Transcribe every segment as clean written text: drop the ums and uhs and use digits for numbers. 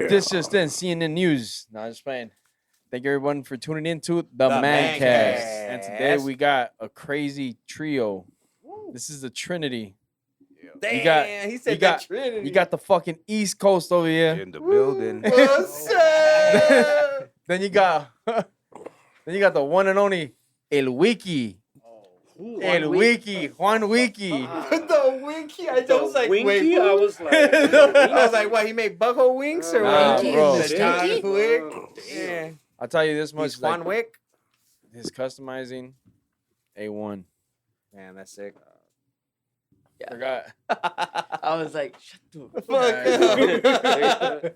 This just in, CNN News. No, I'm just playing. Thank you everyone for tuning in to the Mancast. And today we got a crazy trio. This is the Trinity. Damn, he said that Trinity. You got the fucking East Coast over here. In the building. What's up? Then you got the one and only El Wiki. El Wiki, Juan Wiki. The Winky. I was like, Winky? wait. I was like, I was like, what? He made butthole winks or Nah, what? bro. The John Wick. Yeah. I'll tell you this much. He's Juan Wick. His customizing, A1. Man, that's sick. Forgot. I was like, shut the Fuck.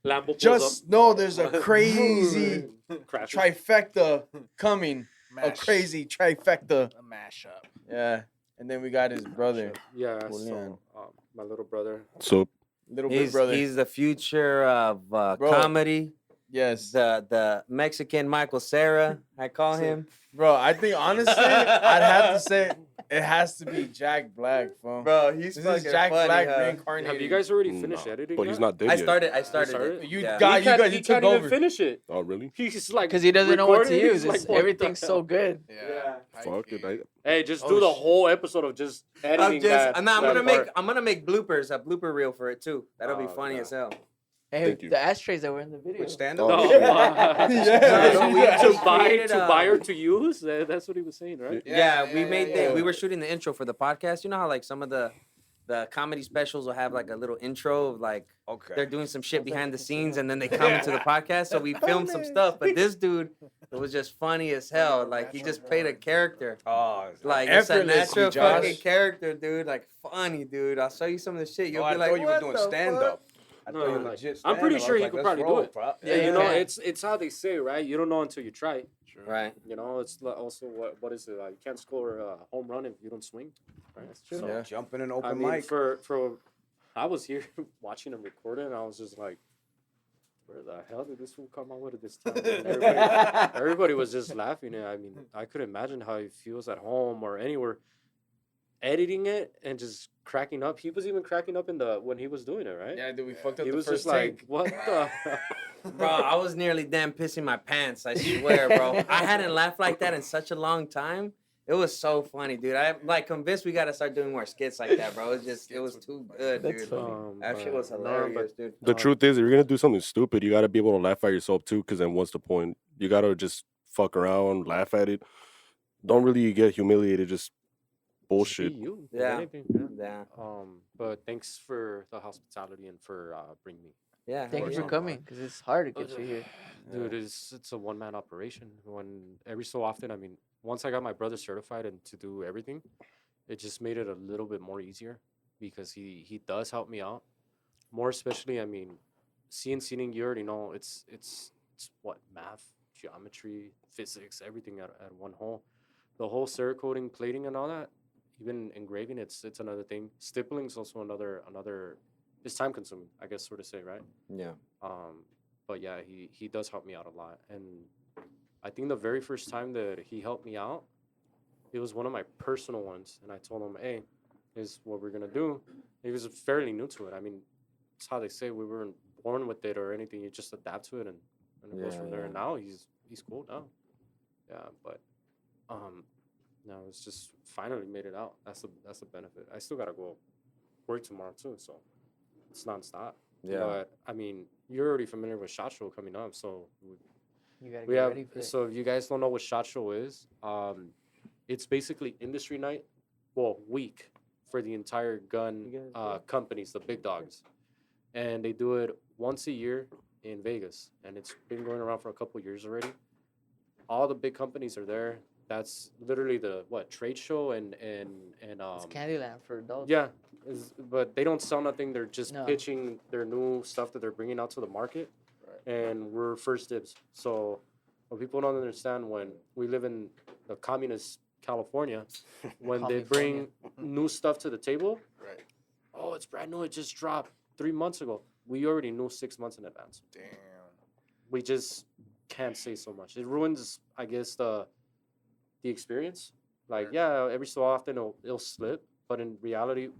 Lambo pulls Just know there's a crazy up, crashes. trifecta coming. A crazy trifecta. A mashup. Yeah. And then we got his brother. Yeah, Julian. so my little brother. So Little big brother. He's the future of Bro. comedy. Yes. The Mexican Michael Cera, I call him. Bro, I think honestly, I'd have to say it has to be Jack Black, bro. Bro, he's This fucking is Jack funny, Black huh? reincarnated. Have you guys already finished no, editing? but he's that? not dead I yet. started started? it. You yeah. got- He can't took even over. finish it. Oh, really? He's like, Because he doesn't know what to recording, use. he's It's, like, everything's so good. Yeah. Fuck it. Hey, just Oh, do the shit. whole episode of just editing that. I'm that gonna part. make bloopers, a blooper reel for it too. That'll be Oh, funny yeah. as hell. Hey, Thank you. the ashtrays that were in the video. Which stand Oh, up? Oh, shit. wow. Yeah. So we to just buy created, to buy or to use. That's what he was saying, right? Yeah, we made yeah. we were shooting the intro for the podcast. You know how like some of the comedy specials will have like a little intro of like they're doing some shit behind the scenes and then they come into the podcast. So we filmed some stuff, but this dude, it was just funny as hell. Like he just played a character. Oh, Like it's a Effortlessly, natural Josh. fucking character, dude. Like funny, dude. I'll show you some of the shit. You'll be like, you were what doing the stand fuck? up. No, like, I'm pretty sure he could probably do it. Yeah, you you know, can. it's how they say, right? You don't know until you try. Right. You know, it's also what is it? You can't score a home run if you don't swing. Right? That's true. Yeah. Jumping an I open mean, mic. for I was here watching him record it, and I was just like, where the hell did this fool come out with it this time? And everybody was just laughing. And I mean, I could imagine how he feels at home or anywhere, editing it and just cracking up. He was even cracking up when he was doing it, right? Yeah, dude, we fucked up He the was first just like, take. what the? Bro, I was nearly damn pissing my pants. I swear, bro. I hadn't laughed like that in such a long time. It was so funny, dude. I'm like convinced we gotta start doing more skits like that, bro. It was too good, That's dude. funny. That shit was No, hilarious, dude. The truth is, if you're gonna do something stupid, you gotta be able to laugh at yourself too. Because then, what's the point? You gotta just fuck around, laugh at it. Don't really get humiliated. Just bullshit. You, if Yeah. anything, Yeah. But thanks for the hospitality and for bringing me. Yeah. Thank you yeah. for coming, because it's hard to get you here. Dude, it's a one-man operation. When every so often, I mean, once I got my brother certified and to do everything, it just made it a little bit more easier because he does help me out. More especially, I mean, CNCing, you already know it's what, math, geometry, physics, everything at one hole. The whole Cerakoting, plating, and all that, even engraving, it's another thing. Stippling is also another. It's time consuming, I guess, sort of say, right? Yeah. But yeah, he does help me out a lot. And I think the very first time that he helped me out, it was one of my personal ones. And I told him, hey, this is what we're going to do. He was fairly new to it. I mean, it's how they say we weren't born with it or anything. You just adapt to it and it goes from there. Yeah. And now he's cool now. Yeah, but no, it's just finally made it out. That's the benefit. I still got to go work tomorrow too, so it's nonstop. Yeah. But I mean, you're already familiar with SHOT Show coming up, so You gotta we get have. ready for it. So if you guys don't know what SHOT Show is, it's basically industry night, week for the entire gun companies, the big dogs, and they do it once a year in Vegas, and it's been going around for a couple years already. All the big companies are there. That's literally the trade show and It's Candyland for adults. yeah, but they don't sell nothing. They're just No. pitching their new stuff that they're bringing out to the market, and we're first dibs. So what people don't understand, when we live in the communist California, when they bring new stuff to the table, Right. oh, it's brand new. It just dropped 3 months ago. We already knew 6 months in advance. Damn. We just can't say so much. It ruins, I guess, the experience. Like, yeah, every so often it'll slip, but in reality,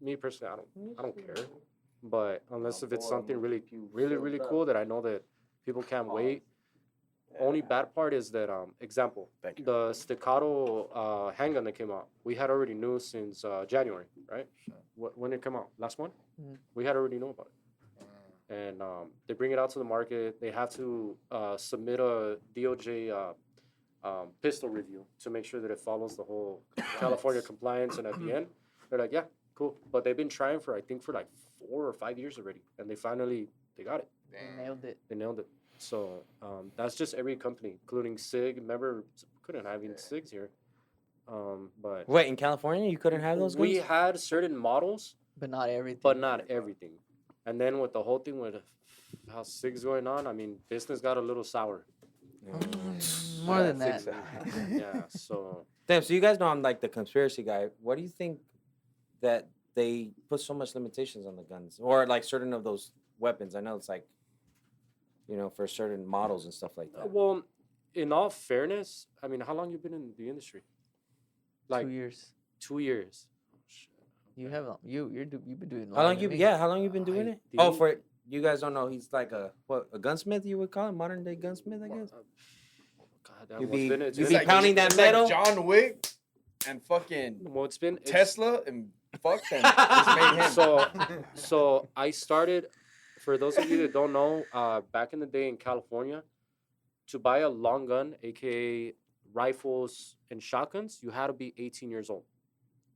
me personally, I don't care. But unless if it's something really, really cool that I know that people can't wait. Only bad part is that example, the staccato handgun that came out, we had already knew since January, right? When it came out, last month, we had already known about it. And they bring it out to the market. They have to submit a DOJ pistol review to make sure that it follows the whole California compliance. And at the end, they're like, yeah, cool. But they've been trying for, I think, for like 4 or 5 years already. And they got it. They nailed it. So that's just every company, including SIG. Remember, couldn't have even SIGs here. But wait, in California, you couldn't have those guns? We had certain models. But not everything. And then with the whole thing with how SIG's going on, I mean, business got a little sour. More than that. Yeah, so. Damn, so you guys know I'm like the conspiracy guy. What do you think that they put so much limitations on the guns? Or like certain of those weapons? I know it's like, for certain models and stuff like that. Well, in all fairness, I mean, how long you been in the industry? Like 2 years. 2 years. Oh, shit. Okay. You have you've been doing. How long you been doing it? Oh, for you guys don't know, he's like a gunsmith you would call him, modern day gunsmith, I guess. God, you be like, pounding that metal. Like John Wick and fucking Tesla and fuck them. Just made him. So I started. For those of you that don't know, back in the day in California, to buy a long gun, aka rifles and shotguns, you had to be 18 years old.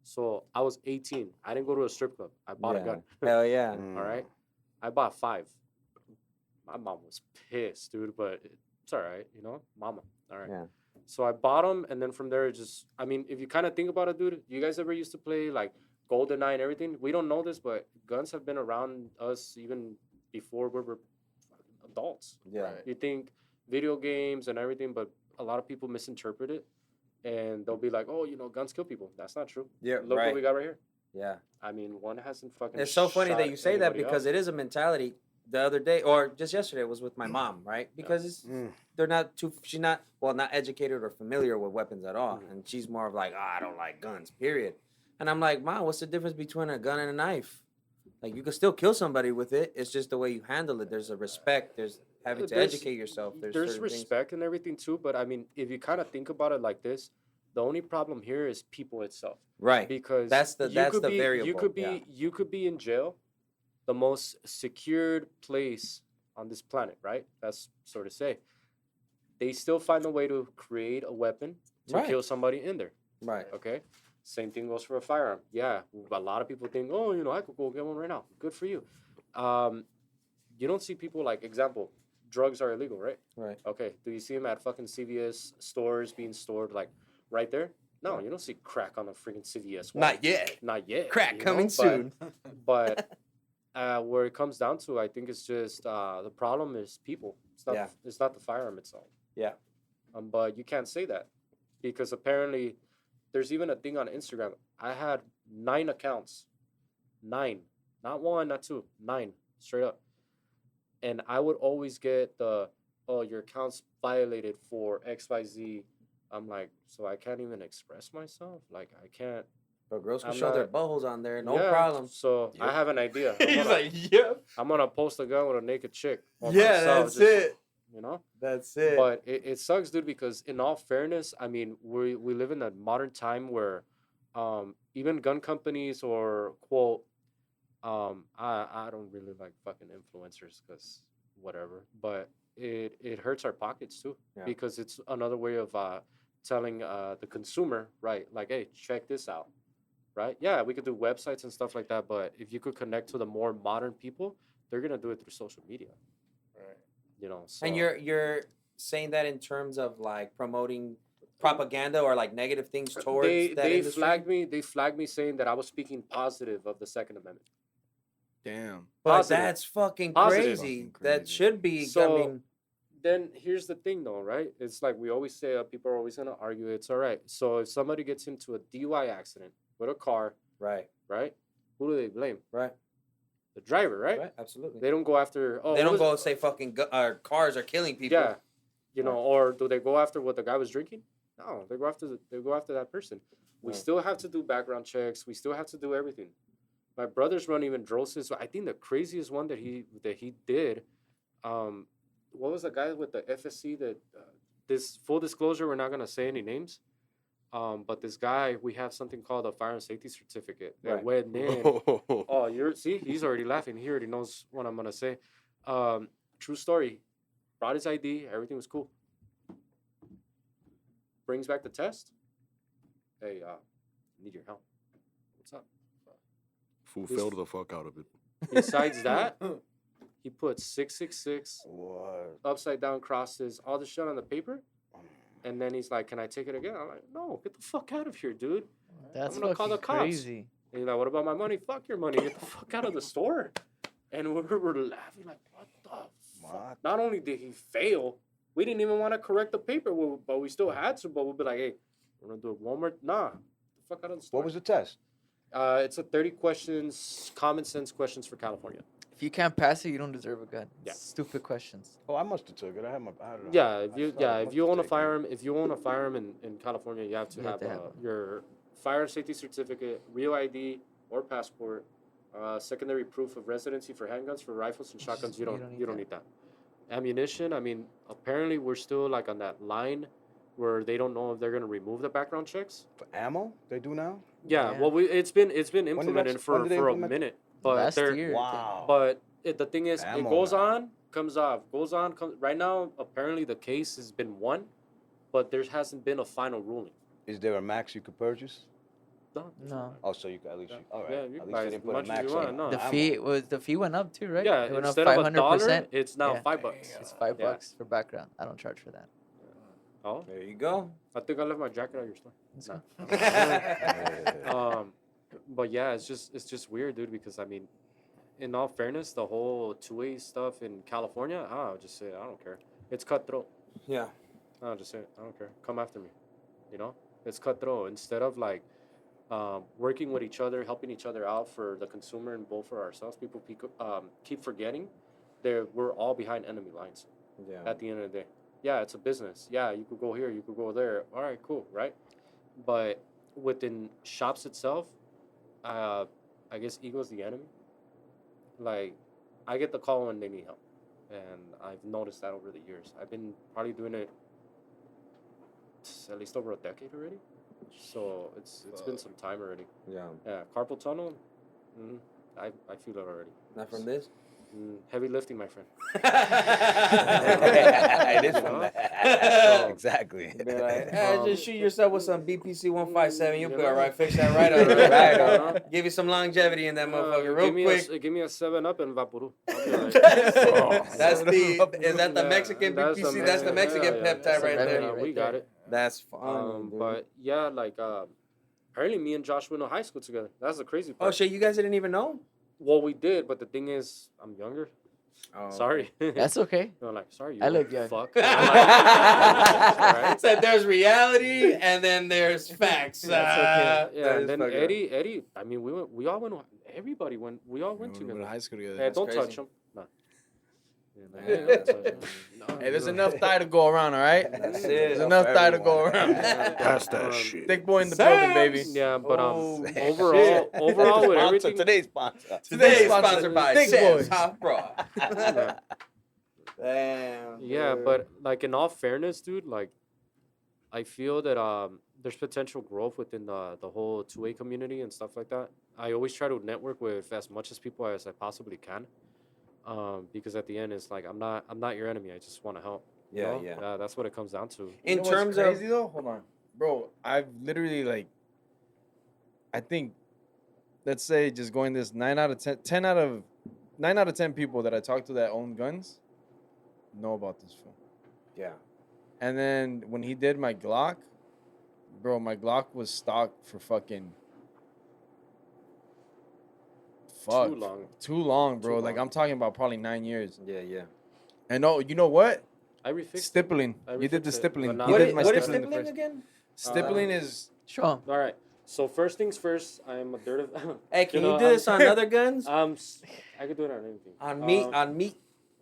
So I was 18. I didn't go to a strip club. I bought a gun. Hell yeah. All right. I bought 5. My mom was pissed, dude, but it's all right, mama. All right. Yeah. So I bought them, and then from there, I mean, if you kind of think about it, dude, you guys ever used to play like GoldenEye and everything? We don't know this, but guns have been around us even before we were adults. Yeah. Right. You think video games and everything, but a lot of people misinterpret it, and they'll be like, "Oh, guns kill people." That's not true. Yeah. Look what we got right here. Yeah. I mean, one hasn't fucking. It's so funny that you say that because else. it is a mentality. The other day, or just yesterday, was with my mom, right? Because they're not she's not educated or familiar with weapons at all, and she's more of like, I don't like guns, period. And I'm like, Mom, what's the difference between a gun and a knife? Like, you can still kill somebody with it. It's just the way you handle it. There's a respect. There's having to educate yourself. There's respect and everything too. But I mean, if you kind of think about it like this, the only problem here is people itself. Right. Because that's the variable. You could be in jail, the most secured place on this planet, right? That's sort of say. They still find a way to create a weapon to kill somebody in there. Right. Okay. Same thing goes for a firearm. Yeah, a lot of people think, oh, I could go get one right now. Good for you. You don't see people like, example, drugs are illegal, right? Right. Okay. Do you see them at fucking CVS stores being stored like right there? No, you don't see crack on the freaking CVS wall. Not yet. Crack coming soon. But where it comes down to, I think it's just the problem is people. It's not the firearm itself. Yeah. But you can't say that because apparently there's even a thing on Instagram. I had 9 accounts. 9. Not 1, not 2. 9. Straight up. And I would always get your account's violated for XYZ. I'm like, so I can't even express myself? Like, I can't. But girls can show their buttholes on there. No problem. So I have an idea. He's like, yep. I'm going to post a gun with a naked chick. That's it. That's it. But it sucks, dude, because in all fairness, I mean, we live in a modern time where even gun companies or quote, I don't really like fucking influencers because whatever, but it hurts our pockets too because it's another way of telling the consumer, right? Like, hey, check this out, right? Yeah, we could do websites and stuff like that, but if you could connect to the more modern people, they're gonna do it through social media. So. And you're saying that in terms of like promoting propaganda or like negative things towards that industry? They flagged me saying that I was speaking positive of the Second Amendment. Damn. But that's fucking crazy. That should be. So, then here's the thing though, right? It's like we always say, people are always gonna argue it's all right. So if somebody gets into a DUI accident with a car, right? Who do they blame? Right. The driver, right? Absolutely. They don't go after. They don't go say fucking cars are killing people. Yeah, or do they go after what the guy was drinking? No, they go after that person. We still have to do background checks. We still have to do everything. My brother's run even drove this. I think the craziest one that he did, what was the guy with the FSC that this full disclosure, we're not gonna say any names. But this guy, we have something called a fire and safety certificate. That went in. Oh, he's already laughing. He already knows what I'm gonna say. True story. Brought his ID. Everything was cool. Brings back the test. Hey, need your help. What's up? Fool failed the fuck out of it. Besides that, he put 666 What? upside down crosses, all the shit on the paper. And then he's like, "Can I take it again?" I'm like, "No, get the fuck out of here, dude. That's I'm gonna call the fucking cops." crazy. And he's like, "What about my money? Fuck your money. Get the fuck out of the store." And we were laughing like, "What the fuck?" Not only did he fail, we didn't even want to correct the paper, but we still had to. But we'd be like, "Hey, we're gonna do it one more." Nah, the fuck out of the store. What was the test? It's a 30 questions, common sense questions for California. If you can't pass it, you don't deserve a gun. Yeah. Stupid questions. Oh, I must have took it. I had my. I don't know. Yeah, I if you thought I if must you have own a taken it. firearm, in California, you have to You have have to have one. your fire and safety certificate, real ID or passport, secondary proof of residency for handguns. For rifles and shotguns, you don't need that. Ammunition, I mean, apparently we're still like on that line where they don't know if they're gonna remove the background checks. For ammo, they do now. Yeah, Yeah. well, it's been did that- implemented for when did they a implement it? minute, but Last they're year. Wow. but the thing is, it Ammo goes now. on, comes off, goes on, comes. Right now, apparently the case has been won, but there hasn't been a final ruling. Is there a max you could purchase? No. Oh, so you could, at least. You, all right. Yeah, you at buy least they as didn't put much a as you max want, on no. ammo. The fee went up too, right? Yeah, It went instead up of $1, 500%. it's now Yeah. $5. It's $5 Yeah. for background. I don't charge for that. Oh, There you go. I think I left my jacket at your store. It's No. Yeah. But yeah, it's just weird, dude. Because I mean, in all fairness, the whole two-way stuff in California, I'll just say I don't care. It's cutthroat. Yeah. I'll just say it. I don't care. Come after me. You know, it's cutthroat. Instead of like working with each other, helping each other out for the consumer and both for ourselves, people keep forgetting we're all behind enemy lines. Yeah. At the end of the day, yeah, it's a business. Yeah, you could go here, you could go there. All right, cool, right? But within shops itself, I guess ego's the enemy. Like, I get the call when they need help, and I've noticed that over the years. I've been probably doing it at least over a decade already. So it's been some time already. Yeah. Yeah, carpal tunnel. I feel it already. Not from this. Heavy lifting, my friend. It is from that. Exactly. Be like, just shoot yourself with some BPC 157. You'll You be know? all right. Fix that right up. Right up. Give you some longevity in that motherfucker real quick. Give me a 7-Up and Vaporu. That's is that the Mexican That's the BPC? That's the Mexican yeah, peptide That's right the there. remedy. We got it. That's fun. But yeah, like apparently me and Josh went to high school together. That's the crazy Oh part. shit, you guys didn't even know? Well, we did, but the thing is, I'm younger. Oh. Sorry. That's okay. No, like, sorry. I You look young. fuck. Alright. So there's reality and then there's facts. That's okay. Yeah, that and is then fucking- Eddie. I mean, we all went. Everybody went. We all went We together. went to high school together. Hey, don't crazy. touch him. No. Yeah, Yeah. don't touch him. No, Hey, there's no. enough thigh to go around, all right? That's There's it. enough For thigh to go everyone. around. That's that shit. Thick boy in the building, baby. Yeah, but Oh, overall with everything. Today's sponsor. Today's sponsored by Thick Sam's Boy. Hot Bra. Yeah. Damn. Yeah, dude. but like in all fairness, dude, like I feel that there's potential growth within the whole 2A community and stuff like that. I always try to network with as much as people as I possibly can, because at the end it's like I'm not your enemy. I just want to help. you Yeah, know? yeah. That's what it comes down to. In You know terms what's of crazy though, hold on, bro. I've literally like, I think, let's say just going this 9 out of 10 out of 10 people that I talk to that own guns know about this film. yeah. And then when he did my Glock, bro, my Glock was stocked for fucking too long, bro. Too Like long. I'm talking about probably 9 years. Yeah, yeah. And oh, you know what? I refixed. Stippling. I You did the refixed it, stippling. but now You What did is, my what is stippling the stippling first. again? Stippling is Show 'em. All right. So first things first, I am a dirt of. Hey, can you, know, do this on other guns? I could do it on anything. On meat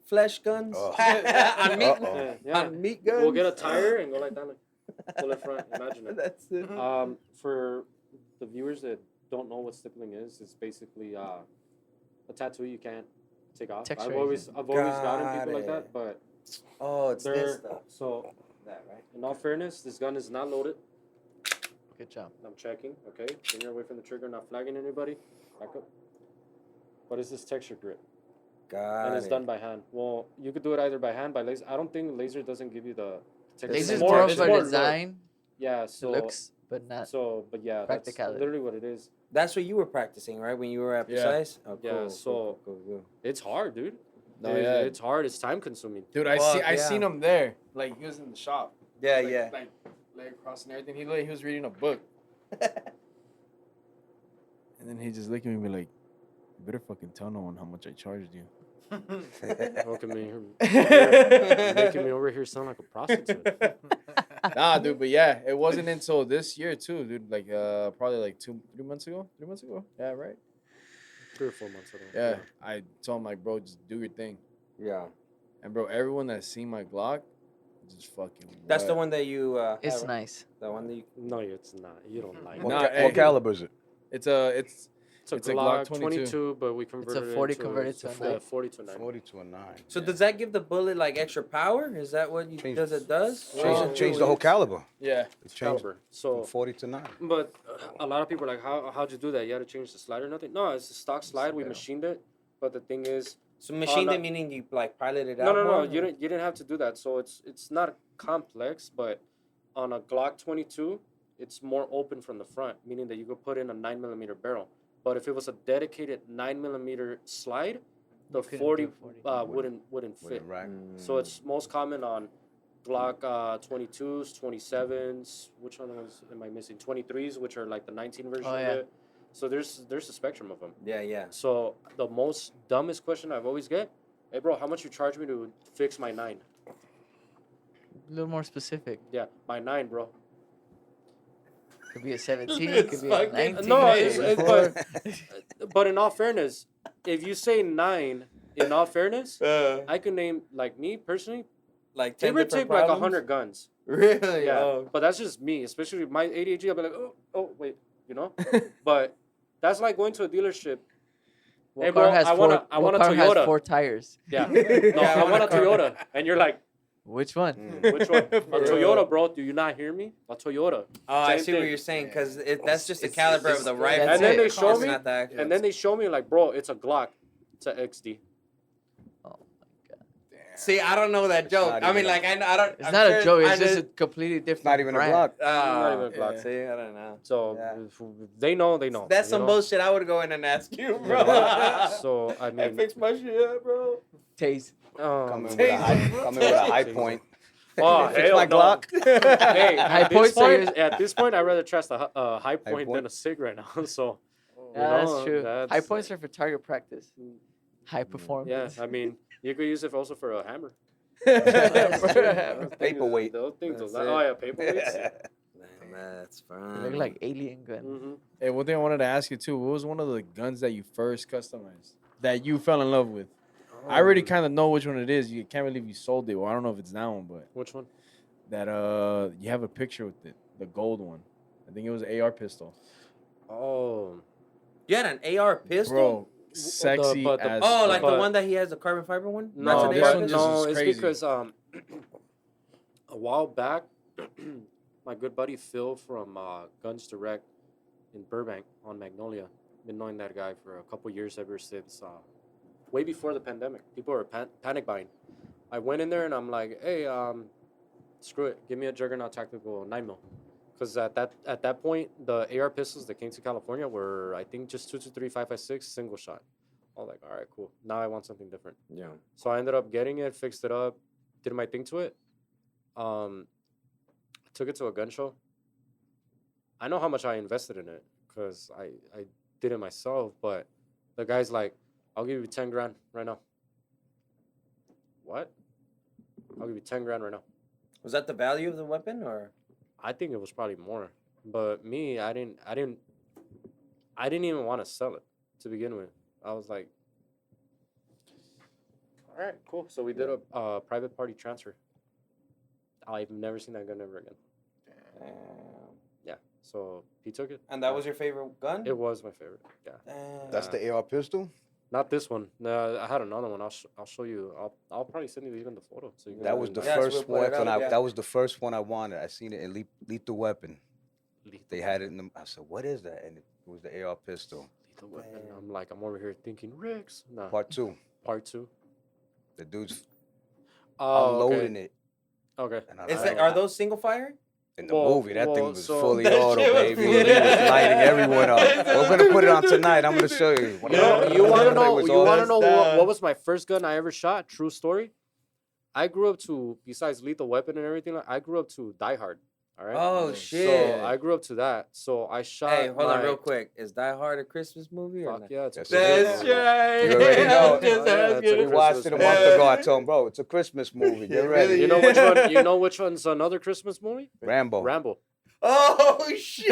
flesh guns? Oh. on meat Uh-oh. Yeah. on meat guns? We'll get a tire and go like that, like pull it front. Imagine it. That's it. For the viewers that don't know what stippling is, it's basically a tattoo you can't take off. Texture I've always gotten people like Got that, but Oh, it's this they're stuff. so. That right? In all fairness, this gun is not loaded. Good job. I'm checking. Okay, finger away from the trigger, not flagging anybody. Back up. What is this texture grit? Got And it's it. done by hand. Well, you could do it either by hand, by laser. I don't think laser doesn't give you the texture. Laser's It's more more- of it's a more design. Yeah, It so looks, but not. but yeah, that's practicality. literally what it is. That's what you were practicing, right? When you were at Yeah. Precise? Oh, Yeah, cool, so- cool. It's hard, dude. No, yeah. It's hard. It's time consuming. Dude, Fuck, I yeah. seen him there. Like, he was in the shop. Yeah, like, yeah. Like, leg crossing everything. He was reading a book. And then he just looked at me and be like, you better fucking tell no one how much I charged you. Look at me. You're making me over here sound like a prostitute. Nah, dude, but yeah, it wasn't until this year too, dude. Like probably like 3 months ago. 3 months ago. Yeah, right. 3 or 4 months ago. Yeah. I told him like, bro, just do your thing. Yeah. And bro, everyone that's seen my Glock, just fucking. That's the wet. one that you. It's have, nice. The one that you. No, it's not. You don't like Nah, it. hey. What caliber is it? It's It's a a Glock Glock 22. 22, but we converted it 40 into converted to a 9. 40 to a 9. 40 to a 9. So does that give the bullet like extra power? Is that what you Change- does it does? Well, Change the whole caliber. yeah. It's changed Caliber. from So, 40 to 9. but a lot of people are like, how'd you do that? You had to change the slide or nothing? No, it's a stock slide. We Yeah. machined it. But the thing is, So machined no. it meaning you like pilot it no, out? no, no. more, You or- didn't have to do that. So it's not complex, but on a Glock 22, it's more open from the front, meaning that you could put in a 9mm barrel. But if it was a dedicated 9mm slide, the You couldn't 40, do 40. wouldn't fit. Right. So it's most common on Glock 22s, 27s. Which one am I missing? 23s, which are like the 19 version Oh, of yeah. it. So there's a spectrum of them. Yeah, yeah. So the most dumbest question I've always get, hey bro, how much you charge me to fix my 9? A little more specific. Yeah, my 9, bro. Could be a 17. It's Could be a fucking- 19. No, maybe. But in all fairness, if you say 9, in all fairness, Uh, I could name, like me personally, like 10 give or different take like problems? 100 guns. Really? Yeah, Oh. but that's just me, especially with my ADHD. I'll be like, oh, wait, you know. But that's like going to a dealership. What Hey, car bro, has I want a what car Toyota. has 4 tires? Yeah, no, Yeah, I want a car. Toyota, and you're like, Which one? which one? A For Toyota, real. bro. Do you not hear me? A Toyota. Oh, I Same see what thing. you're saying because that's just the It's- caliber it's- of the that's rifle. it. And then they It's show me- not the actual- And then they show me like, bro, it's a Glock. It's a XD. Oh my god. See, I don't know that It's joke. not I mean, even a- like, I don't. It's I'm not sure a joke. I It's just a just- completely different. Not even a brand. Glock. Not even a Glock. Yeah. See, I don't know. So Yeah. if they know, they know. That's you some know? bullshit. I would go in and ask you, bro. So I I mean, fix my shit, bro. Taste. Come in with a high point. Oh, Fix hell my no. Glock. Hey, High at this points are point, yours. at this point, I'd rather trust a high point point? than a sig right now. So Yeah, know, that's true. High that's- points are for target practice. High performance. yeah, I mean, you could use it also for a hammer. Paperweight. Those things, That's those, it. oh yeah, paperweights. Man, that's They fun. look like alien gun. Mm-hmm. Hey, one thing I wanted to ask you too. What was one of the guns that you first customized that you fell in love with? I already kind of know which one it is. You can't believe you sold it. Well, I don't know if it's that one, but Which one? that you have a picture with it, the gold one. I think it was an AR pistol, Oh, You had an AR pistol? bro. Sexy but the- as Oh, like the But- one that he has, the carbon fiber one? no, That's an this AR one pistol? just no, is it's crazy. because a while back, my good buddy Phil from Guns Direct in Burbank on Magnolia, been knowing that guy for a couple years ever since way before the pandemic. People were panic buying. I went in there and I'm like, hey, screw it, give me a Juggernaut Tactical 9mm. Because at that point, the AR pistols that came to California were, I think, just 223, 5.56 single shot. I was like, all right, cool. Now I want something different. Yeah. So I ended up getting it, fixed it up, did my thing to it. Took it to a gun show. I know how much I invested in it because I did it myself, but the guy's like, I'll give you 10 grand right now. What? I'll give you 10 grand right now. Was that the value of the weapon or? I think it was probably more, but me, I didn't even want to sell it to begin with. I was like, all right, cool. So we did a private party transfer. I've never seen that gun ever again. Yeah. So he took it. And that was your favorite gun? It was my favorite. Yeah. That's the AR pistol. Not this one. I had another one. I'll show you. I'll probably send you even the photo. So you can That was the Yeah, so first we'll put it weapon. up, yeah. That was the first one I wanted. I seen it in Lethal Weapon. Lethal They had it in the. I said, "What is that?" And it was the AR pistol. Lethal Weapon. I'm over here thinking Riggs. No. Part 2. Part 2. The dude's Oh, unloading okay. it. Okay. And I was Is like, that, are those single fire? in the Well- movie, that thing well, was so- fully That auto, shit was baby. fully- He was lighting everyone up. We're gonna put it on tonight. I'm gonna show you. You know, you want to know? It was You all want to that know stuff. what was my first gun I ever shot? True story. I grew up to, besides Lethal Weapon and everything, I grew up to Die Hard. All right. Oh, shit. So I grew up to that. So I shot. Hey, hold on my- real quick. Is Die Hard a Christmas movie or Fuck not? yeah, it's a Yes, Christmas That's movie. right. You already know. I'm just Yeah, asking. it's a We watched it a Christmas month movie. ago. I told him, bro, it's a Christmas movie. Get ready. You know which one? You know which one's another Christmas movie? Rambo. Rambo. Oh, shit,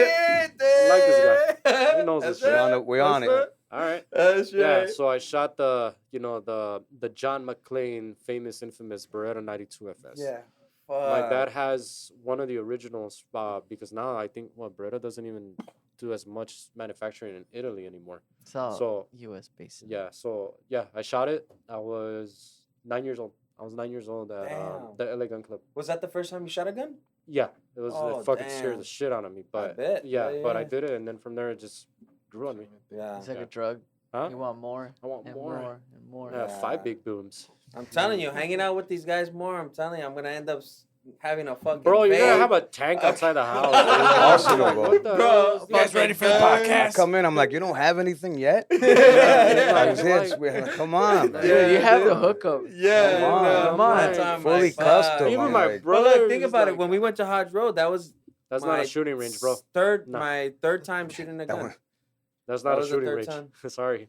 dude. I like this guy. He knows That's this shit. right. We're on That's it. right. All right. That's Yeah. right. So I shot the John McClane famous infamous Beretta 92 FS. Yeah. My Fuck. dad has one of the originals because now I think Beretta doesn't even do as much manufacturing in Italy anymore. It's all So U.S. based. yeah, I shot it. I was 9 years old. I was 9 years old at Damn. the LA Gun Club. Was that the first time you shot a gun? Yeah, it was Oh, it fucking scared damn. the shit out of me. But bet. yeah, Yeah, but I yeah. did it, and then from there it just grew on me. Yeah. It's like Yeah. a drug. Huh? You want more. I want and more. and more. Yeah, Yeah. 5 big booms. I'm telling you, hanging out with these guys more, I'm telling you, I'm going to end up having a fucking Bro, you're gonna vape. have a tank outside the house. Awesome, bro. What the Bro, hell is you this? guys ready for the I come in, I'm like, you don't have anything yet? Yeah. I was here, we're like, come on, man. Dude, you have the dude. hookup. Yeah, Come on. no, Come on. that time, Fully like, custom. fuck. Even I'm my like, Bro, brother. look, think about it. When we went to Hodge Road, that was That's not my a shooting range, bro. Third, No. my third time shooting a That gun. one. That's That not a was the shooting third range. time. Sorry.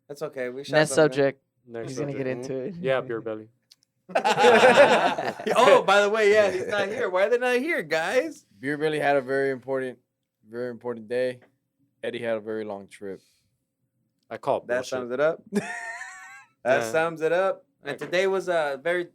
That's okay. We shot Next something. subject. Next He's gonna get subject. into it. Yeah, beer belly. Oh, by the way, yeah, he's not here. Why are they not here, guys? Beer Belly had a very important day. Eddie had a very long trip. I call it That bullshit. sums it up. That Yeah. sums it up. And today was a very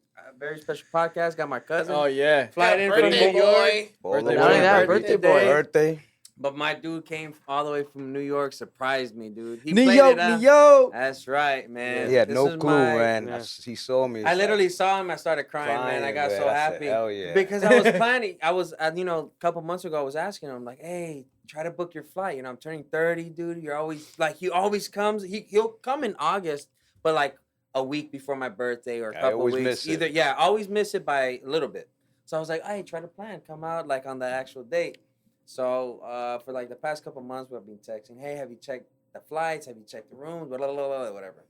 special podcast. Got my cousin. Oh yeah. Flying in from birthday New York. Birthday Not only that, Birthday birthday boy. Birthday. But my dude came all the way from New York, surprised me, dude. He New played York, it out. New York. That's right, man. He had This no is clue, man. Yeah. He saw me. I it's literally like, saw him. I started crying, man. I got man. so I said, happy. hell yeah. Because I was planning. I was, a couple months ago, I was asking him, like, hey, try to book your flight. I'm turning 30, dude. You're always, like, he always comes. He'll come in August, but, like, a week before my birthday or a I couple always weeks. miss it. Either, yeah, always miss it by a little bit. So I was like, hey, try to plan. Come out, like, on the actual date. So for, like, the past couple months, we've been texting, hey, have you checked the flights? Have you checked the rooms? Blah, blah, blah, blah, whatever.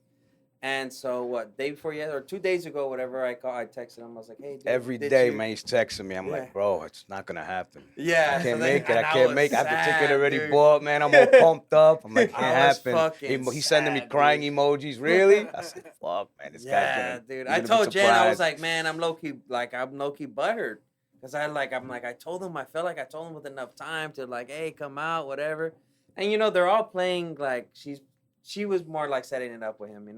And so, day before yesterday, or 2 days ago, whatever, I texted him. I was like, hey, dude, Every did day, you- man, he's texting me. I'm Yeah. like, bro, it's not gonna happen. Yeah. I so can't then- make it. and I can't was make it. I have the ticket sad, already dude. bought, man. I'm all pumped up. I'm like, can't I was happen. fucking He's sending me sad, crying dude. emojis. Really? I said, fuck, man. This guy's Yeah, gonna. dude. you're I gonna be told Jen, I was surprised. like, man, I'm low key butthurt. Cause I told him, I felt like I told him with enough time to like, hey, come out, whatever. And they're all playing like she was more like setting it up with him,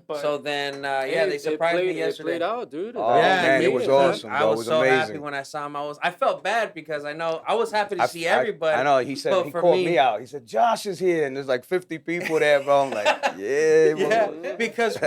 But So then, hey, they surprised me It yesterday. played out, dude. Oh, Yeah, man, he it was did, awesome, I bro. It was was so happy amazing. when I saw him. I felt bad because I was happy to see everybody. I know. He said but he for called me- me out. He said Josh is here, and there's like 50 people there, bro. I'm like, yeah, Yeah, bro. because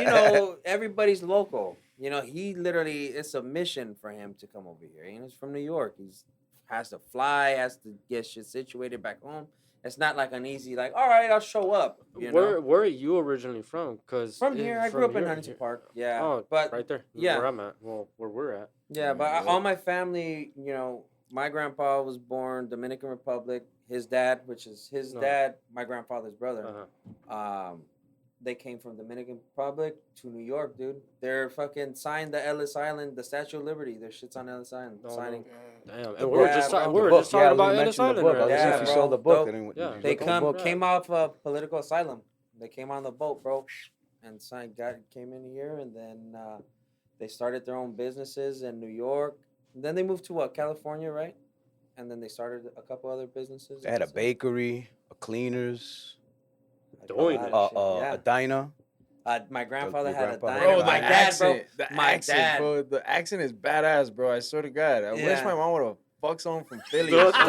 everybody's local. He literally, it's a mission for him to come over here. He's from New York. He's has to fly, has to get shit situated back home. It's not like an easy like, all right, I'll show up. Where are you originally from? Cause From here, I grew up in Huntington Park. Yeah, Oh, but right there. yeah. Where I'm at. Well, where we're at. yeah, but all my family, my grandpa was born Dominican Republic. His dad, which is his No. dad, my grandfather's brother. Uh-huh. They came from Dominican Republic to New York, dude. They're fucking signed the Ellis Island, the Statue of Liberty. Their shit's on Ellis Island. No, signing. Damn. The And we were book, just bro. talking. The We were book, just talking I about was Ellis mentioning the Island. book. I was right? gonna Yeah, see if you bro. saw the book. Dope. And Yeah. They look on the book. came off political asylum. They came on the boat, bro, and came in here, and then they started their own businesses in New York. And then they moved to California, right? And then they started a couple other businesses. They had a bakery, a cleaners, Doing it. a diner. My grandfather Your had a grandfather. diner. Bro, Bro, My dad, bro. The My accent, dad. bro. The accent is badass, bro. I swear to God. I wish Yeah. my mom would have fuck someone from Philly. What the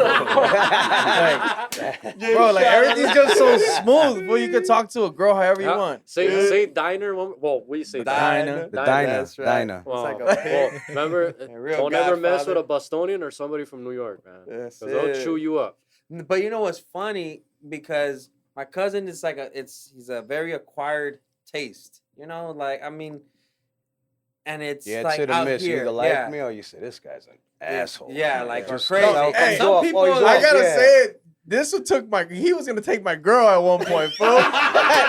Bro, like everything's just so smooth. Bro, you can talk to a girl however you want. Say diner. Well, we say Diner. The diner. That's right. Diner. Well, like a well, remember, real don't ever mess with Godfather. a Bostonian or somebody from New York, man. That's Because they'll it. chew you up. But you know what's funny? Because my cousin is like he's a very acquired taste. You know, like I mean, and it's Yeah, like it's hit or out miss. You here. either like yeah. me or you say this guy's an asshole. Yeah, like Just crazy. start Hey, off some off, people, oh, he's I off, gotta yeah. say it. This one took he was gonna take my girl at one point, fool.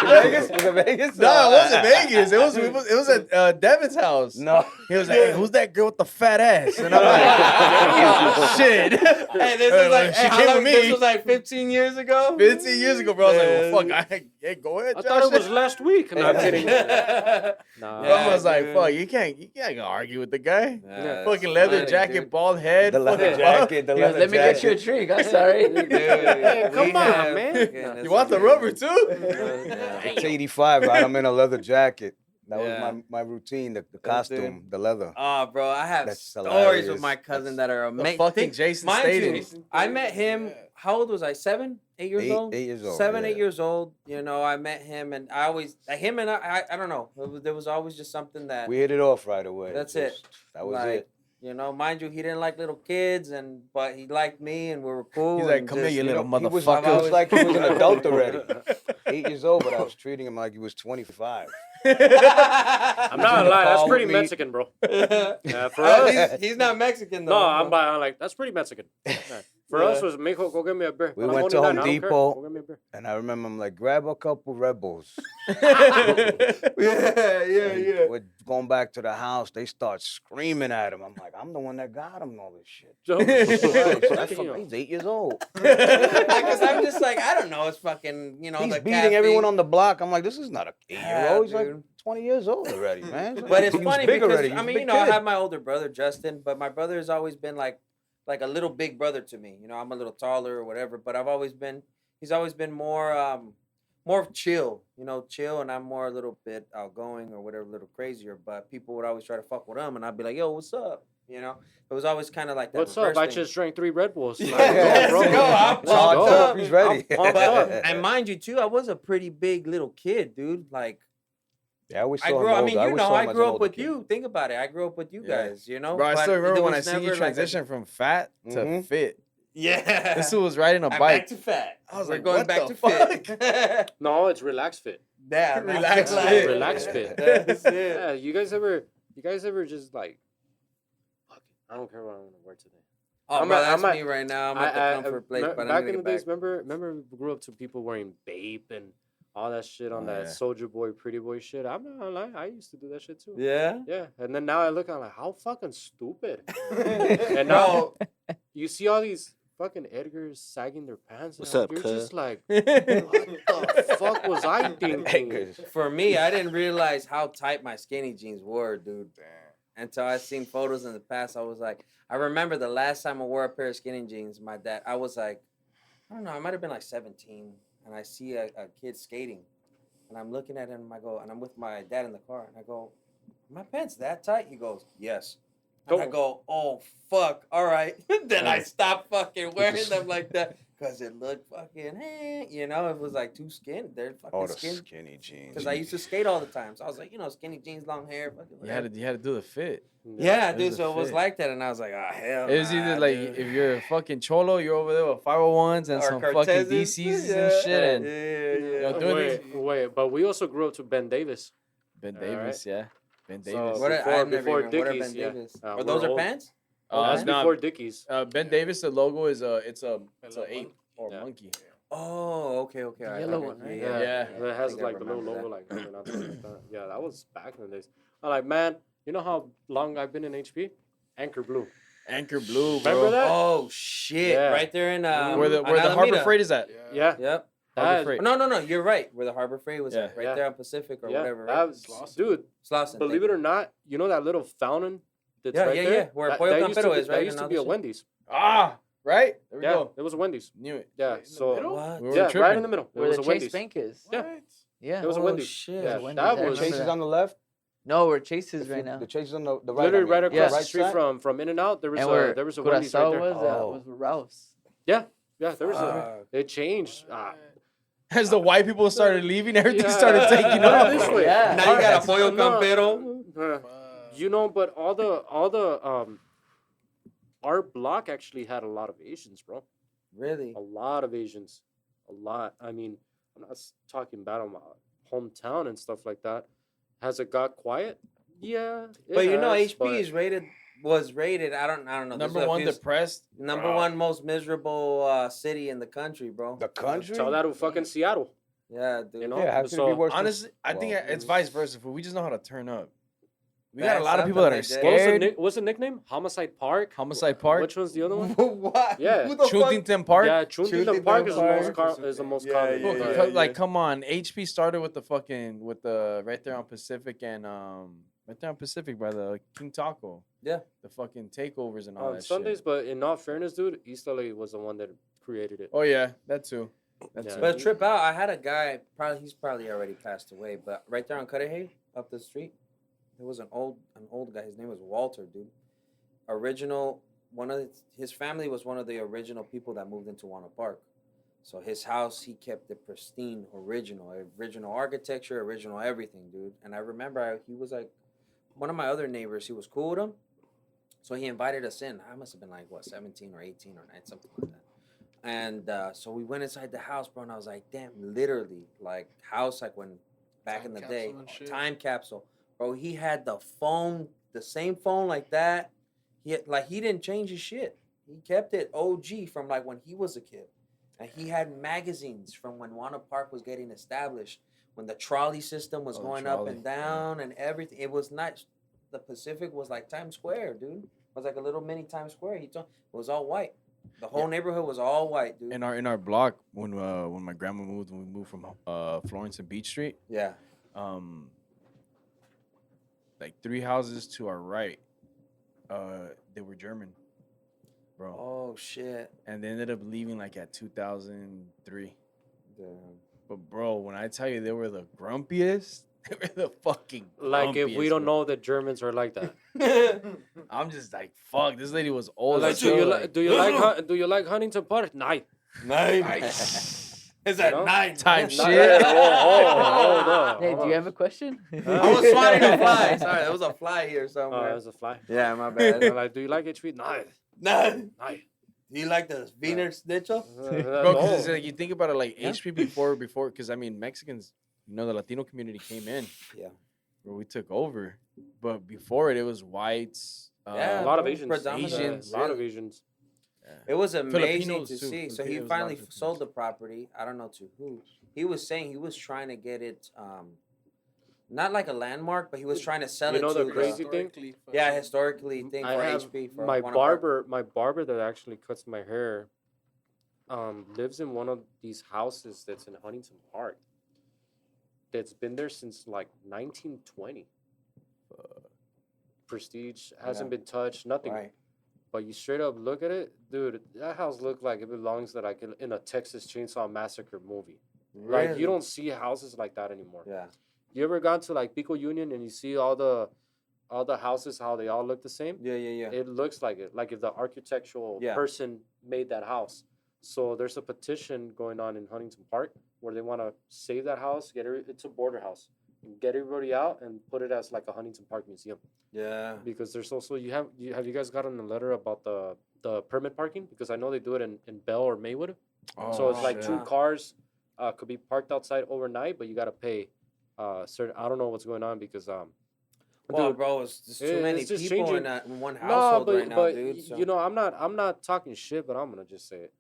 Vegas? Was it Vegas? No, it wasn't Vegas. It was at Devin's house. No. He was like, "Hey, who's that girl with the fat ass?" And I'm like, "Shit." Hey, this is like she how came long- with me. This was like 15 years ago. 15 years ago, bro. I was like, "Well, fuck, hey, go ahead." I Josh. thought it was last week. No, I'm kidding. Nah. I was like, dude. "Fuck, you can't argue with the guy." Yeah, Fucking it's leather funny, jacket, dude. bald head, The leather fucking jacket. The He goes, leather let me get you a jacket. drink. I'm sorry. Dude, Hey, come we on, have man. fucking- You want the rubber too? Yeah. It's 85, right? I'm in a leather jacket. That Yeah. was my routine, the dude. costume, the leather. Oh, bro, I have That's stories hilarious. with my cousin That's- that are The amazing. fucking Jason Statham. I met him. How old was I? 7, 8 years old. 8 years old. 7, 8 yeah. years old. You know, I met him, and I always him and I don't know. There was always just something that We hit it off right away. That's Just- it. That was like, it. You know, mind you, he didn't like little kids, but he liked me, and we were cool. He's like, and "Come here, just, you know, little He was, motherfucker." it was like he was an adult already. 8 years old, but I was treating him like he was 25. I'm not gonna lie, that's Call pretty me. Mexican, bro. Yeah, for us. he's not Mexican though. No, I'm like, that's pretty Mexican. Yeah. For us was, mijo, go get me a beer. We When I'm went to 29, Home I don't care. Depot. Go get me a beer. And I remember I'm like, grab a couple Red Bulls. yeah. We're going back to the house. They start screaming at him. I'm like, I'm the one that got him and all this shit. So, He's 8 years old. Because I'm just like, I don't know. It's fucking, you know, He's the beating everyone caffeine. on the block. I'm like, this is not a 8-year-old. He's like dude. 20 years old already, man. But it's He was funny big because already. He I was a mean, big you know, I kid. have my older brother Justin, but my brother has always been like a little big brother to me. You know, I'm a little taller or whatever, but he's always been more chill, you know, chill, and I'm more a little bit outgoing or whatever, a little crazier. But people would always try to fuck with him, and I'd be like, "Yo, what's up?" You know, it was always kind of like that. what's up? reverse I thing. just drank 3 Red Bulls. Like, Let's bro. go. I'm Let's pumped go. up. He's ready. I'm pumped up. And mind you, too, I was a pretty big little kid, dude. Like, Yeah, I always saw I him grew. I older. mean, you always know, saw him I as an grew up older with kid. you. Think about it. I grew up with you Yeah. guys. You know, Bro, I but still remember there when I was seen you never, like, a- transition from fat to Mhm. fit. Yeah. This was riding a I'm bike. back to fat. I was We're like, going what back the to fit. No, it's relax fit. Yeah, Relax that's fit. Relax fit. That's it. Yeah, you guys ever just like, fuck it, I don't care what I'm gonna wear today. Oh, I'm bro, at- that's I'm at- me right now. I'm at the comfort place, but I'm back gonna in the get days, back. remember we grew up to people wearing Bape and all that shit on Oh, that yeah. Soldier Boy, Pretty Boy shit. I'm not gonna lie, I used to do that shit too. Yeah. Yeah, and then now I look, I'm like, how fucking stupid. And now you see all these fucking Edgars sagging their pants. What's and up, You're cuz? just like, what the fuck was I thinking? For me, I didn't realize how tight my skinny jeans were, dude. Until I seen photos in the past, I was like, I remember the last time I wore a pair of skinny jeans. My dad, I was like, I don't know, I might have been like 17, and I see a kid skating, and I'm looking at him, and I'm with my dad in the car, and I go, "My pants that tight?" He goes, "Yes." And I go, "Oh fuck, all right." Then I stopped fucking wearing them like that because it looked fucking, you know, it was like too skinny. They're fucking Oh, the skinny. skinny jeans. Because I used to skate all the time, so I was like, you know, skinny jeans, long hair, fucking. You had to do the fit. Yeah, It dude. was a So it was fit. like that, and I was like, oh hell. It was either like dude. if you're a fucking cholo, you're over there with 501s and Or some fucking Cortezes. DCs Yeah, and shit, and yeah. Yo, doing Wait, but we also grew up to Ben Davis. Ben All Davis, yeah, Ben So- Davis. What Before- I've never before even, what are Dickies, Ben yeah. Davis? We're Are those are old. pants? That's nah, before Dickies. Ben Davis, the logo is it's a ape or Yeah. monkey. Oh, okay. I- Yellow okay, one, right? Yeah. It has I think I like the little remember logo, that. like not like that. Yeah, that was back in the days. I'm like, man, you know how long I've been in HP? Anchor Blue. Anchor Blue, bro. Remember that? Oh shit! Yeah. Right there in Where the on Harbor Alameda. Freight is at. Yeah. Yep. Harbor That- Freight. No. You're right. Where the Harbor Freight was at, Yeah. right Yeah. there on Pacific or Yeah, whatever. that Right? was, dude. Slauson, Believe it or not, you know that little fountain that's Yeah, right yeah, there. yeah, where That- Pollo that used to Campero be- is, right, That used and to all be a that shit. Wendy's. Ah, right. There we Yeah, go. it was a Wendy's. Knew it. Yeah, so What? We were yeah, right tripping. in the middle. It Where was the a Chase Wendy's. Bank is. Yeah. Yeah. It was a Oh, Wendy's. shit. Yeah, Wendy's that there. was Chase is on the left. No, we're Chases right now. The Chase is on the right. Literally right across Yeah. the street from In-N-Out. There was And where a Wendy's right Curaçao there. was Ralph's. Yeah, there was a. It changed. As the white people started leaving, everything Yeah. started taking No, off. this way. Yeah. Now you got a No. pollo campero. You know, but all the our block actually had a lot of Asians, bro. Really? A lot of Asians. A lot. I mean, I'm not talking bad on my hometown and stuff like that. Has it got quiet? Yeah. But you know, has, HP was rated. I don't know. Number one depressed. Number one most miserable city in the country, bro. The country? Tell that to fucking Seattle. Yeah, dude. You know? Yeah, how could it be So, worse? Honestly, I think Well, it's vice versa. We just know how to turn up. We got That's a lot of people that are something like that. scared. What's the nickname? Homicide Park. Homicide Park. Which one's the other one? What? Yeah. Who the fuck? Chuntington Park. Yeah, Chuntington Chuntington Park is Park. is the most Yeah, common. yeah, but- yeah. Like, come on. HP started with the right there on Pacific and right there on Pacific by the King Taco. Yeah. The fucking takeovers and all On that Sundays, shit. but in all fairness, dude, East LA was the one that created it. Oh yeah, that too. That Yeah. too. But trip out, I had a guy. He's probably already passed away. But right there on Cudahy, up the street, there was an old guy. His name was Walter, dude. Original. His family was one of the original people that moved into Wanna Park. So his house, he kept it pristine, original architecture, original everything, dude. And I remember he was like one of my other neighbors. He was cool with him, so he invited us in. I must have been like 17 or 18 or 9, something like that. And so we went inside the house, bro, and I was like, damn, literally, like house like when back Time in the day, capsule and shit. time capsule, bro. He had the phone, the same phone like that. He didn't change his shit. He kept it OG from like when he was a kid. And he had magazines from when Wanna Park was getting established, when the trolley system was going up and down and everything. It was not, the Pacific was like Times Square, dude. It was like a little mini Times Square. It was all white. The whole neighborhood was all white, dude. In our block when my grandma moved, when we moved from Florence and Beach Street, Yeah. like 3 houses to our right, they were German, bro. Oh shit. And they ended up leaving like at 2003. Damn. But bro, when I tell you they were the grumpiest, they were the fucking Like if we grumpiest, don't bro. know that Germans are like that. I'm just like, fuck, this lady was old. Like, as hell, do you like Huntington Park? Nah. Nice. Is You know? type Nah. shit. Oh, Hey, do you have a question? I was swatting a fly. Sorry, there was a fly here Oh, somewhere. there's a fly. Yeah, my bad. Like, do you like HP? Nah. Nah. Nah. Do you like the Wiener Schnitzel? Bro, because it's No. like you think about it, like HP before, because I mean Mexicans, the Latino community came in. Yeah. Where we took over, but before it was whites. Yeah, A lot of bro, Asians. predominantly. Asians. A lot of Asians. It was amazing Filipinos to too. see. So he Filipinos, a lot finally of Filipinos. sold the property. I don't know to who. He was saying he was trying to get it, not like a landmark, but he was trying to sell You it know to the crazy thing? yeah, historically thing I for have HP. For my Wanna Park. barber that actually cuts my hair lives in one of these houses that's in Huntington Park that's been there since like 1920. Prestige hasn't been touched, nothing. Right. But you straight up look at it, dude, that house looked like it belongs to like in a Texas Chainsaw Massacre movie. Like Really? you don't see houses like that anymore. Yeah. You ever gone to like Pico Union and you see all the houses how they all look the same? Yeah, yeah, yeah. It looks like it, like if the architectural Yeah. person made that house. So there's a petition going on in Huntington Park where they want to save that house, it's a border house, get everybody out and put it as like a Huntington Park museum. Yeah. Because there's also have you guys gotten a letter about the permit parking? Because I know they do it in Bell or Maywood. So it's like shit. 2 cars could be parked outside overnight, but you gotta pay certain. I don't know what's going on because Well, dude, bro, it's just too it's many just people changing. in one no, household but right now, but dude. So. you know I'm not talking shit, but I'm gonna just say it.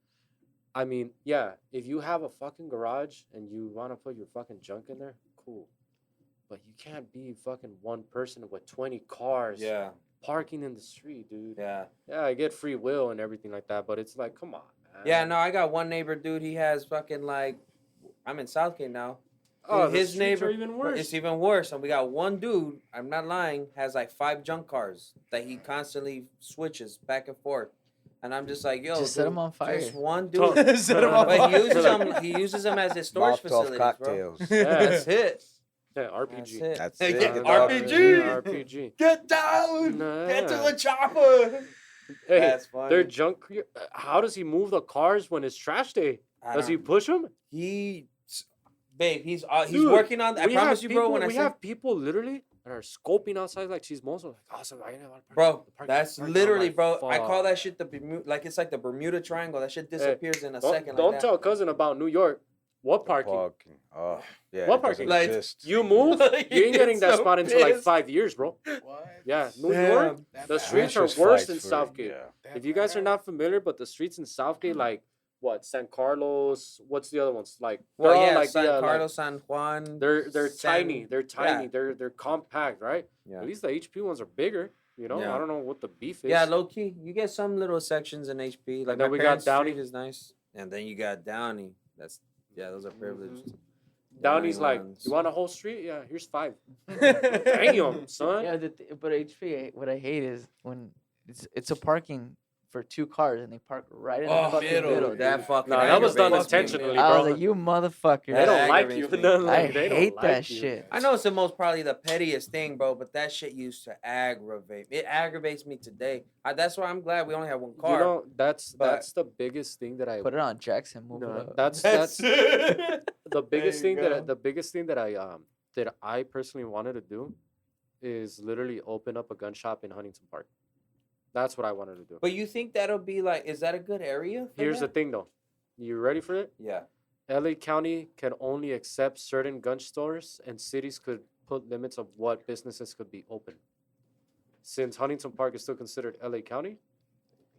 I mean, yeah, if you have a fucking garage and you want to put your fucking junk in there, cool. But you can't be fucking one person with 20 cars Yeah. parking in the street, dude. Yeah. Yeah, I get free will and everything like that, but it's like, come on, man. Yeah, no, I got one neighbor, dude. He has fucking like, I'm in Southgate now. Oh, his his neighbor are even worse. It's even worse. And we got one dude, I'm not lying, has like 5 junk cars that he constantly switches back and forth. And I'm just like, yo, Just set dude, 'em on fire. Just one dude. Set 'em on But fire. he uses them as his storage Molotov facilities, cocktails. bro. Yeah. That's it. Yeah, RPG. That's Yeah, it. RPG. RPG. Get down. Nah. Get to the chopper. Hey, That's funny. they're junk. How does he move the cars when it's trash day? Does he push them? Babe, he's Dude, working on. I we promise have you, bro. people- When I we say, have people literally that are scoping outside like chismosos. Like, oh, so bro, that's literally, bro. I call that. that shit the Bermuda, like it's like the Bermuda Triangle. That shit disappears in a second. Don't like tell cousin about New York. What parking? Oh, yeah. What it doesn't parking? Like, exist. You move, Like, you ain't getting it's that so spot until like pissed. 5 years, bro. What? Yeah, New Damn. York. That The bad? streets are Vicious worse fights in for it, Southgate. yeah. That If you guys are bad? not familiar, but the streets in Southgate, like what, San Carlos? What's the other ones? Like, Well, they're all yeah, like San like, Carlos, San Juan. they're San- tiny. They're tiny. Yeah. They're compact, right? Yeah. At least the HP ones are bigger. You know, Yeah. I don't know what the beef is. Yeah, low key. You get some little sections in HP. Like And then my we got parents' Downey. street is nice, and then you got Downey. Those are privileged. Downey's like, ones. you want a whole street? Yeah, here's 5. Damn, son. Yeah, but HP, what I hate is when it's a parking for 2 cars and they park right in the Oh, fucking middle, middle. that fucking. No, that was done aggravates me. intentionally, I bro. was like, you motherfucker. They That don't like you. aggravates me. Nothing I like- they don't hate like that you. shit. I know it's the most probably the pettiest thing, bro, but that shit used to aggravate. It aggravates me today. That's why I'm glad we only have one car. You know, that's But- the biggest thing that I. Put it on Jackson. Move No, it up. that's the biggest you thing go. the biggest thing that I personally wanted to do is literally open up a gun shop in Huntington Park. That's what I wanted to do. But you think that'll be like? Is that a good area? For Here's the that? thing, though. You ready for it? Yeah. LA County can only accept certain gun stores, and cities could put limits of what businesses could be open. Since Huntington Park is still considered LA County,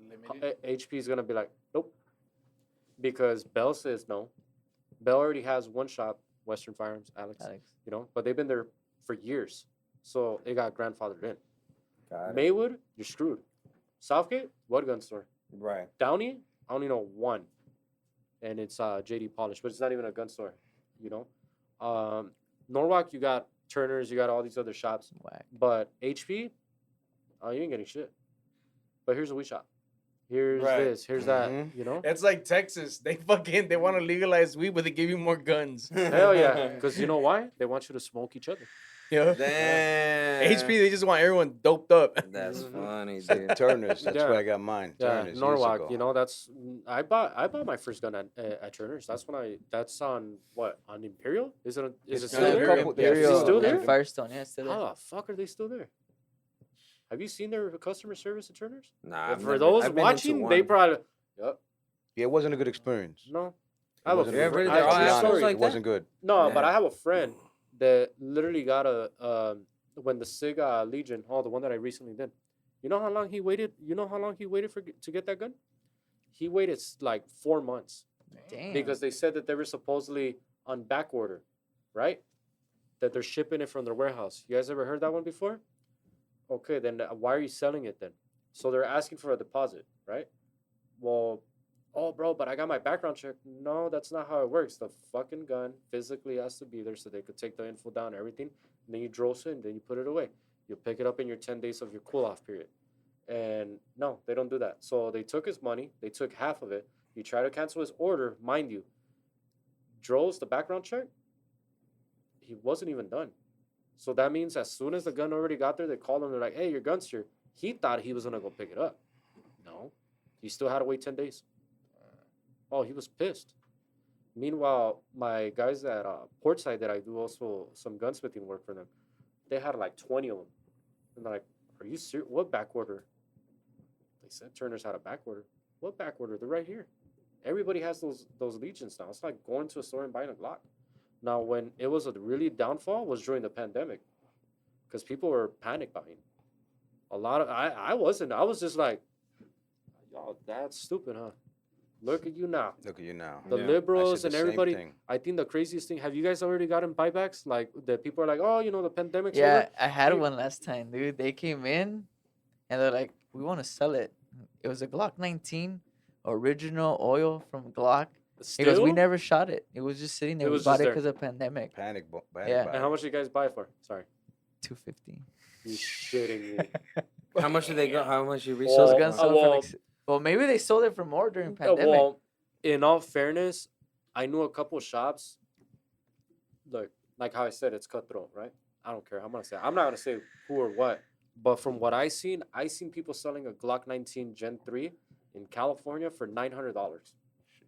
Limited. HP is gonna be like, nope, because Bell says no. Bell already has one shop, Western Firearms, Alex. You know, but they've been there for years, so it got grandfathered in. Got it. Maywood, you're screwed. Southgate, what gun store? Right. Downey, I only know one, and it's JD Polish, but it's not even a gun store, you know. Norwalk, you got Turner's, you got all these other shops, Whack. but HP, oh, you ain't getting shit. But here's a weed shop. Here's Right. this. Here's that. Mhm. You know. It's like Texas. They want to legalize weed, but they give you more guns. Hell yeah, because you know why? They want you to smoke each other. Yeah. Damn. HP, they just want everyone doped up. That's Mhm. funny, dude. Turner's. That's Yeah. where I got mine. Yeah, Turner's. years Norwalk. ago. You know, that's I bought my first gun at Turner's. That's when that's on what, on Imperial? Is it It's still still there? a couple- yeah, Imperial still and there? Firestone. Yeah, it's still there. How the fuck are they still there? Have you seen their customer service at Turner's? Nah, I've For never- those I've been into watching, they one. probably. Yep. Yeah, it wasn't a good experience. No. It I have a wasn't Yeah, good. really, I they're have all a assholes story. like It that? wasn't good. No, but Yeah. I have a friend that literally got a when the SIG Legion, the one that I recently did. You know how long he waited? You know how long he waited to get that gun? He waited like 4 months Damn. because they said that they were supposedly on back order, right? That they're shipping it from their warehouse. You guys ever heard that one before? Okay, then why are you selling it then? So they're asking for a deposit, right? Well, oh, bro, but I got my background check. No, that's not how it works. The fucking gun physically has to be there so they could take the info down and everything. And then you dross it and then you put it away. You'll pick it up in your 10 days of your cool-off period. And no, they don't do that. So they took his money. They took half of it. You try to cancel his order, mind you. Droz, the background check, he wasn't even done. So that means as soon as the gun already got there, they called him. They're like, hey, your gun's here. He thought he was going to go pick it up. No. He still had to wait 10 days. Oh, he was pissed. Meanwhile, my guys at Portside that I do also some gunsmithing work for them, they had like 20 of them. And they're like, are you serious? What back order? They said Turner's had a back order. What back order? They're right here. Everybody has those Legions now. It's like going to a store and buying a Glock. Now, when it was a really downfall was during the pandemic because people were panic buying. A lot of, I wasn't. I was just like, y'all, that's stupid, huh? Look at you now. Look at you now. The I said liberals the and same everybody. thing. I think the craziest thing. Have you guys already gotten buybacks? Like the people are like, oh, you know, the pandemic's Yeah, over. I had You- one last time, dude. They came in and they're like, we want to sell it. It was a Glock 19 original oil from Glock. He goes, we Still? never shot it. It was just sitting there. It We was bought just it there. because of pandemic. Panic. Yeah. And how much did you guys buy it for? Sorry, 250. you shitting me. How much did they go? How much you Those resell? Well, guns sold for well- like, well, maybe they sold it for more during pandemic. Well, in all fairness, I knew a couple shops. Look, like how I said, it's cutthroat, right? I don't care. I'm not gonna say who or what, but from what I seen people selling a Glock 19 Gen 3 in California for $900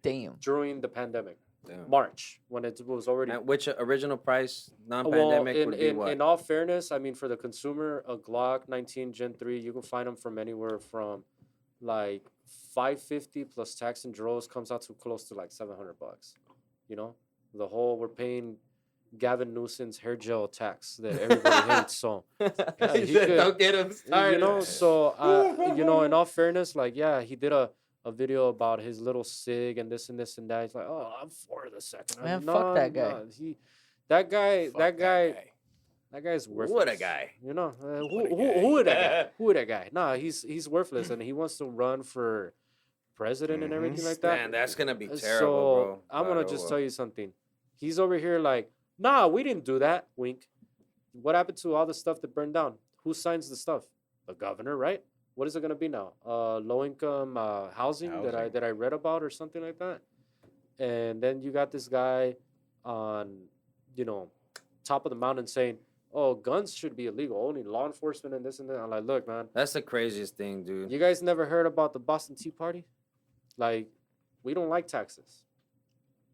Damn. during the pandemic, Damn. March, when it was already. And which original price non-pandemic Well, would be what? in all fairness, I mean, for the consumer, a Glock 19 Gen 3, you can find them from anywhere from like $550 plus tax and draws comes out to close to like $700. You know, we're paying Gavin Newsom's hair gel tax that everybody hates. So yeah, He said, don't get him started. you know, so you know, in all fairness, like yeah, he did a video about his little sig and this and this and that. He's like, oh, I'm for the second. Man, fuck that guy. That guy's worthless. What a guy. You know, who would that guy? Who would that guy? Nah, he's worthless, and he wants to run for president and everything like that. Man, that's gonna be terrible, So bro. I'm gonna just tell you something. He's over here like, nah, we didn't do that. Wink. What happened to all the stuff that burned down? Who signs the stuff? The governor, right? What is it gonna be now? Low income housing that I read about or something like that. And then you got this guy on, you know, top of the mountain saying, oh, guns should be illegal, only law enforcement and this and that. I'm like, look, man. That's the craziest thing, dude. You guys never heard about the Boston Tea Party? Like, we don't like taxes.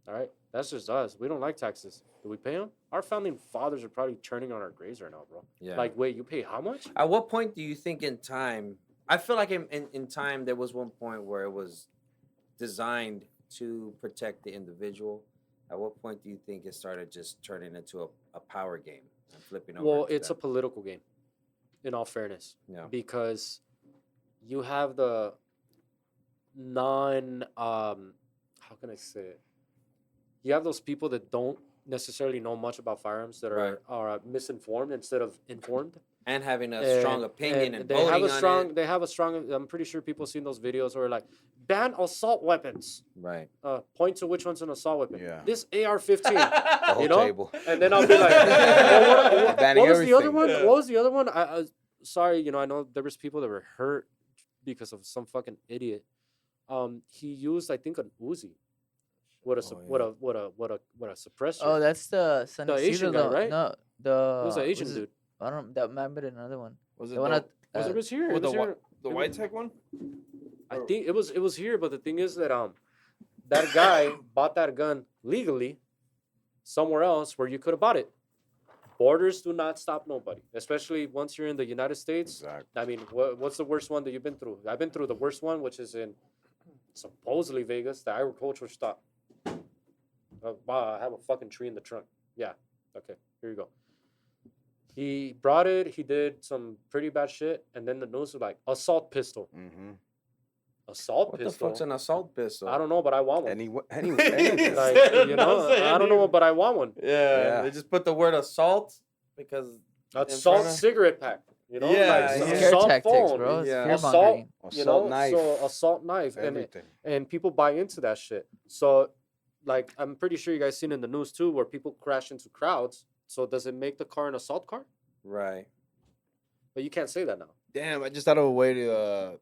All right? That's just us. We don't like taxes. Do we pay them? Our founding fathers are probably churning on our graves right now, bro. Yeah. Like, wait, you pay how much? At what point do you think in time, I feel like in time there was one point where it was designed to protect the individual. At what point do you think it started just turning into a power game and flipping over? Well, it's a political game, in all fairness. Yeah. Because you have the how can I say it? You have those people that don't necessarily know much about firearms that are misinformed instead of informed. And having a strong opinion and they voting have a strong, on it. They have a strong. I'm pretty sure people seen those videos where like ban assault weapons. Right. Point to which one's an assault weapon. Yeah. This AR-15. The whole you know. table. And then I'll be like, well, what Banning was the other everything. one? Yeah. What was the other one? I sorry, you know, I know there was people that were hurt because of some fucking idiot. He used, I think, an Uzi. What a suppressor. Oh, that's the San The Asian Isidro, guy, right? No, the. It was an Asian was it- dude. I don't. That might be another one. Was it The one at, Was it was here? oh, It was here. the white tech one? I think it was here, but the thing is that that guy bought that gun legally somewhere else where you could have bought it. Borders do not stop nobody, especially once you're in the United States. Exactly. I mean, what's the worst one that you've been through? I've been through the worst one, which is in supposedly Vegas, the agricultural stop. Wow, I have a fucking tree in the trunk. Yeah. Okay, here you go. He brought it. He did some pretty bad shit, and then the news was like assault pistol. Mm-hmm. Assault What the pistol. fuck's an assault pistol? I don't know, but I want one. Anyway. Like, You you know know, what I'm saying, I don't know, dude? but I want one. Yeah, Yeah. they just put the word assault because Assault front of- cigarette pack. You know, Yeah, like yeah. Scare assault tactics, phone. bro. It's Yeah. fear-mongering. You know, Assault knife. so assault knife, Everything. and people buy into that shit. So, like, I'm pretty sure you guys seen in the news too, where people crash into crowds. So does it make the car an assault car? right. But you can't say that now. Damn, I just thought of a way to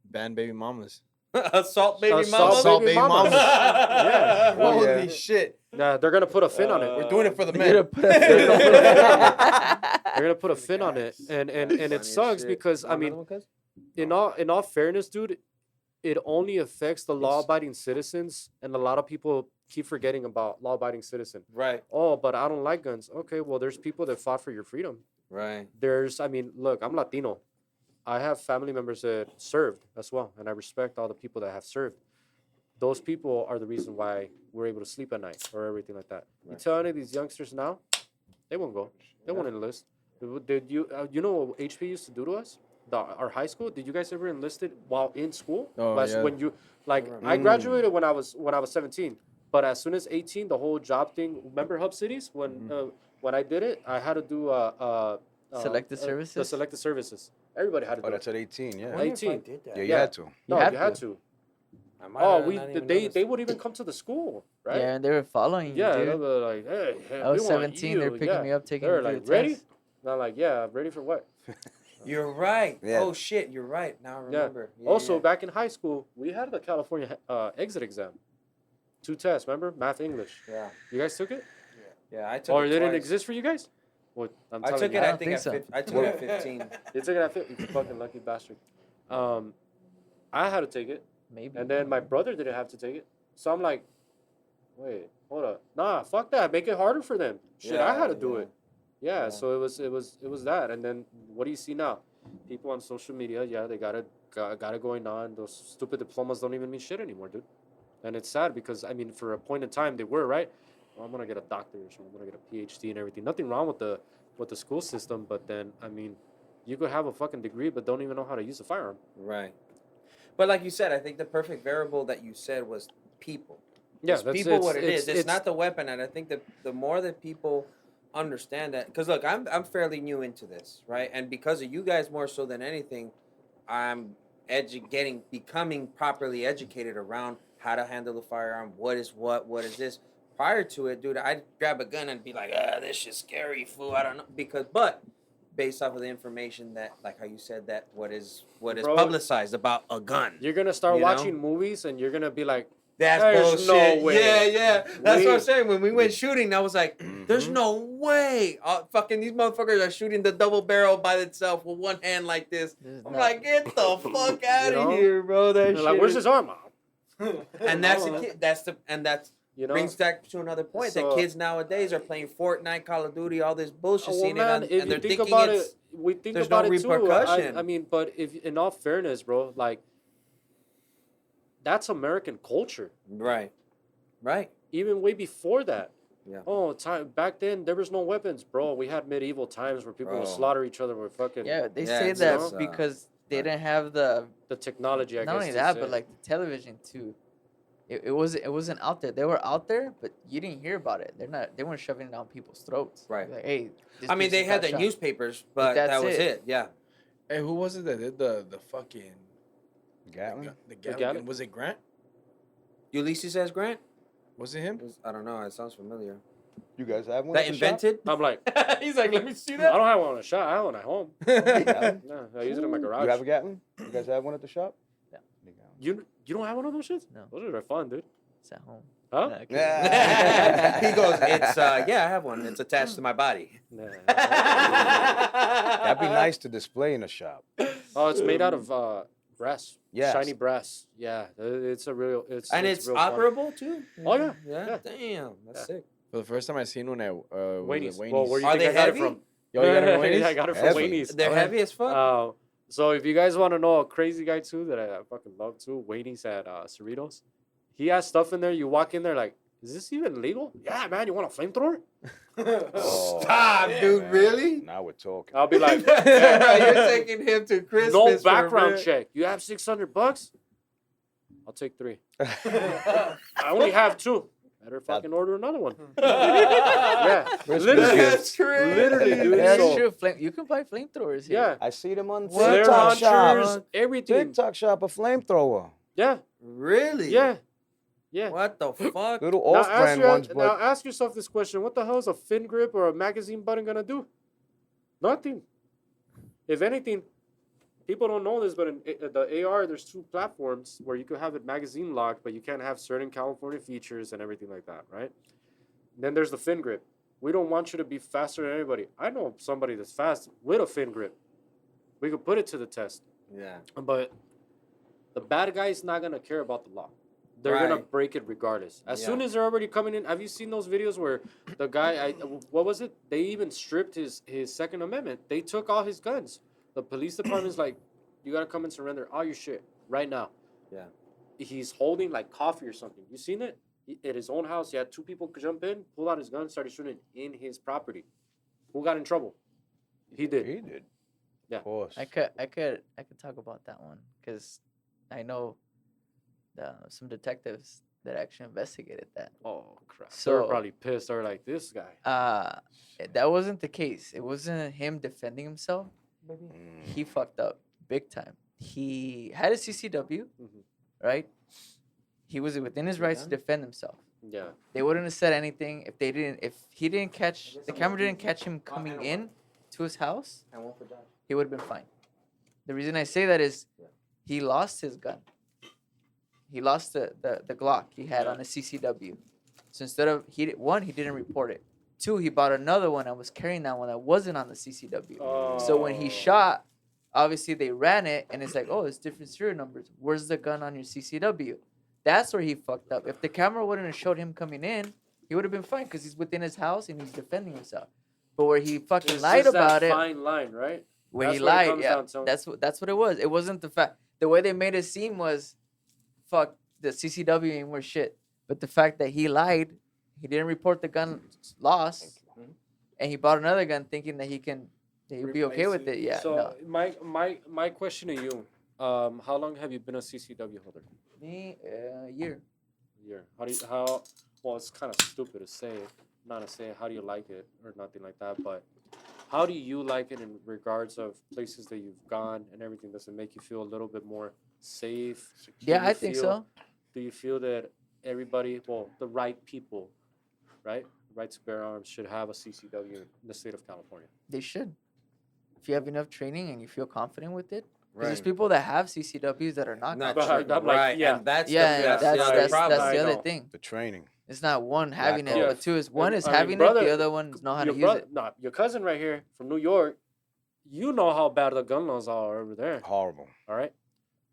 ban baby mamas. Assault baby Assault mama. Assault baby mamas. Yeah. Oh, Holy yeah. shit. Nah, they're gonna put a fin on it. We're doing it for the They're gonna men. put a- They're gonna put a fin on it, and Funny it as sucks shit. because I mean, in all fairness, dude, it only affects the law-abiding citizens, and a lot of people keep forgetting about law-abiding citizen. Right. Oh, but I don't like guns. Okay, well, there's people that fought for your freedom. Right. I mean, look, I'm Latino. I have family members that served as well, and I respect all the people that have served. Those people are the reason why we're able to sleep at night or everything like that. You tell any of these youngsters now, they won't go. They won't enlist. Did you know what HP used to do to us? Our high school. Did you guys ever enlisted while in school? Oh, Like, yeah. When you I graduated when I was 17, but as soon as 18, the whole job thing. Remember Hub Cities when I did it, I had to do Selected the services? selected services. Everybody had to do Oh, it. that's at 18, yeah. Wonder if I 18. did that. Yeah, you Yeah. had to. No, have you had to. to. I might Oh, have not even they noticed. would even come to the school, right? Yeah, and they were following you, Yeah, they dude. were like, hey, I was we want 17. They're you. picking Yeah. me up, taking They me were to like, the ready? test. And I'm like, yeah, ready for what? You're right. Yeah. Oh shit, you're right. Now I remember. Yeah, Also, yeah. back in high school, we had the California exit exam. 2 tests, remember? Math, English. Yeah. You guys took it? Yeah, I took Or it it didn't twice. exist for you guys? What I'm I telling took you. it. I I don't think think I took it at 15. You took it at 50. You fucking lucky bastard. I had to take it, Maybe. and then my brother didn't have to take it. So I'm like, wait, hold up. Nah, fuck that. Make it harder for them. Shit, I had to do it. Yeah, so it was that. And then what do you see now? People on social media, yeah, they got it going on. Those stupid diplomas don't even mean shit anymore, dude. And it's sad because I mean, for a point in time, they were right. Well, I'm gonna get a doctorate, I'm gonna get a PhD and everything. Nothing wrong with the school system, but then I mean, you could have a fucking degree but don't even know how to use a firearm. Right. But like you said, I think the perfect variable that you said was people. Yeah, It's that's people it's, what it it's, is. It's not the weapon, and I think that the more that people understand that, because look, I'm fairly new into this, right? And because of you guys more so than anything, I'm becoming properly educated around how to handle the firearm, what is this. Prior to it, dude, I'd grab a gun and be like, this shit's scary, fool. I don't know, but based off of the information that, like how you said, that what is Bro, publicized about a gun. You're gonna start You know? watching movies and you're gonna be like, That's there's bullshit. no way. Yeah. That's what I'm saying. When we went shooting, I was like, there's no way. Fucking these motherfuckers are shooting the double barrel by itself with one hand like this. I'm like, get the fuck out of here, bro. That shit. like, where's his arm? And that's the kid. That's You know? brings back to another point that So- kids nowadays are playing Fortnite, Call of Duty, all this bullshit, Well, seeing man, it if and you they're think thinking about it's it, we think there's about no it too. repercussion. I mean, but if in all fairness, bro, like that's American culture. right. Even way before that. Yeah. Oh, back then there was no weapons, bro. We had medieval times where people would Bro. slaughter each other with fucking Yeah, they Yeah, say it's that just, because they right. didn't have the the technology. I not guess only to that, say. but like the television too. It wasn't out there. They were out there, but you didn't hear about it. They weren't shoving it down people's throats. Right. Like, hey, this I mean, person they had got the shot. newspapers, but that's that was it. it. Yeah. Hey, who was it that did the fucking Gatlin? the Gatling? Gatling? Was it Grant? Ulysses S. Grant? Was it him? I don't know. It sounds familiar. You guys have one? That at the shop? invented? I'm like, He's like, let me see I don't have one on a shot. I have one at home. Gatlin? No, I use it in my garage. You have a Gatlin? You guys have one at the shop? Yeah. You don't have one of those shits? No. Those are fun, dude. It's at home. Huh? Nah, kidding. He goes, it's, yeah, I have one. It's attached to my body. Nah. That'd be nice to display in a shop. Oh, it's made out of brass. Yes. Shiny brass. Yeah, it's a real. And it's real fun. operable, too? Oh, yeah. Yeah. Damn. That's sick. For the first time I seen one at Wayne's. Wayne's. Well, where do you Are think they I got heavy? it from? Yo, you got it from Wayne's? I got it from Heavy. Wayne's. They're heavy as fuck? So if you guys want to know a crazy guy too that I fucking love too, Wayne's at Cerritos. He has stuff in there. You walk in there like, is this even legal? Yeah, man. You want a flamethrower? Oh, Stop, dude. man. Really? Now we're talking. I'll be like, You're taking him to Christmas. no for background real. check. You have $600? I'll take 3. I only have 2. Better fucking order another one. Yeah, literally, That's crazy. literally, dude. That's So, true. You can buy flamethrowers here. yeah, I see them on flare TikTok shop. launchers, everything. TikTok shop, a flamethrower. Yeah, Really? yeah, yeah. What the fuck? Little Now off-brand ones, now but ask yourself this question: what the hell is a fin grip or a magazine button gonna do? Nothing. If anything, people don't know this, but in the AR, there's 2 platforms where you can have it magazine locked, but you can't have certain California features and everything like that, right? Then there's the fin grip. We don't want you to be faster than anybody. I know somebody that's fast with a fin grip. We could put it to the test. Yeah. But the bad guy's not gonna care about the law. They're gonna Right. break it regardless. As Yeah. soon as they're already coming in, have you seen those videos where the guy, what was it? They even stripped his Second Amendment. They took all his guns. The police department's like, you gotta come and surrender all your shit right now. Yeah. He's holding like coffee or something. You seen it? At his own house, he had 2 people jump in, pull out his gun, started shooting in his property. Who got in trouble? He did. he did. Yeah. Of course. I could talk about that one because I know some detectives that actually investigated that. Oh crap! So- They're probably pissed. They're like, this guy. That wasn't the case. It wasn't him defending himself. Mm. He fucked up big time. He had a CCW, Mhm. right? He was within his rights to defend himself. Yeah. They wouldn't have said anything if he didn't catch the camera didn't catch him coming in to his house. And one for Josh. He would have been fine. The reason I say that is he lost his gun. He lost the Glock he had on a CCW. So instead of he didn't report it. 2, he bought another one and was carrying that one that wasn't on the CCW. So when he Oh. shot, obviously they ran it, and it's like, oh, it's different serial numbers. Where's the gun on your CCW? That's where he fucked up. If the camera wouldn't have showed him coming in, he would have been fine because he's within his house and he's defending himself. But where he fucking It's lied just about that it, fine line, right? where That's he what it lied, comes yeah, down to. that's what it was. It wasn't the fact. The way they made it seem was, fuck, the CCW ain't worth shit. But the fact that he lied, he didn't report the gun lost, and he bought another gun thinking that he'd be okay with it. Yeah. So No. my question to you, how long have you been a CCW holder? Me, a year. Year. Well, it's kind of stupid to say, not to say how do you like it or nothing like that, but how do you like it in regards of places that you've gone and everything? Does it make you feel a little bit more safe? Yeah, I think so. Do you feel that everybody, well, the right people, right? Right to bear arms should have a CCW in the state of California? They should. If you have enough training and you feel confident with it. Because there's Right. people that have CCWs that are not Not confident. But I'm like, right. yeah. And that's Yeah, the, that's the other problem. the I other know. thing. The training. It's not one having it, Yeah. but two is one is I mean, having brother, it, the other one know how to use it. No, your cousin right here from New York, you know how bad the gun laws are over there. Horrible. All right.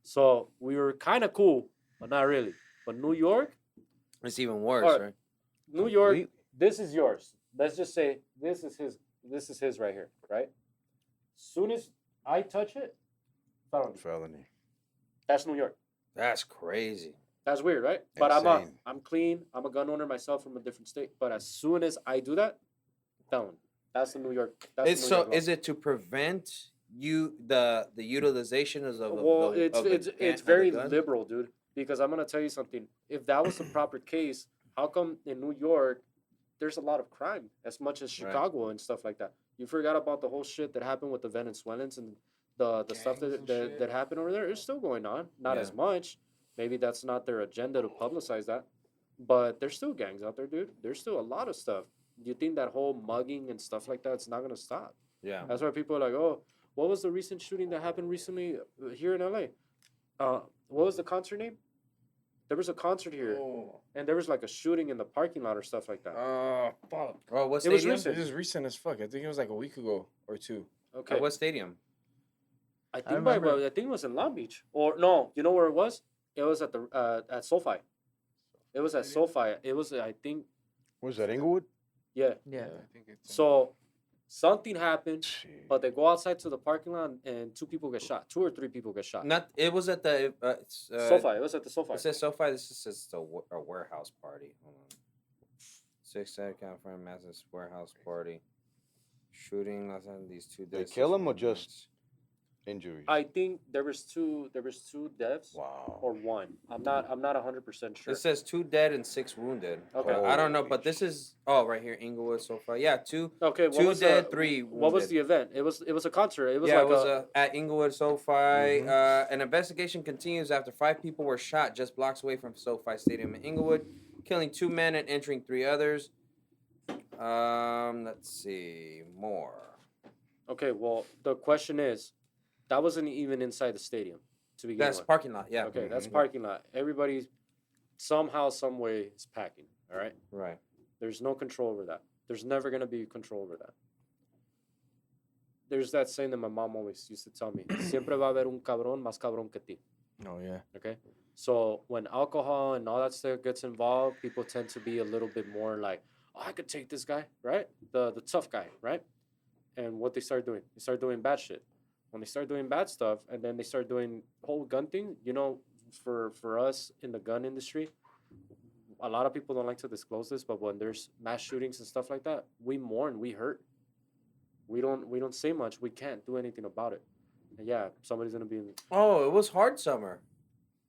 So we were kind of cool, but not really. But New York, It's even worse, Alright. right? New York, Complete- this is yours. Let's just say this is his. This is his right here, right? Soon as I touch it, felony. Felony. That's New York. That's crazy. That's weird, right? But Insane. I'm clean. I'm a gun owner myself from a different state. But as soon as I do that, felony. That's the New York. That's It's the New so. York law. Is it to prevent the utilization of the Well, it's of the it's gun- it's of the very gun? liberal, dude. Because I'm gonna tell you something. If that was the proper case, how come in New York there's a lot of crime as much as Right. Chicago and stuff like that? You forgot about the whole shit that happened with the Venezuelans and the stuff Gangs that and that, shit. that happened over there. It's still going on, not as Yeah. much. Maybe that's not their agenda to publicize that, but there's still gangs out there, dude. There's still a lot of stuff. You think that whole mugging and stuff like that's not gonna stop? Yeah. That's why people are like, oh, what was the recent shooting that happened recently here in LA? What was the concert name? There was a concert here, Oh, and there was like a shooting in the parking lot or stuff like that. fuck. Oh, what It was stadium? recent. This is recent as fuck. I think it was like a week ago or two. Okay, What stadium? I I think remember. I think it was in Long Beach, or no, you know where it was? It was at the at SoFi. It was at SoFi. It was I think Was that Inglewood? yeah. Yeah. I think it's So something happened, Shit. but they go outside to the parking lot and 2 people get shot. 2 or 3 people get shot. Not. It was at the. SoFi. It was at the SoFi. It says SoFi. This says a warehouse party. Hold on. 6 California massive warehouse party. Shooting. Los Angeles. These 2 They deaths. kill 'em or just injuries? I think there was two deaths Wow. or 1. I'm not 100% sure. It says 2 dead and 6 wounded. Okay. I don't know, Holy but this is right here, Inglewood SoFi. Yeah, 2 Okay, what 2 was dead, the, 3 What was wounded. the event? It was a concert. It was Yeah, like it was at Inglewood SoFi. Mhm. An investigation continues after 5 people were shot just blocks away from SoFi Stadium in Inglewood, killing 2 men and injuring 3 others. Let's see more. Okay, well, the question is, that wasn't even inside the stadium to begin That's with. parking lot. Yeah. Okay, that's Mhm. parking lot. Everybody somehow, some way is packing. All right. Right. There's no control over that. There's never gonna be control over that. There's that saying that my mom always used to tell me: "Siempre va a haber un cabrón más cabrón que ti." Oh yeah. Okay. So when alcohol and all that stuff gets involved, people tend to be a little bit more like, oh, I could take this guy, right? The tough guy, right? And what they start doing, they start doing bad shit. When they start doing bad stuff, and then they start doing whole gun thing, you know, for us in the gun industry, a lot of people don't like to disclose this, but when there's mass shootings and stuff like that, we mourn, we hurt. We don't say much. We can't do anything about it. And yeah, somebody's gonna be in. Oh, it was hard summer.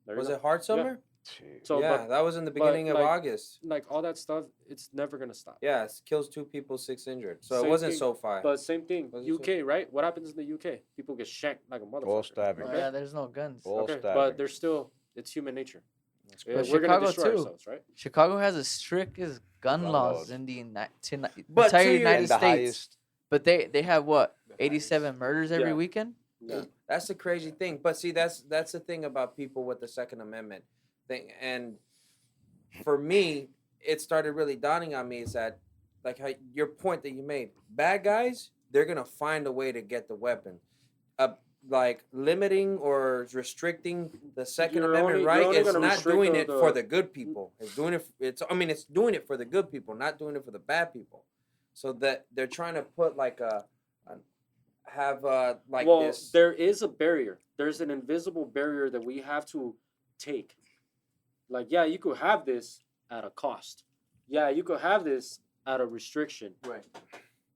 There you Was go. it hard summer? Shit. So, yeah, but that was in the beginning of like- August. like all that stuff, it's never gonna stop. Yeah, it kills 2 people, 6 injured. So Same it wasn't thing, SoFi. But same thing, Was it UK, right? What happens in the UK? People get shanked like a motherfucker. Ball stabbing. Oh, Okay. yeah, there's no guns. Ball Okay, stabbing. but there's still, it's human nature. That's Yeah, crazy. we're gonna Chicago destroy too. ourselves, right? Chicago has the strictest gun Gun laws laws. in the But entire to your- United And the States. highest. But they have what? 87 murders every Yeah. weekend? Yeah. That's the crazy thing. But see, that's the thing about people with the Second Amendment thing. And for me, it started really dawning on me is that like how your point that you made, bad guys, they're gonna find a way to get the weapon. Like limiting or restricting the Second Amendment right is not doing it for the good people. It's doing it. It's doing it for the good people, not doing it for the bad people. So that they're trying to put like this. There is a barrier. There's an invisible barrier that we have to take. Like, yeah, you could have this at a cost. Yeah, you could have this at a restriction. Right.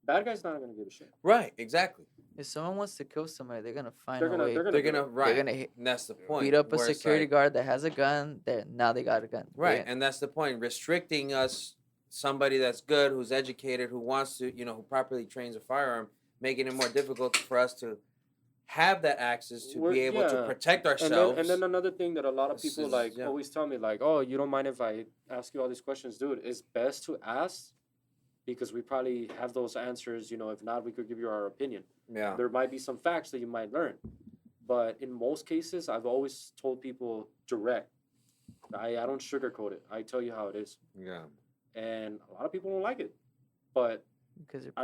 Bad guy's not gonna give a shit. Right. Exactly. If someone wants to kill somebody, they're gonna find They're a gonna way. They're gonna right. They're gonna And that's the point. beat up a where it's security like- guard that has a gun. Now they got a gun. Right, and that's the point. Restricting us, somebody that's good, who's educated, who wants to, who properly trains a firearm, making it more difficult for us to have that access to be able to protect ourselves. And then another thing that a lot of people yeah. always tell me, like, oh, you don't mind if I ask you all these questions, dude? It's best to ask because we probably have those answers. If not, we could give you our opinion. Yeah. There might be some facts that you might learn, but in most cases, I've always told people direct. I don't sugarcoat it. I tell you how it is. Yeah. And a lot of people don't like it, but Because I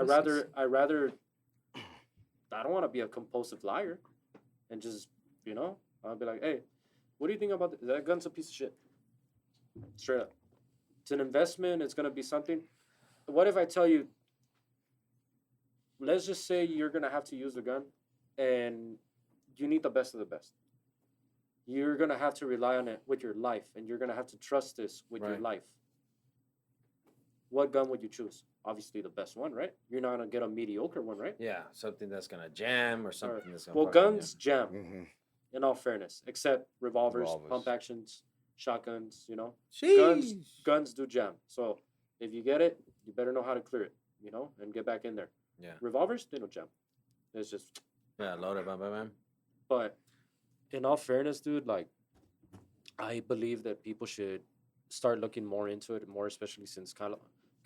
don't want to be a compulsive liar, and just I'll be like, hey, what do you think about that gun's a piece of shit? Straight up, it's an investment. It's gonna be something. What if I tell you? Let's just say you're gonna have to use the gun, and you need the best of the best. You're gonna have to rely on it with your life, and you're gonna have to trust this with your life. What gun would you choose? Obviously, the best one, right? You're not gonna get a mediocre one, right? Yeah, something that's gonna jam or something that's gonna. Well, guns jam. Mm-hmm. In all fairness, except revolvers, pump actions, shotguns. Guns do jam. So if you get it, you better know how to clear it. And get back in there. Yeah. Revolvers, they don't jam. It's just load it, man. But in all fairness, dude, like I believe that people should start looking more into it, more especially since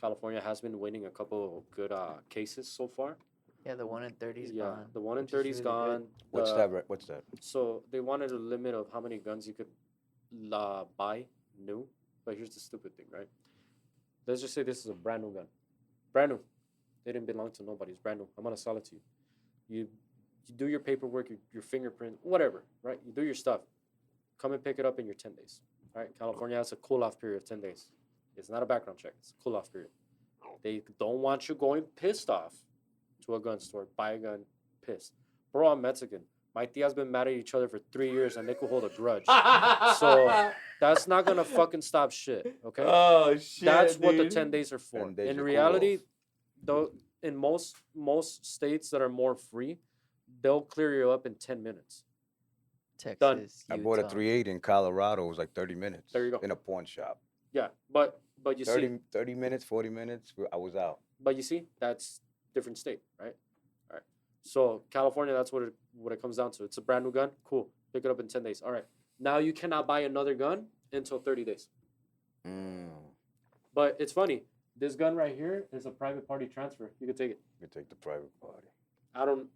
California has been winning a couple of good cases so far. Yeah, the 1 in 30's Yeah, gone. the 1 in which is 30's really gone. What's that? What's that? So they wanted a limit of how many guns you could buy new. But here's the stupid thing, right? Let's just say this is a brand new gun. Brand new. They didn't belong to nobody. It's brand new. I'm going to sell it to you. You do your paperwork, your fingerprint, whatever, right? You do your stuff. Come and pick it up in your 10 days. All right? California has a cool-off period of 10 days. It's not a background check. It's a cool-off period. They don't want you going pissed off to a gun store, buy a gun, pissed. Bro, I'm Mexican. My tia's been mad at each other for 3 years, and they could hold a grudge. So that's not going to fucking stop shit, okay? Oh, shit, That's what the 10 days are for. 10 days In are reality, cool though, in most states that are more free, they'll clear you up in 10 minutes. Texas, Done. I bought a Utah. 380 in Colorado. It was like 30 minutes. There you go. In a pawn shop. Yeah, but you 30 minutes, 40 minutes, I was out. But you see, that's different state, right? All right. So California, that's what it comes down to. It's a brand new gun. Cool. Pick it up in 10 days. All right. Now you cannot buy another gun until 30 days. But it's funny. This gun right here is a private party transfer. You can take it. You take the private party. I don't.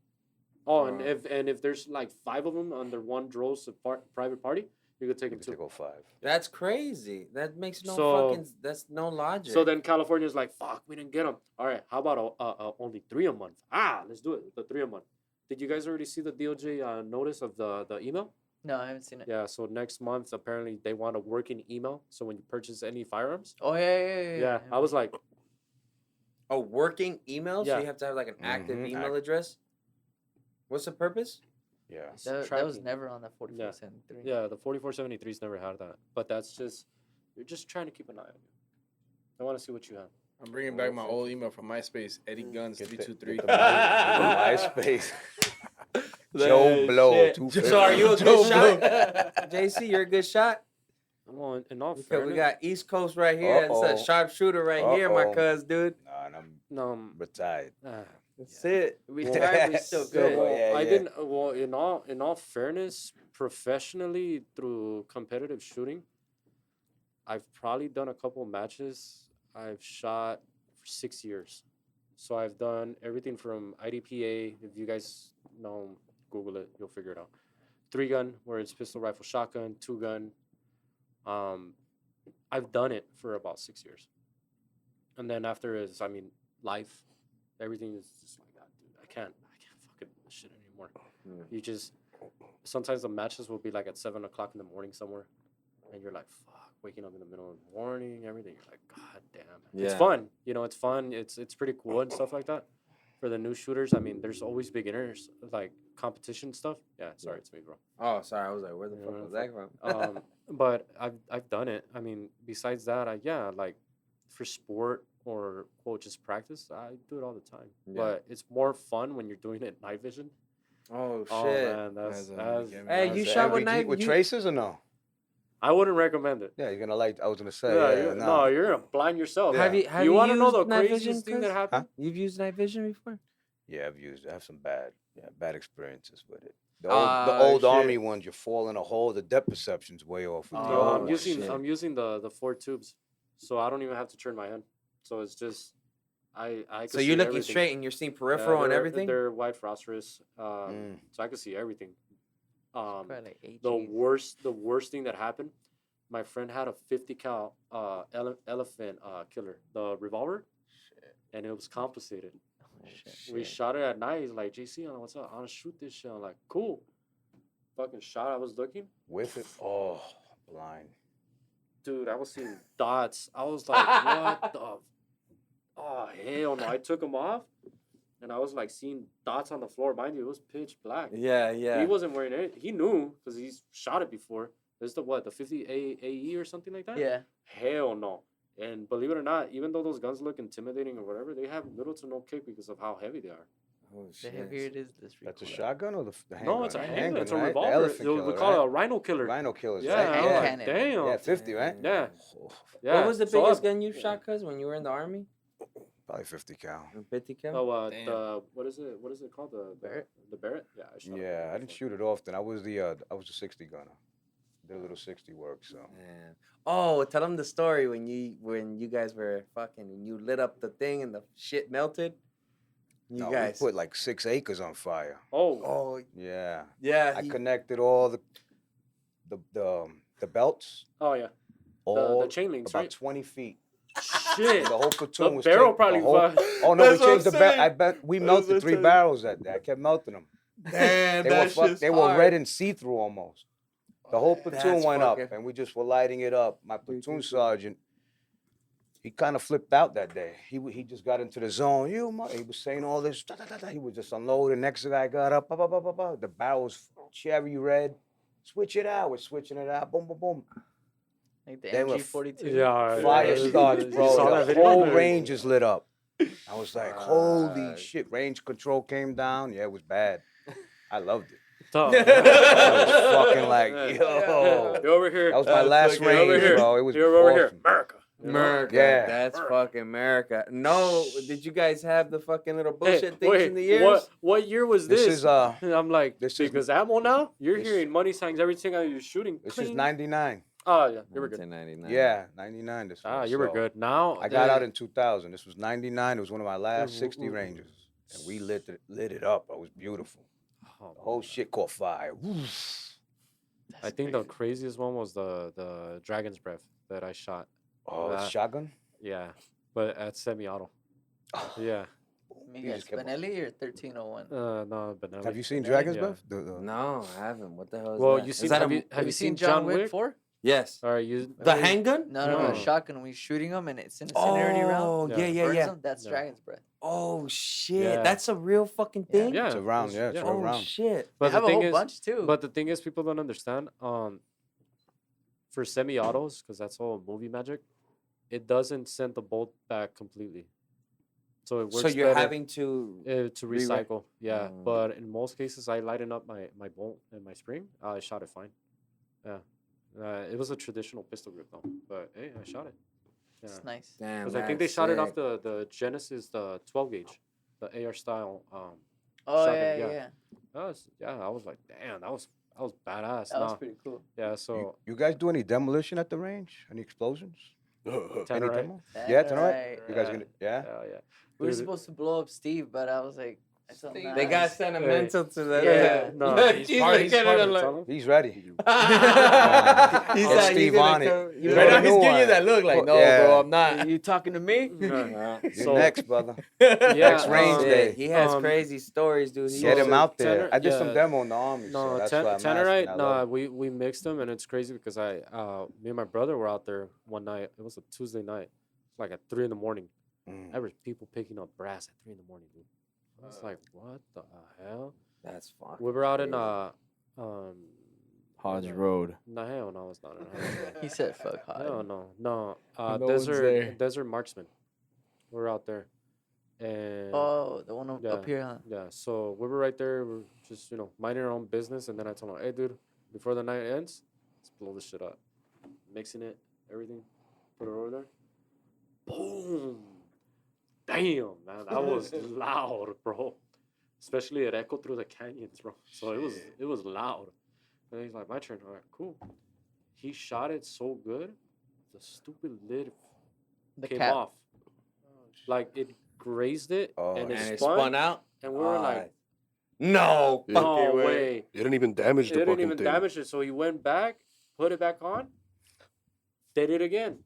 Oh, and if there's like 5 of them under one droves of private party, you could take them too. Take all 5. That's crazy. That makes that's no logic. So then California's like, fuck, we didn't get them. All right, how about only 3 a month? Let's do it. The 3 a month. Did you guys already see the DOJ notice of the email? No, I haven't seen it. Yeah, so next month, apparently, they want a working email. So when you purchase any firearms. Oh, yeah. Yeah, I was like. A working email? Yeah. So you have to have like an active email address? What's the purpose? Yeah. That was never on the 4473. Yeah, the 4473's never had that. But that's just, you're just trying to keep an eye on you. I want to see what you have. I'm bringing back my old email from MySpace, Eddie Guns 323. MySpace. Joe Blow. So are you a good shot? JC, you're a good shot? Well, in all Okay, fairness, we got East Coast right here. It's a sharpshooter right here, my cuz, dude. Nah, and I'm retired. That's it. We tried, we still good. Well, I didn't. Well, in all fairness, professionally through competitive shooting, I've probably done a couple matches. I've shot for 6 years, so I've done everything from IDPA. If you guys know, Google it, you'll figure it out. 3-gun, where it's pistol, rifle, shotgun. 2-gun. I've done it for about 6 years. And then after is, I mean, life. Everything is just like that, dude. I can't fucking do this shit anymore. You just sometimes the matches will be like at 7 o'clock in the morning somewhere, and you're like, fuck, waking up in the middle of the morning, everything. You're like, god damn. It's fun, you know. It's fun. It's pretty cool and stuff like that. For the new shooters, I mean, there's always beginners like competition stuff. Yeah, sorry, it's me, bro. Oh, sorry. I was like, where the fuck was that from? But I've done it. I mean, besides that, like for sport or quote just practice, I do it all the time. Yeah. But it's more fun when you're doing it night vision. Oh shit! Oh man, that's hey, you shot with night with traces or no? I wouldn't recommend it. Yeah, you're gonna like. I was gonna say. No, you're gonna blind yourself. Have you want to know the used night craziest vision, thing that Chris? happened? You've used night vision before? Yeah, I have some bad experiences with it. The old shit. army ones, you fall in a hole. The depth perception's way off. With the No, old I'm ones. using the 4 tubes, so I don't even have to turn my head. So it's just I. Can So see you're looking everything. straight and you're seeing peripheral and everything. They're white phosphorus, so I can see everything. Probably like 8 The worst thing that happened, my friend had a 50 cal elephant killer, the revolver, and it was compensated. We shot it at night. He's like, JC, what's up? I want to shoot this shit. I'm like, cool. Fucking shot. I was looking. With it, oh, blind. Dude, I was seeing dots. I was like, what the? Oh, hell no. I took them off, and I was like seeing dots on the floor. Mind you, it was pitch black. Yeah. He wasn't wearing it. He knew because he's shot it before. This is the 50 AE or something like that? Yeah. Hell no. And believe it or not, even though those guns look intimidating or whatever, they have little to no kick because of how heavy they are. Oh, The heavier it is, this That's a recoil. shotgun or the handgun? No, it's a handgun. handgun, It's a right? The revolver. elephant We killer, call it right? a rhino killer. Rhino killers. Yeah, right? I was Yeah. like, Cannon. damn. Yeah, 50, right? Yeah. Oh, Yeah. What was the So biggest gun you shot, cuz, when you were in the army? probably 50 cal. 50 cal? Oh, Damn. what is it called? The Barrett? The Barrett? Yeah, I shot it Yeah, I didn't before. shoot it often. I was the 60 gunner. Did a little 60 work, so. Man. Oh, tell them the story when you guys were fucking and you lit up the thing and the shit melted. You No, guys. we put like 6 acres on fire. Oh, Oh Yeah. yeah. I connected all the belts, oh yeah. all The chain links, about right? 20 feet. Shit. The whole platoon The was barrel taped- probably the whole- fell. Oh no, That's we what changed the I'm barrel. saying. I bet we That's melted what 3 I'm barrels that day. I kept melting them. Damn, They were red and see-through almost. The whole platoon That's went up, fucking- and we just were lighting it up. My platoon sergeant, he kind of flipped out that day. He just got into the zone. He was saying all this. Da, da, da, da. He was just unloading. Next guy got up. Ba, ba, ba, ba, ba. The barrel was cherry red. Switch it out. We're switching it out. Boom, boom, boom. Like the Then we're MG42. Yeah. Fire yeah. starts, You bro. saw that The video? whole range is lit up. I was like, holy Fuck. shit. Range control came down. Yeah, it was bad. I loved it. Tough. I was fucking like, yo. You're over here. That was my last fucking- range, over here. bro. It was You're over here. awesome. America. You know? America. Yeah. That's fucking America. No, did you guys have the fucking little bullshit Hey, things wait, in the years? what year was This this? is And I'm like, this is- because ammo now, you're this- hearing money signs every time you're shooting. this is Cling. 99. Oh yeah, you were good. 1999. Yeah, 99. This Ah, was, you were so good. Now I got out in 2000. This was 99. It was one of my last 60 ranges, and we lit it up. It was beautiful. Oh, The whole shit caught fire. I think the craziest one was the Dragon's Breath that I shot. Oh, That- shotgun. Yeah, but at semi-auto. Yeah. Maybe You a just kept on- Spinelli or 1301. No, but Have you seen Benelli? Dragon's Yeah. Breath? No, I haven't. What the hell is Well, that? you Is seen? that Have a- you seen seen John Wick 4? Yes. All right, you. The handgun? No, No. the shotgun. When you're shooting them and it's an incendiary round. Oh, Yeah. yeah, yeah, burns yeah. them, that's Yeah. Dragon's Breath. Oh shit, Yeah. that's a real fucking Yeah. thing. Yeah, It's a round, yeah, it's a Oh round. shit. But They have the a thing whole is, bunch too. but the thing is, people don't understand. For semi-autos, because that's all movie magic, it doesn't send the bolt back completely. So it works. So you're better, having to. to Rewrite- recycle. Yeah, Mm. but in most cases, I lighten up my bolt and my spring. I shot it fine. Yeah, it was a traditional pistol grip though, but hey, I shot it. Yeah, it's nice. Damn. because I think they that's shot it off sick. the Genesis, the 12 gauge, the AR style. Oh shotgun, yeah, yeah. yeah. I was like, damn, that was badass. That was Nah, pretty cool. yeah, so You guys do any demolition at the range? Any explosions? Any Tannerite. demo? Yeah, tonight. Right. You guys Yeah. gonna? Yeah. yeah. We were Dude, supposed to blow up Steve, but I was like, They got sentimental to that. Yeah, no, He's part of it. Tell him. He's ready. He Get said Steve he's on gonna it. come. You Right now, already he's knew giving you I- that look like, no, Yeah. bro, I'm not. You talking to me? Yeah. You're next, brother. Yeah, Next range Shit, day. he has Um, crazy stories, dude. He Get used him to- out there. I did some yeah. demo in the army, so No, that's why I'm Tannerite. asking. I No, love we mixed them, and it's crazy because me and my brother were out there one night. It was a Tuesday night, like at 3 a.m. it. There was people picking up brass at 3 a.m, dude. I was like, what the hell? That's fine. We were out in Hodge Road. no, hell no, it's not. In Hodge. He said, "Fuck hot." No, no. No one's there. Desert Marksman. We're out there, and Oh, the one Yeah. up here, huh? yeah. So we were right there. We're just minding our own business, and then I told him, "Hey, dude, before the night ends, let's blow this shit up, mixing it, everything, put it over there, boom, damn, man, that was loud, bro. Especially it echoed through the canyons, bro. So it was loud. And he's like, my turn. All right, cool. He shot it so good, the stupid lid The came cap. off. Like it grazed it Oh, and And it it spun, spun out. and we were like, no, Yeah. no fucking way. It didn't even damage It the didn't fucking even thing. damage it. So he went back, put it back on, did it again.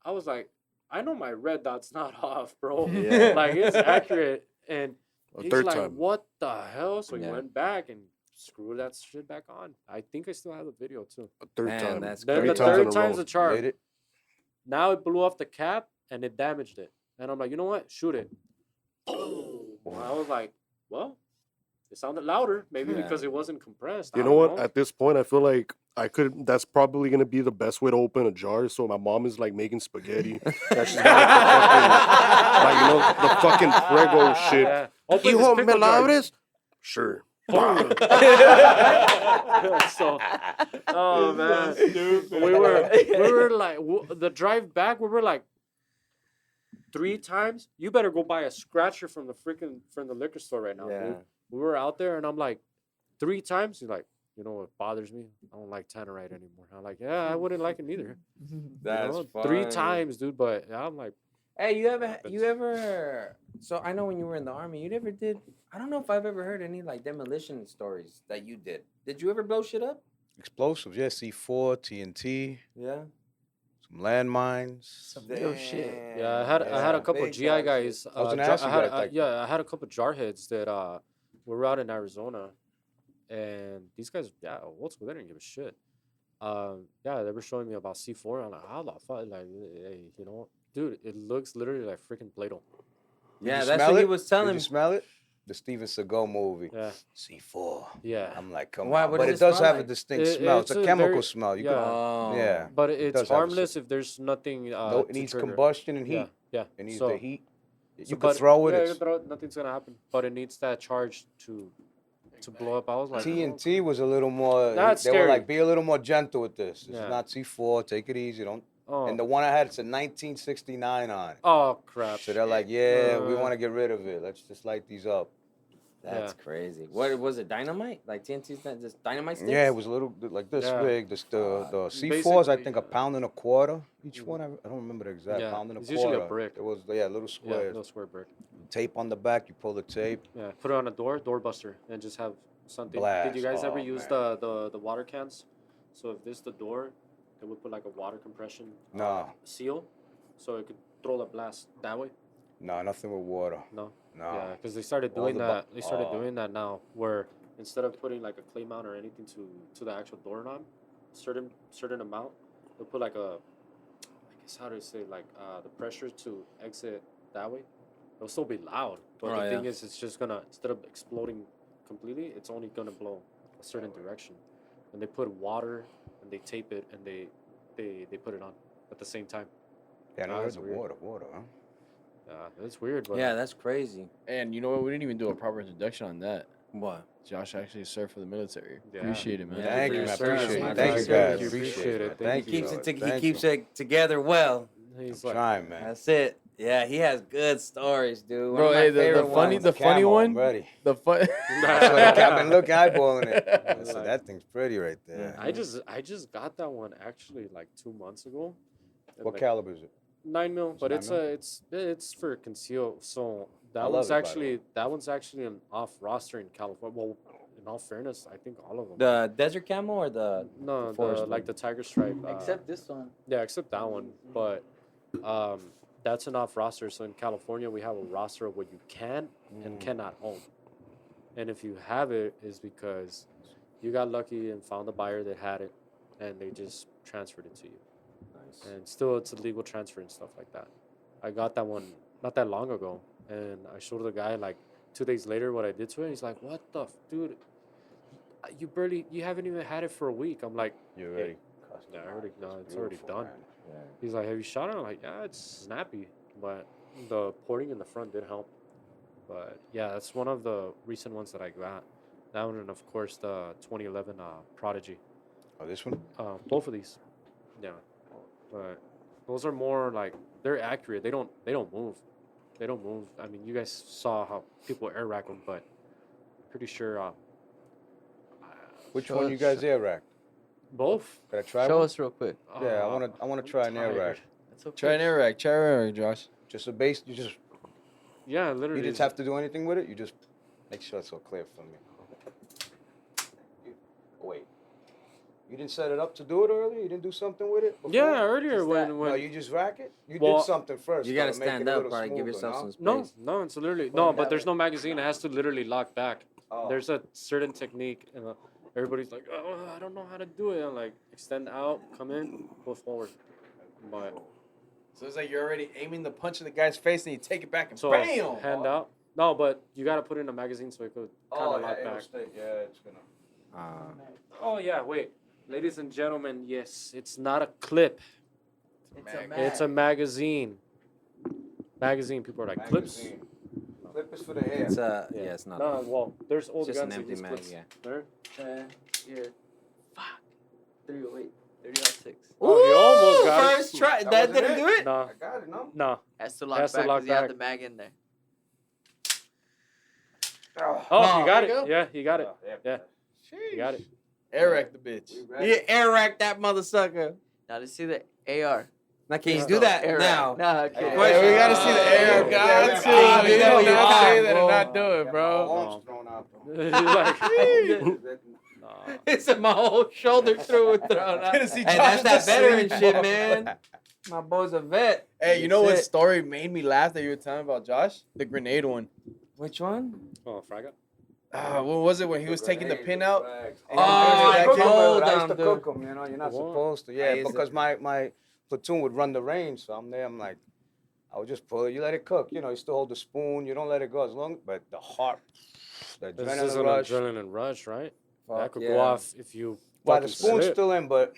I was like, I know my red dot's not off, bro. Yeah. Like it's accurate. And A he's third like, time. what the hell? So he Yeah. went back and screwed that shit back on. I think I still have the video too. A third Man, time. that's Then Three the crazy. times in third a time's row. the charm. Lit it. Now it blew off the cap and it damaged it. And I'm like, you know what? Shoot it. Boom. I was like, well, it sounded louder, maybe Yeah. because it wasn't compressed. You I know don't what? At this point, I feel like that's probably gonna be the best way to open a jar. So my mom is like making spaghetti. That she's got the fucking prego shit. Yeah. Open this Hijo, pickle me la jar. abres? Sure. Boom. So, oh man, we were like the drive back. We were like 3 times. You better go buy a scratcher from the liquor store right now, Yeah. dude. We were out there, and I'm like 3 times. He's like, you know what bothers me? I don't like Tannerite anymore. I'm like, yeah, I wouldn't like it neither. That's 3 funny. times, dude. But yeah, I'm like, Hey, you ever? So I know when you were in the army, you never did. I don't know if I've ever heard any like demolition stories that you did. Did you ever blow shit up? Explosives, yeah. C4, TNT, Yeah. some landmines. Some real shit. yeah, I had a couple big GI time guys. I was an jar- acid I had, guy back yeah, I had a couple jarheads that were out in Arizona, and these guys, yeah, old school, they didn't give a shit. Yeah, they were showing me about C4. I'm like, how the fuck? Like, hey, you know, dude, it looks literally like freaking Play-Doh. Yeah, you that's smell what he it? was Did telling you me. smell it? The Steven Seagal movie. Yeah, C4. yeah. I'm like, come Why, on. what But does it it does smell have a like? distinct It- smell. It's it's a a chemical very- smell. You yeah. Oh. Yeah. But does it's have a harmless if there's nothing. No, it to needs trigger. combustion and heat. Yeah, yeah. It needs So- the heat. You so, could but- throw it. Yeah, you it's- can throw it. Nothing's gonna happen. But it needs that charge to blow up. I was like, TNT was a little more. That's they were scary. like, be a little more gentle with this. It's Yeah. not C4. Take it easy. Don't. oh, And the one I had, it's a 1969 on it. oh crap. So they're like, yeah, we Uh, want to get rid of it. Let's just light these up. That's Yeah. crazy. What was it? Dynamite? Like TNT's just dynamite sticks? Yeah, it was a little like this Yeah. big. The C4s, I basically- think, a pound and a quarter each one. I don't remember the exact Yeah, pound and a it's quarter. usually a brick. It was little Yeah, squares. little square brick. Tape on the back. You pull the tape. Yeah, put it on a doorbuster, and just have something. Did Blast. you guys ever Oh, use man. the water cans? So if this is the door, they would put like a water compression No, seal, so it could throw the blast that way. no, nothing with water. No. No. Yeah, because they started All doing the that. They started oh. doing that now, where instead of putting like a clay mount or anything to the actual doorknob, certain amount, they'll put like a, I guess how do I say, like the pressure to exit that way. It'll still be loud, but Oh, the thing yeah. is, it's just gonna, instead of exploding completely, it's only gonna blow a certain direction. And they put water and they tape it and they put it on at the same time. Yeah, no, Oh, it's that's the weird. water, huh? It's weird, but Yeah, that's crazy. And you know what? We didn't even do a proper introduction on that. What? Josh actually served for the military. Yeah. Appreciate it, man. Yeah, Thank you, for man. your service, Appreciate it. man. Thank you, Thank guys. you. Appreciate Appreciate it. it. Thank He you. keeps brother. it. He Thank keeps you. it together well. he's I'm like, trying, man. That's it. Yeah, he has good stories, dude. One Bro, of my hey, the favorite funny- ones. the funny Camo, one- I'm ready. The fun. That's what I've been looking, eyeballing it. I said, Like- that thing's pretty right there. I just got that one actually like 2 months ago. And What like, caliber is it? 9 mil, but 9 it's mil? it's for conceal. So I love that one's actually an off roster in California. Well, in all fairness, I think all of them. The desert camo or the No, forest like one? the tiger stripe. Except this one. Yeah, except that one. But that's an off roster. So in California, we have a roster of what you can and cannot own. And if you have it, is because you got lucky and found a buyer that had it, and they just transferred it to you. Nice. And still, it's a legal transfer and stuff like that. I got that one not that long ago, and I showed the guy like 2 days later what I did to it. He's like, "What the dude? You haven't even had it for a week." I'm like, You already. "Yeah, it's already Beautiful, done." man. Yeah. He's like, "Have you shot it?" I'm like, "Yeah, it's snappy, but the porting in the front did help." But yeah, that's one of the recent ones that I got. That one, and of course the 2011 Prodigy. Oh, this one? Both of these, yeah. But those are more like they're accurate. They don't move. They don't move. I mean, you guys saw how people air rack them, but pretty sure Which Show one us- you guys air rack? both. Can I try Show one? us real quick. Yeah, I wanna try an air rack. It's okay. Try an air rack. Try an air rack, Josh. Just a base. You Literally. didn't have to do anything with it. You just make sure it's all clear for me. Wait. You didn't set it up to do it earlier? You didn't do something with it? Before? Yeah, earlier Just when that- No, when you just rack it? You Well, did something first. You gotta to make it stand a up, little probably give smoother, yourself no? some space. no, it's literally Point no, that but there's way. no magazine. It has to literally lock back. Oh. There's a certain technique, and everybody's like, "Oh, I don't know how to do it." I'm like, extend out, come in, go forward. But So it's like you're already aiming the punch in the guy's face, and you take it back and so bam. hand out. No, but you gotta put it in a magazine so it could kind of lock it'll back. stay. Yeah, it's gonna. Oh yeah, wait, ladies and gentlemen, yes, it's not a clip. It's a It's a magazine. Magazine. People are like clips. Magazine. Clip is for the hair. It's it's not. No, well, there's It's old just an guns that empty use mag. clips. Yeah. There. Here. Fuck. 308. 306. Oh, you almost got it. First try. That That wasn't didn't it? do it. No, I got it, no? no. Has to lock Has to back lock because you have back. the mag in there. Oh, Oh, you got there you it. go. Yeah, you got it. yeah. Yeah. You got it. Air rack the bitch. You air rack that motherfucker. Now let's see the AR. Now can you Yeah. do that Air now? rack. Nah, okay. Hey, Hey, we gotta see the air. Yeah, Got yeah, to. yeah. You Yeah, don't yeah, not say yeah, that bro. and not do it, My bro. arms thrown out. He's like, nah. It's in my whole shoulder through and thrown out. Gonna see Hey, Josh that's that just veteran sleep. shit, man. My boy's a vet. Hey, you know That's what it. story made me laugh that you were telling about Josh? The grenade one. Which one? Oh, Fraga. What was it when he was taking the pin out? Oh, I cook 'em, told I used to them, cook dude. them, you know. You're not What? supposed to. I Yeah, used to- because my platoon would run the range, so I'm there. I'm like, I would just pull it. You let it cook. You know, you still hold the spoon. You don't let it go as long. But the heart, the This is adrenaline an rush. adrenaline rush, right? That Fuck could yeah. go off if you. Well, the fucking spoon's slip. still in, but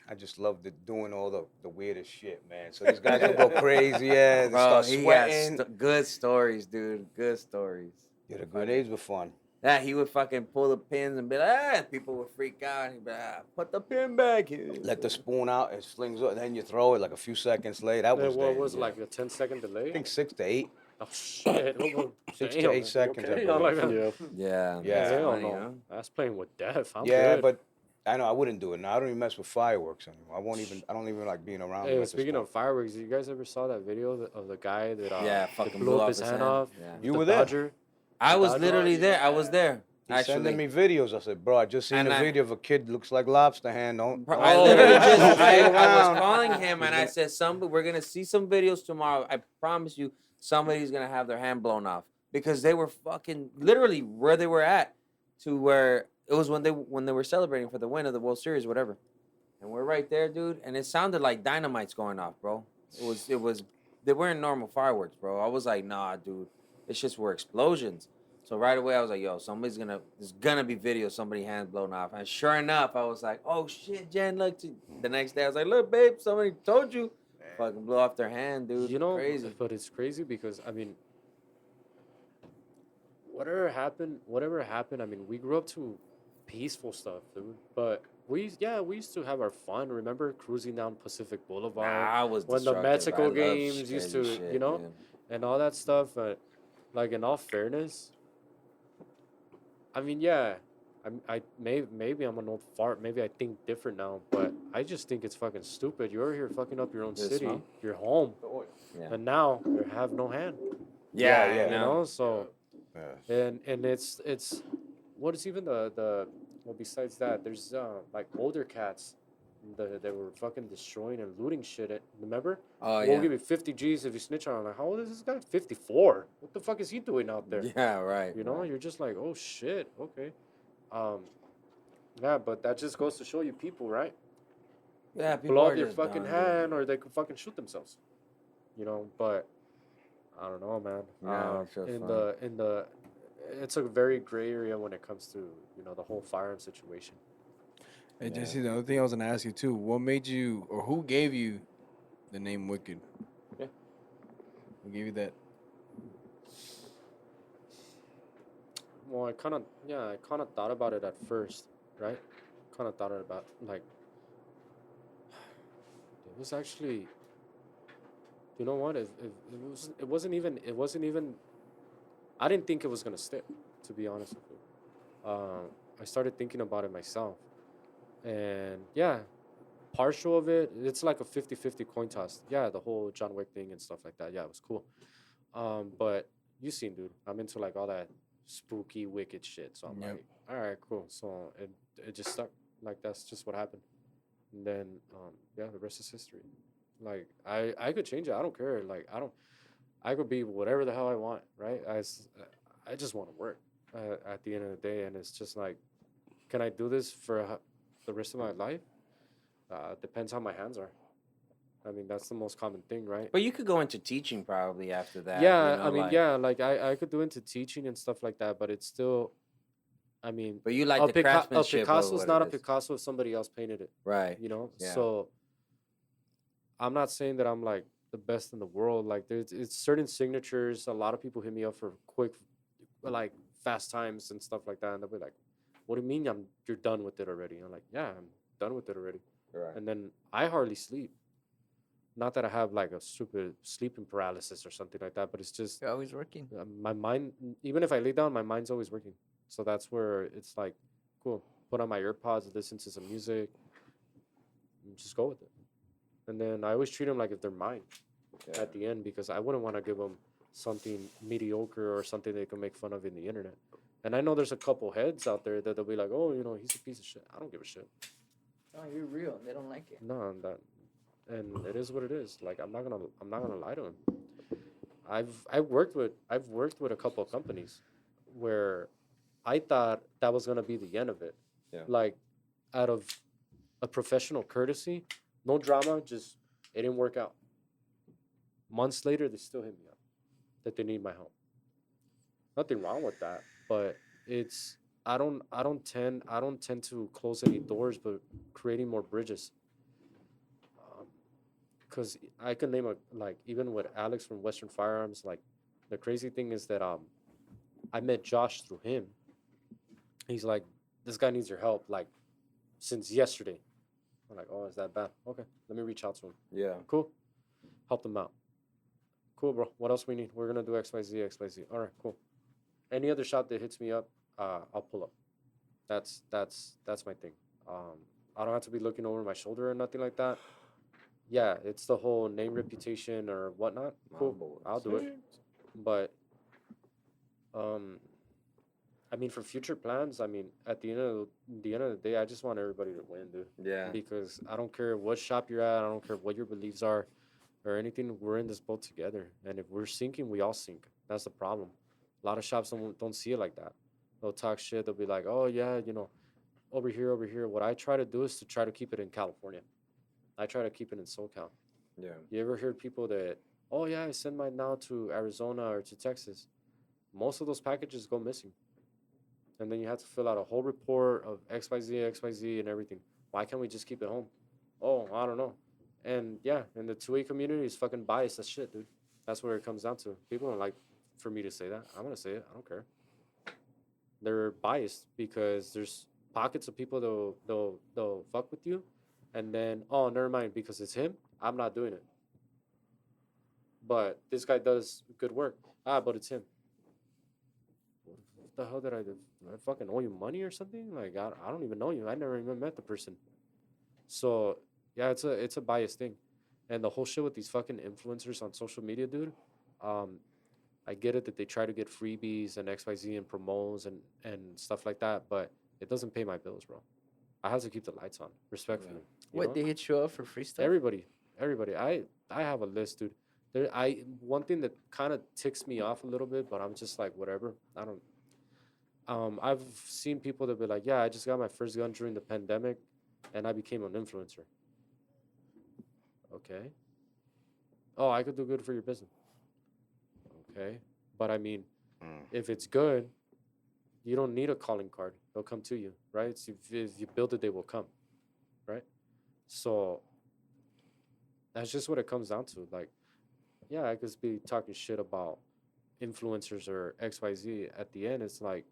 I just loved it doing all the weirdest shit, man. So these guys would go crazy, yeah, they Bro, start he sweating. got good stories, dude. Good stories. Yeah, the grenades were fun. Yeah, he would fucking pull the pins and be like, ah, people would freak out. He'd be like, put the pin back here. Let the spoon out, it slings up, then you throw it like a few seconds later. That was What was yeah. like a 10-second delay? I think 6 to 8. Oh shit! 6 to Damn, 8 you seconds, I okay? believe. Like that. Yeah. Yeah. that's Hell funny, no. huh? That's playing with death. I'm Yeah, good. but I know I wouldn't do it. Now I don't even mess with fireworks anymore. I don't even like being around. them Hey, at this speaking point. of fireworks, you guys ever saw that video of the guy that Yeah, that fucking blew up his hand off? Yeah. You The were there. Dodger? I was Dodger? literally there. I was there. He's Actually, sending me videos. I said, bro, I just seen And a I- video of a kid looks like lobster hand. Don't. Bro, don't- I Oh, literally yeah. just, I Don't was around. calling him and I said, we're going to see some videos tomorrow. I promise you, somebody's going to have their hand blown off. Because they were fucking, literally where they were at to where, it was when they were celebrating for the win of the World Series, whatever. And we're right there, dude. And it sounded like dynamite's going off, bro. They weren't normal fireworks, bro. I was like, nah, dude. It's just were explosions. So right away, I was like, yo, there's gonna be video of somebody hand blown off. And sure enough, I was like, oh shit, Jen, look. The next day, I was like, look, babe, somebody told you. Fucking blew off their hand, dude. You know, Crazy. but it's crazy because I mean, whatever happened. I mean, we grew up to peaceful stuff, dude. But we used to have our fun. Remember cruising down Pacific Boulevard I was when the destructive. Mexico I love games used to, crazy shit, you know, dude. and all that stuff. Like in all fairness, I mean, yeah, maybe I'm an old fart. Maybe I think different now, but I just think it's fucking stupid. You're here fucking up your own This city, one? your home, Yeah. and now you have no hand. Yeah, You know, so Yeah. and it's what is even the well, besides that, there's like older cats that were fucking destroying and looting shit. Remember? Oh We'll give you 50 G's if you snitch on him. Like, how old is this guy? 54. What the fuck is he doing out there? Yeah, right. You know, right. you're just like, oh shit, okay. Yeah, but that just goes to show you people, right? Yeah, people Blow are up their just fucking dumb, hand, or they could fucking shoot themselves. You know, but I don't know, man. Yeah, it's just In the, it's a very gray area when it comes to the whole firearm situation. Hey, Jesse, the other thing I was gonna ask you too, what made you, or who gave you the name Wicked? Yeah. Who gave you that? Well, I kind of thought about it at first, right? Kind of thought about like it was actually, you know what? It wasn't even. I didn't think it was gonna stick, to be honest with you. I started thinking about it myself, and yeah, partial of it, it's like a 50-50 coin toss. Yeah, the whole John Wick thing and stuff like that. Yeah, it was cool. But you seen, dude, I'm into like all that spooky, wicked shit. So I'm Yep. like, all right, cool. So it just stuck. Like that's just what happened. And then yeah, the rest is history. Like I could change it. I don't care. Like I could be whatever the hell I want, right? I just want to work at the end of the day, and it's just like, can I do this for the rest of my life? Depends how my hands are. I mean, that's the most common thing, right? But you could go into teaching probably after that. Yeah, you know, I mean, like, yeah, like I could do into teaching and stuff like that, but it's still, I mean, But you like a, the a craftsmanship. Picasso's of not what a it is. Picasso if somebody else painted it, Right. you know? Yeah. So I'm not saying that I'm like the best in the world. Like it's certain signatures. A lot of people hit me up for quick, like fast times and stuff like that, and they'll be like, "What do you mean you're done with it already?" I'm like, "Yeah, I'm done with it already." Right. And then I hardly sleep. Not that I have like a stupid sleeping paralysis or something like that, but it's just You're always working. my mind. Even if I lay down, my mind's always working. So that's where it's like, cool. Put on my earpods, listen to some music, and just go with it. And then I always treat them like if they're mine at the end, because I wouldn't want to give them something mediocre or something they can make fun of in the internet. And I know there's a couple heads out there that they'll be like, oh, he's a piece of shit. I don't give a shit. Oh, you're real. They don't like it. No, and it is what it is. Like I'm not gonna lie to him. I've worked with a couple of companies where I thought that was gonna be the end of it. Yeah. Like out of a professional courtesy, no drama, just it didn't work out. Months later, they still hit me up that they need my help. Nothing wrong with that, but it's I don't tend to close any doors, but creating more bridges. Because I can name like even with Alex from Western Firearms, like the crazy thing is that I met Josh through him. He's like, this guy needs your help like since yesterday. I'm like, oh, is that bad? Okay, let me reach out to him. Yeah. Cool. Help them out. Cool, bro. What else we need? We're gonna do XYZ. All right, cool. Any other shop that hits me up, I'll pull up. That's my thing. I don't have to be looking over my shoulder or nothing like that. Yeah, it's the whole name, reputation, or whatnot. Cool, I'll do it. But, I mean, for future plans, I mean, at the end of the day, I just want everybody to win, dude. Yeah. Because I don't care what shop you're at, I don't care what your beliefs are, or anything. We're in this boat together, and if we're sinking, we all sink. That's the problem. A lot of shops don't see it like that. They'll talk shit. They'll be like, "Oh yeah, over here." What I try to do is to try to keep it in California. I try to keep it in SoCal. Yeah. You ever hear people that, "Oh yeah, I send mine now to Arizona or to Texas." Most of those packages go missing, and then you have to fill out a whole report of XYZ, and everything. Why can't we just keep it home? Oh, I don't know. And yeah, and the 2A community is fucking biased as shit, dude. That's where it comes down to. People don't like for me to say that. I'm gonna say it. I don't care. They're biased because there's pockets of people they'll fuck with you, and then oh, never mind, because it's him, I'm not doing it. But this guy does good work. But it's him. what the hell did I do? I fucking owe you money or something? Like, I don't even know you. I never even met the person. So, yeah, it's a biased thing. And the whole shit with these fucking influencers on social media, dude, I get it that they try to get freebies and XYZ and promos and stuff like that, but it doesn't pay my bills, bro. I have to keep the lights on, respectfully. you What, know? they hit you up for free stuff? Everybody. I have a list, dude. One thing that kind of ticks me off a little bit, but I'm just like, whatever. I don't. I've seen people that be like, yeah, I just got my first gun during the pandemic, and I became an influencer. Okay. Oh, I could do good for your business. Okay, but I mean, if it's good, you don't need a calling card. They'll come to you, right? So if you build it, they will come, right? So that's just what it comes down to. Like, yeah, I could be talking shit about influencers or XYZ. At the end, it's like,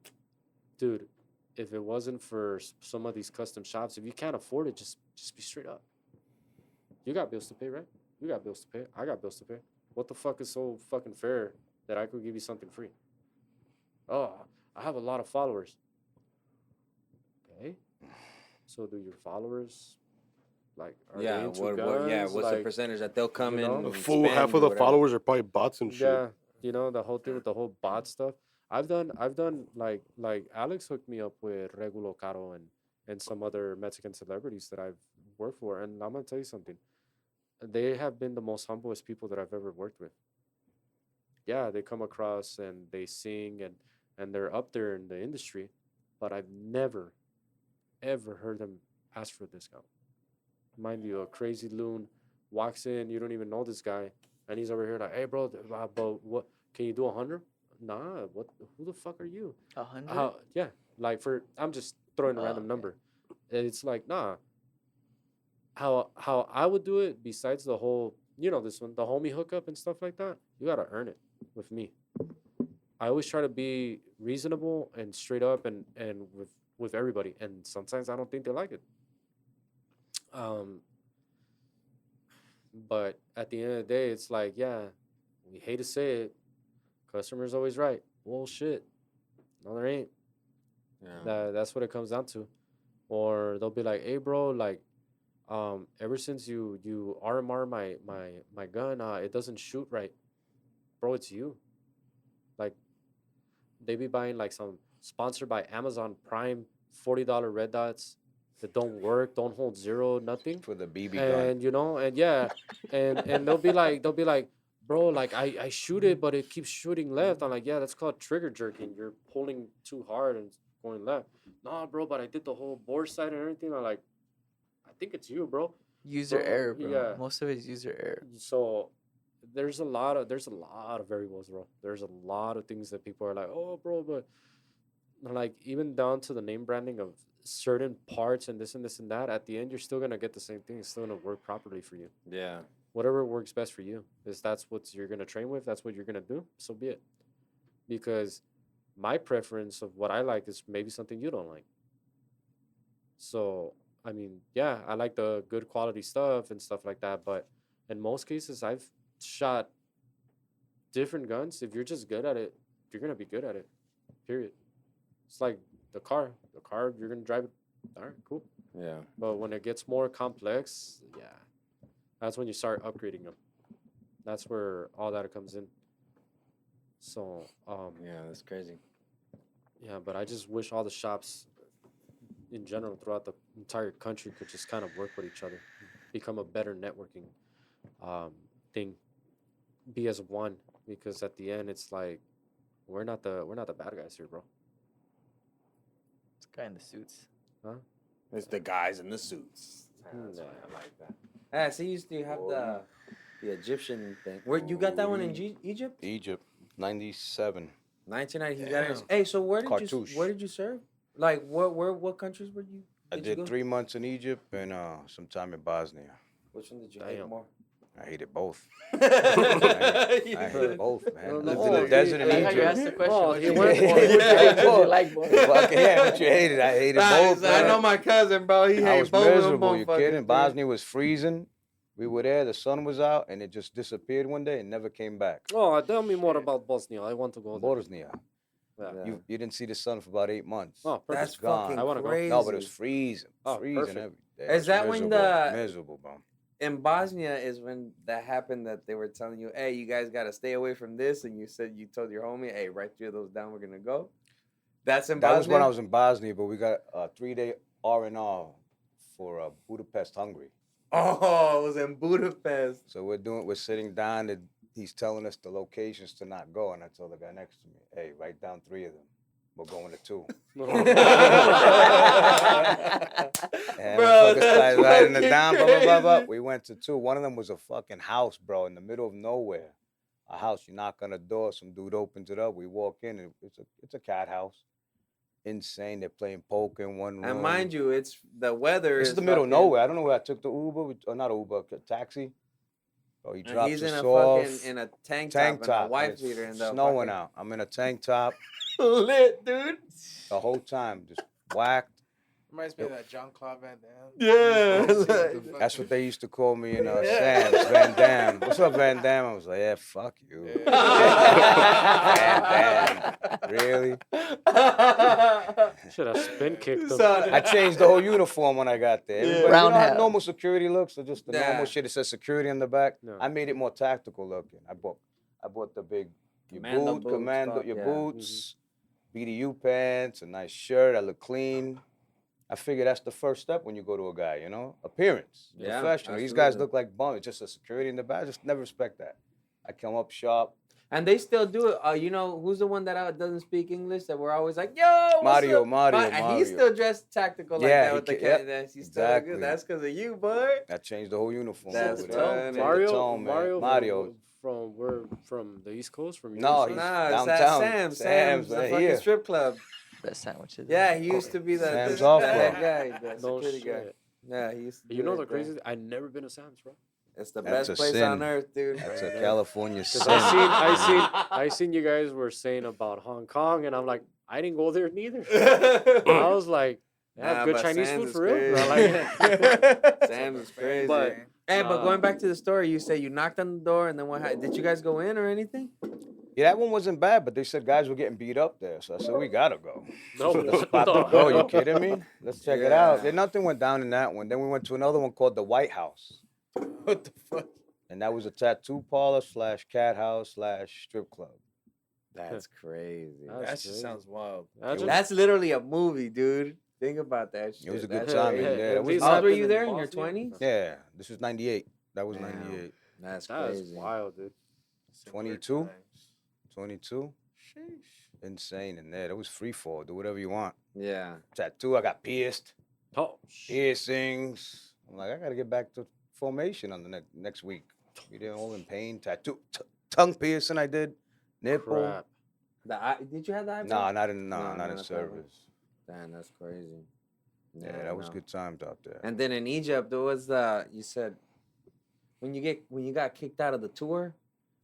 dude, if it wasn't for some of these custom shops, if you can't afford it, just be straight up. You got bills to pay, right? You got bills to pay. I got bills to pay. What the fuck is so fucking fair that I could give you something free? Oh, I have a lot of followers. Okay. So do your followers, like, are they into guns? What's like, the percentage that they'll come you know? in? The and full spend half or of the whatever? followers are probably bots and shit. Yeah, you know, the whole thing with the whole bot stuff. I've done like Alex hooked me up with Regulo Caro and some other Mexican celebrities that I've worked for, and I'm gonna tell you something. They have been the most humblest people that I've ever worked with. Yeah, they come across and they sing and they're up there in the industry, but I've never, ever heard them ask for a discount. Mind you, a crazy loon walks in, you don't even know this guy, and he's over here like, hey, bro, but what, can you do 100? Nah, what? Who the fuck are you? 100? Yeah, like I'm just throwing a random okay. number. It's like, nah. How I would do it, besides the whole, this one, the homie hookup and stuff like that, you gotta earn it with me. I always try to be reasonable and straight up and with everybody, and sometimes I don't think they like it. But at the end of the day, it's like, yeah, we hate to say it, customer's always right. Bullshit. No, there ain't. Yeah. That's what it comes down to. Or they'll be like, hey, bro, like, ever since you RMR my gun, it doesn't shoot right. Bro, it's you. Like, they be buying like some sponsored by Amazon Prime $40 red dots that don't work, don't hold zero, nothing. For the BB gun. And they'll be like, bro, like I shoot it, but it keeps shooting left. I'm like, yeah, that's called trigger jerking. You're pulling too hard and it's going left. Nah, bro, but I did the whole bore sight and everything. I'm like, I think it's you, bro. User error, bro. Yeah. Most of it is user error. So there's a lot of variables, bro. There's a lot of things that people are like, oh, bro, but like even down to the name branding of certain parts and this and this and that. At the end, you're still gonna get the same thing. It's still gonna work properly for you. Yeah. Whatever works best for you. Is that's what you're gonna train with. That's what you're gonna do. So be it. Because my preference of what I like is maybe something you don't like. So I mean, yeah, I like the good quality stuff and stuff like that. But in most cases, I've shot different guns. If you're just good at it, you're gonna be good at it. Period. It's like the car. The car, you're gonna drive it. All right, cool. Yeah. But when it gets more complex, yeah, that's when you start upgrading them. That's where all that comes in. So, yeah, that's crazy. Yeah, but I just wish all the shops in general throughout the entire country could just kind of work with each other, become a better networking thing, be as one. Because at the end, it's like we're not the bad guys here, bro. It's guy in the suits. Huh? It's the guys in the suits. Nah. I like that. So you used to have the Egyptian thing. Where you got that one in Egypt? Egypt, 97. 1990. He got it. Hey, so where did you serve? Like what countries were you? I did 3 months in Egypt and some time in Bosnia. Which one did you hate more? I hated both. I I hated both, man. Lived in the desert in I like how you asked the Egypt. question. Oh, What he you went hated for it. more? Which one you like more? Fuck yeah, what you hated? I hated both. I man. know my cousin, bro. He I hated was both of them. miserable. You motherfuckers, kidding? dude. Bosnia was freezing. We were there. The sun was out, and it just disappeared one day and never came back. Oh, tell me more about Bosnia. I want to go there. Bosnia. Yeah. You didn't see the sun for about 8 months. Oh, perfect. That's gone. fucking I wanna go. crazy. No, but it was freezing. Oh, Freezing perfect. every day. Is It was that when miserable, the- miserable, bro. In Bosnia is when that happened that they were telling you, hey, you guys got to stay away from this. And you said, you told your homie, hey, write 3 of those down. We're going to go. That's in That Bosnia? was when I was in Bosnia, but we got a 3-day R&R for Budapest, Hungary. Oh, it was in Budapest. So we're sitting down and he's telling us the locations to not go. And I told the guy next to me, hey, write down 3 of them. We're going to 2. And Bro, we started that's writing it fucking down, blah, blah, blah, blah. crazy. We went to 2. One of them was a fucking house, bro, in the middle of nowhere. A house, you knock on the door, some dude opens it up. We walk in, and it's a cat house. Insane. They're playing poker in one room. And mind you, it's the weather. This is the middle of nowhere. I don't know where I took the Uber, or not Uber, a taxi. Bro, he And drops he's in us a off. fucking in a tank Tank top, top. and a and wife it's beater in the snowing fucking- out. I'm in a tank top lit, dude. the whole time, just whacked. Reminds me of that John Claude Van Damme. Yeah. That's what they used to call me in Sam's, Van Damme. What's up, Van Damme? I was like, yeah, fuck you. Van Damme. Really? Should have spin kicked him. Son, I changed the whole uniform when I got there. Everybody, you know Round how hat. normal security looks, or just the Yeah. normal shit that says security on the back? No. I made it more tactical looking. I bought the big Commando boots, commando, fuck your yeah. boots, BDU pants, a nice shirt. I look clean. I figure that's the first step when you go to a guy, appearance, Yeah, professional. These guys absolutely. look like bums. It's just a security in the back. I just never respect that. I come up sharp. And they still do it. Who's the one that doesn't speak English that we're always like, yo, what's Mario, up? Mario, And he's Mario. still dressed tactical like Yeah, that he with the ca- yep, cat. He's still exactly. good. That's because of you, boy. I changed the whole uniform. That's over there. funny. Take the Mario, tone, man. Mario. from the East Coast, from No, yours? he's Nah, it's downtown. that Sam's the right fucking here. strip club. Best sandwiches. Yeah, he used to be the Sam's off that club. guy, the No security guy. shit. Yeah, he used to. You do know that the crazy? thing. I never been to Sam's, bro. It's the That's best a place sin. on earth, dude. That's a California sin. Because I seen you guys were saying about Hong Kong, and I'm like, I didn't go there neither. I was like, they have Nah, good but Chinese Sam's food is for real. crazy. I like Sam's is crazy. But- Hey, but Nah. going back to the story, you say you knocked on the door, and then what? Did you guys go in or anything? Yeah, that one wasn't bad, but they said guys were getting beat up there. So I said, we gotta go. No, Let's what spot the the go. You hell? kidding me? Let's check it out. Yeah. Then nothing went down in that one. Then we went to another one called the White House. What the fuck? And that was a tattoo parlor / cat house / strip club. That's crazy. That's That crazy. just sounds wild. Imagine- That's literally a movie, dude. Think about that shit. It was a good That's time in crazy. there. That was These How old were happened you in there? In your Bosnia? 20s? Yeah, this was 98. That was Damn. 98. That's That is crazy. wild, dude. 22? 22? Insane in there. That was free fall. Do whatever you want. Yeah. Tattoo, I got pierced. Oh, Piercings. I'm like, I gotta get back to formation on the next week. We did all in pain. Tattoo, tongue piercing I did. Nipple. crap. Did you have the No, eyebrow? not in No, not in not that one. service. Damn, that's crazy. Yeah, that was no. good times out there. And then in Egypt, there was you said when you got kicked out of the tour,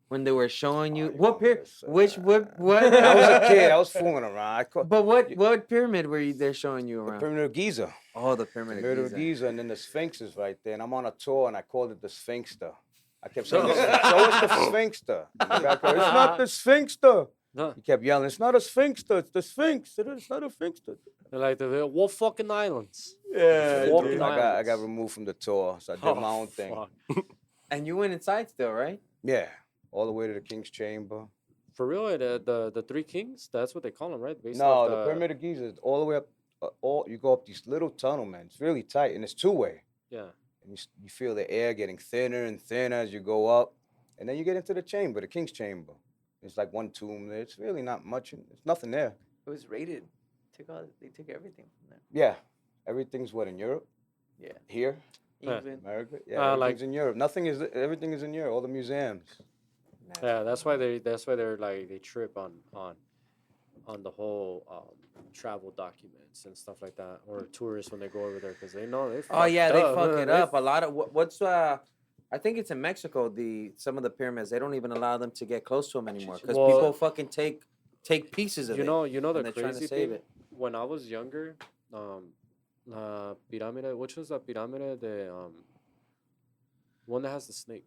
when they were showing you Oh, what yeah, pyramid, what I was a kid. I was fooling around. I caught But what pyramid were you there showing you the around? Pyramid of Giza. Oh, the The pyramid Pyramid of of Giza. Giza, and then the Sphinx is right there. And I'm on a tour, and I called it the Sphinxter. I kept saying, show us the Sphinxter. And the guy goes, it's not the Sphinxter. No, He kept yelling, it's not a Sphinxter, it's the Sphinx. It's not a Sphinxter. they're like what fucking islands? Yeah, Walking dude. I got islands. removed from the tour, so I did Oh, my own thing. fuck. And you went inside still, right? Yeah, all the way to the King's Chamber. For real, the three kings. That's what they call them, right? Based No, off the Pyramid of Giza is all the way up. You go up these little tunnel, man. It's really tight, and it's two-way. Yeah. And you feel the air getting thinner and thinner as you go up, and then you get into the chamber, the King's Chamber. It's like one tomb there. It's really not much. There's nothing there. It was raided. They took everything from there. Yeah, everything's what in Europe. Yeah. Here, Yeah. England. America. Yeah, Like- everything's in Europe. Everything is in Europe. All the museums. Yeah, that's why they're like they trip on the whole travel documents and stuff like that, or tourists when they go over there because they know they. Oh yeah, they fucked fuck up, it man. up. A lot of what's I think it's in Mexico. Some of the pyramids they don't even allow them to get close to them anymore because Well, people fucking take pieces of You it. know and the they're trying to crazy save thing. it. When I was younger, pyramid, which was the pyramid, the one that has the snake.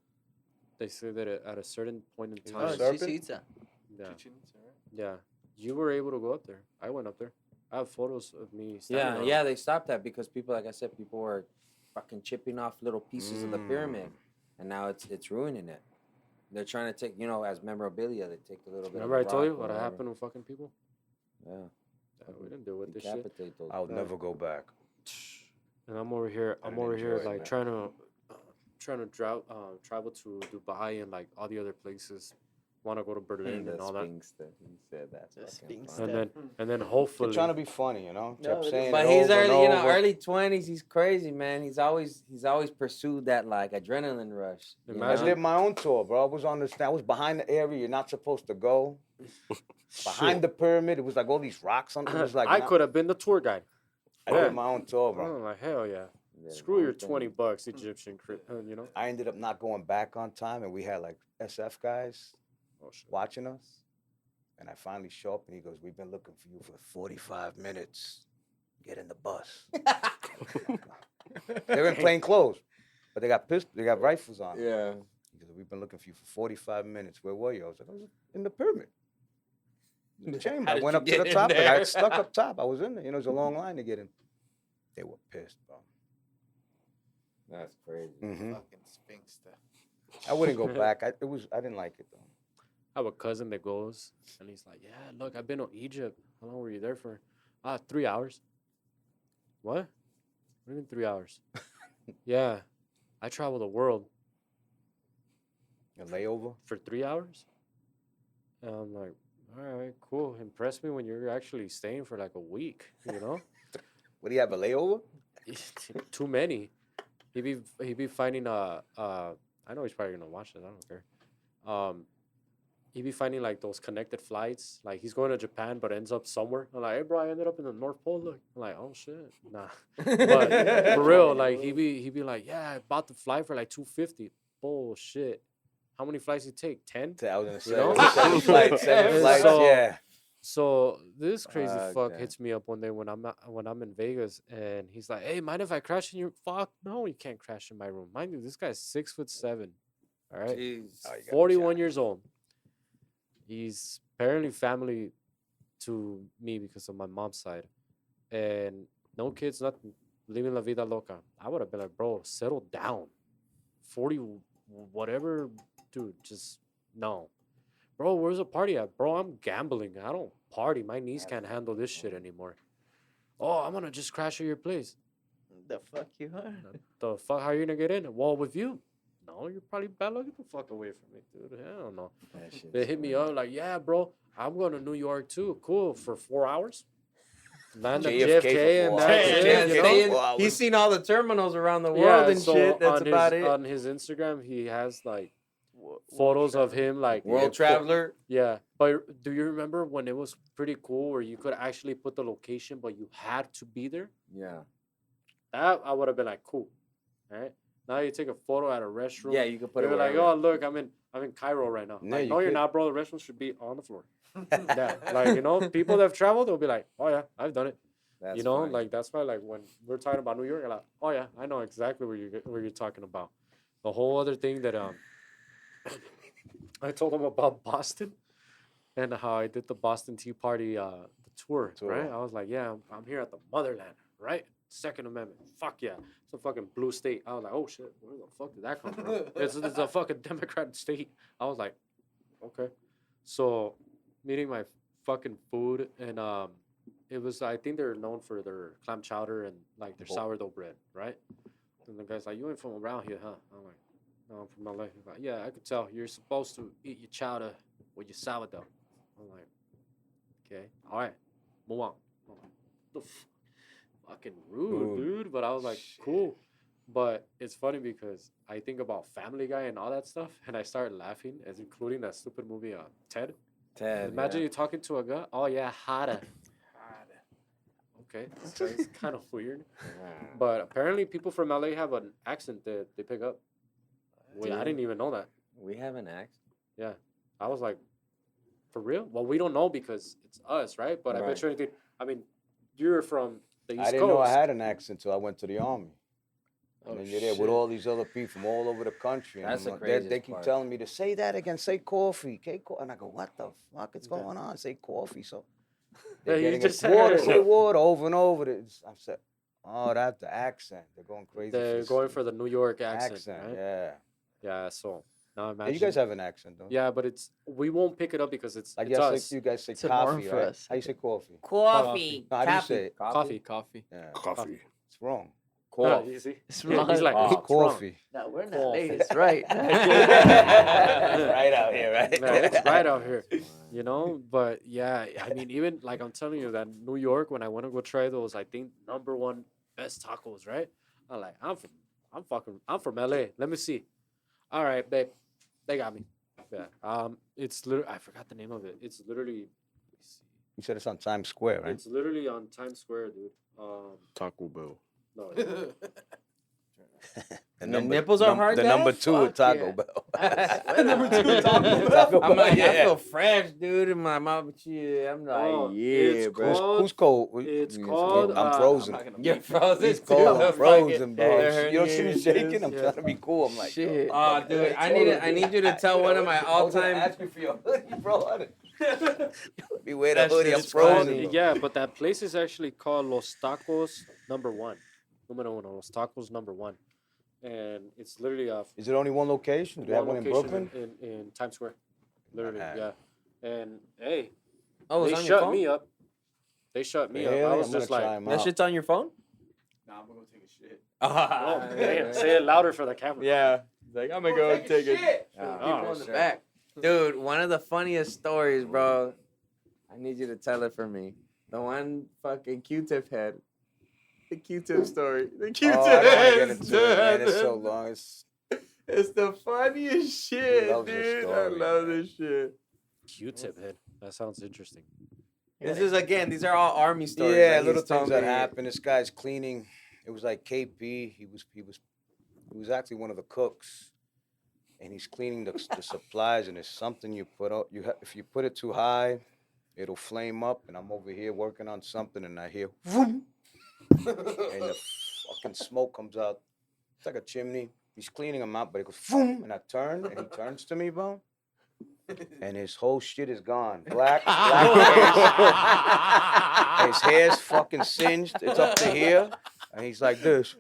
They say that at a certain point in Oh, time, serpent? Chichen Itza. yeah, Chichen Itza, right? yeah, You were able to go up there. I went up there. I have photos of me standing Yeah, on yeah, it. they stopped that because people, like I said, people were fucking chipping off little pieces of the pyramid, and now it's ruining it. They're trying to take, as memorabilia, they take a little bit. Remember of I the told you rock or what whatever. happened with fucking people? Yeah, Yeah, we didn't deal with this shit. decapitate those. I would never go back. And I'm over here. I I'm didn't over here enjoy it, like man. trying to travel to Dubai and like all the other places. Want to go to Berlin The Mm, and all that. Sphinx that he said that's The fucking Sphinx funny. And then They're hopefully trying to be funny, you know. Kept saying But it he's over and early, over. early 20s. He's crazy, man. He's always pursued that like adrenaline rush. you I Imagine- know? did my own tour, bro. I was I was behind the area you're not supposed to go. Behind Shit. the pyramid, it was like all these rocks on it. It was like I could have been the tour guide. I yeah. did my own tour, bro. I'm like, hell yeah. Yeah, Screw one your thing. $20 Egyptian, I ended up not going back on time, and we had like SF guys Oh, shit. watching us. And I finally show up, and he goes, "We've been looking for you for 45 minutes. Get in the bus." They're in plain clothes, but they got rifles on. Yeah. He goes, "We've been looking for you for 45 minutes. Where were you?" I was like, "I was in the pyramid, in the chamber." How I did went you up to get the in top. And I there? got stuck up top. I was in there. It was a long line to get in. They were pissed, bro. That's crazy. Mm-hmm. Fucking Sphinx stuff. I wouldn't go back. I didn't like it though. I have a cousin that goes, and he's like, "Yeah, look, I've been to Egypt. How long were you there for?" 3 hours. What? What do you mean 3 hours? Yeah, I travel the world A layover. for 3 hours. And I'm like, all right, cool. Impress me when you're actually staying for like a week. What do you have, a layover? Too many. He be finding I know he's probably gonna watch this. I don't care. He be finding like those connected flights. Like he's going to Japan but ends up somewhere. I'm like, hey bro, I ended up in the North Pole. Look, I'm like, oh shit, nah. But for real, like he be like, yeah, I bought the flight for like $250. Bullshit. How many flights did it take? 10? I was gonna say know? 7 flights. 7 flights. So- Yeah. So this crazy fuck Okay. hits me up one day when I'm in Vegas, and he's like, "Hey, mind if I crash in your fuck? No, you can't crash in my room. Mind you, this guy's 6'7". All right, Jeez. Oh, you got 41 shot. years old. He's apparently family to me because of my mom's side, and no kids, nothing. Living la vida loca. I would have been like, bro, settle down. 40, whatever, dude. Just no. Bro, where's the party at? Bro, I'm gambling. I don't party. My knees can't handle this shit anymore. Oh, I'm gonna just crash at your place. The fuck you are? The fuck? How you gonna get in? Well, with you? No, you're probably bad luck. Get the fuck away from me, dude. Hell no. That shit's They hit me funny. up like, yeah, bro, I'm going to New York too. Cool, for 4 hours. Land at JFK for JFK and 4 that's hours. it. Yeah, You know? staying- Well, I he's was- seen all the terminals around the world and so shit. That's on about his, it. On his Instagram, he has like photos of him like World traveler. Yeah, but do you remember when it was pretty cool where you could actually put the location, but you had to be there? Yeah. That I would have been like, cool. All right. Now you take a photo at a restroom. Yeah, you can put it You're like, wherever. oh look, I'm in Cairo right now. No, Like, you no, you're could. not, bro. The restroom should be on the floor. Yeah, like people that have traveled, they'll be like, oh yeah, I've done it. That's Like funny. that's why like when we're talking about New York, you're like, oh yeah, I know exactly where you're talking about. The whole other thing that I told him about Boston and how I did the Boston Tea Party the tour, right? Tour. I was like, yeah, I'm here at the motherland, right? Second Amendment, fuck yeah, it's a fucking blue state. I was like, oh shit, where the fuck did that come from? it's a fucking Democratic state. I was like, okay. So meeting my fucking food and it was, I think they're known for their clam chowder and like their sourdough bread, right? And the guy's like, you ain't from around here, huh? I'm like, no, I'm from LA. He's like, yeah, I could tell. You're supposed to eat your chowder with your sourdough. I'm like, okay, all right, move on. I'm like, the fucking rude, dude. But I was like, cool. But it's funny because I think about Family Guy and all that stuff, and I started laughing, as including that stupid movie, Ted. Ted, Imagine yeah. you talking to a guy. Oh yeah, harder. Okay, that's kind of weird. But apparently, people from LA have an accent that they pick up. Wait, I didn't even know that. We have an axe. Yeah, I was like, for real? Well, we don't know because it's us, right? But I bet Right. you anything. I mean, you're from the East I didn't Coast. know I had an accent until I went to the army. And then you're there with all these other people from all over the country. And That's the they craziest keep part. telling me to say that again. Say coffee. And I go, what the fuck is going on? Say coffee. So they're you getting just it, water, said- say water over and over. I said, oh, that's the accent. They're going crazy. They're going for the New York accent, right? Yeah. Yeah, so now Yeah, imagine. you guys have an accent, though. Yeah, but we won't pick it up because it's Like us. you guys say It's a norm coffee, for right? us. How you say coffee? Coffee. No, how do you say it? Coffee. Coffee. Yeah. Coffee. It's wrong. Huh, you see? It's Yeah, wrong. he's like, It's "It's wrong." coffee. No, we're not. Coffee. Hey, it's right. Right out here, right? Man, it's right out here, you know. But yeah, I mean, even like I'm telling you that New York, when I want to go try those, I think #1 best tacos, right? I'm like, I'm from LA. Let me see. All right, babe, they got me. Yeah. It's literally, I forgot the name of it. It's literally, let me see. You said it's on Times Square, right? It's literally on Times Square, dude. Taco Bell. No. The The nipples are hard, The Dad? number 2 at Fuck Taco yeah. Bell. Number 2 Taco I'm Bell, like, I yeah. feel fresh, dude. In my mouth, shit. I'm like, Oh, yeah, it's bro. called- Who's cold? It's Yeah, called. I'm frozen. You're frozen. He's too, cold. I'm fuck frozen, it. bro. They're You don't see me herniated, shaking? I'm yeah. trying to be cool. I'm like, Shit. Oh, dude, I need you to tell one of my I was gonna all-time. ask you for your hoodie, bro. Let me wear the That hoodie. I'm shit's frozen. funny. Bro. Yeah, but that place is actually called Los Tacos #1. Numero uno, Los Tacos #1. And it's literally Is it only one location? Do they have one in location Brooklyn? in Times Square. Literally, Manhattan. yeah. And hey, Oh, they it's on your shut phone? me up. They shut me Really? up. I was I'm gonna just try like, 'em That out. shit's on your phone? Nah, I'm gonna go take a shit. oh, damn, say it louder for the camera. Yeah. Like, I'm gonna go take it. Oh, in the back. Dude, one of the funniest stories, bro. I need you to tell it for me. The one fucking Q-tip head. The Q-tip story. The Q-tip Oh, I don't want to get head. into it, man. It's so long. It's the funniest shit, loves this dude. I story, love man. this shit. Q-tip head. That sounds interesting. This is, again, these are all army stories. Yeah, that little he's telling things that me. happen. This guy's cleaning. It was like KP. He was actually one of the cooks, and he's cleaning the supplies. And there's something you put up. If you put it too high, it'll flame up. And I'm over here working on something, and I hear vroom, and the fucking smoke comes out. It's like a chimney. He's cleaning them out, but it goes vroom, and I turn, and he turns to me, bro. And his whole shit is gone. Black hair. His hair's fucking singed. It's up to here. And he's like this.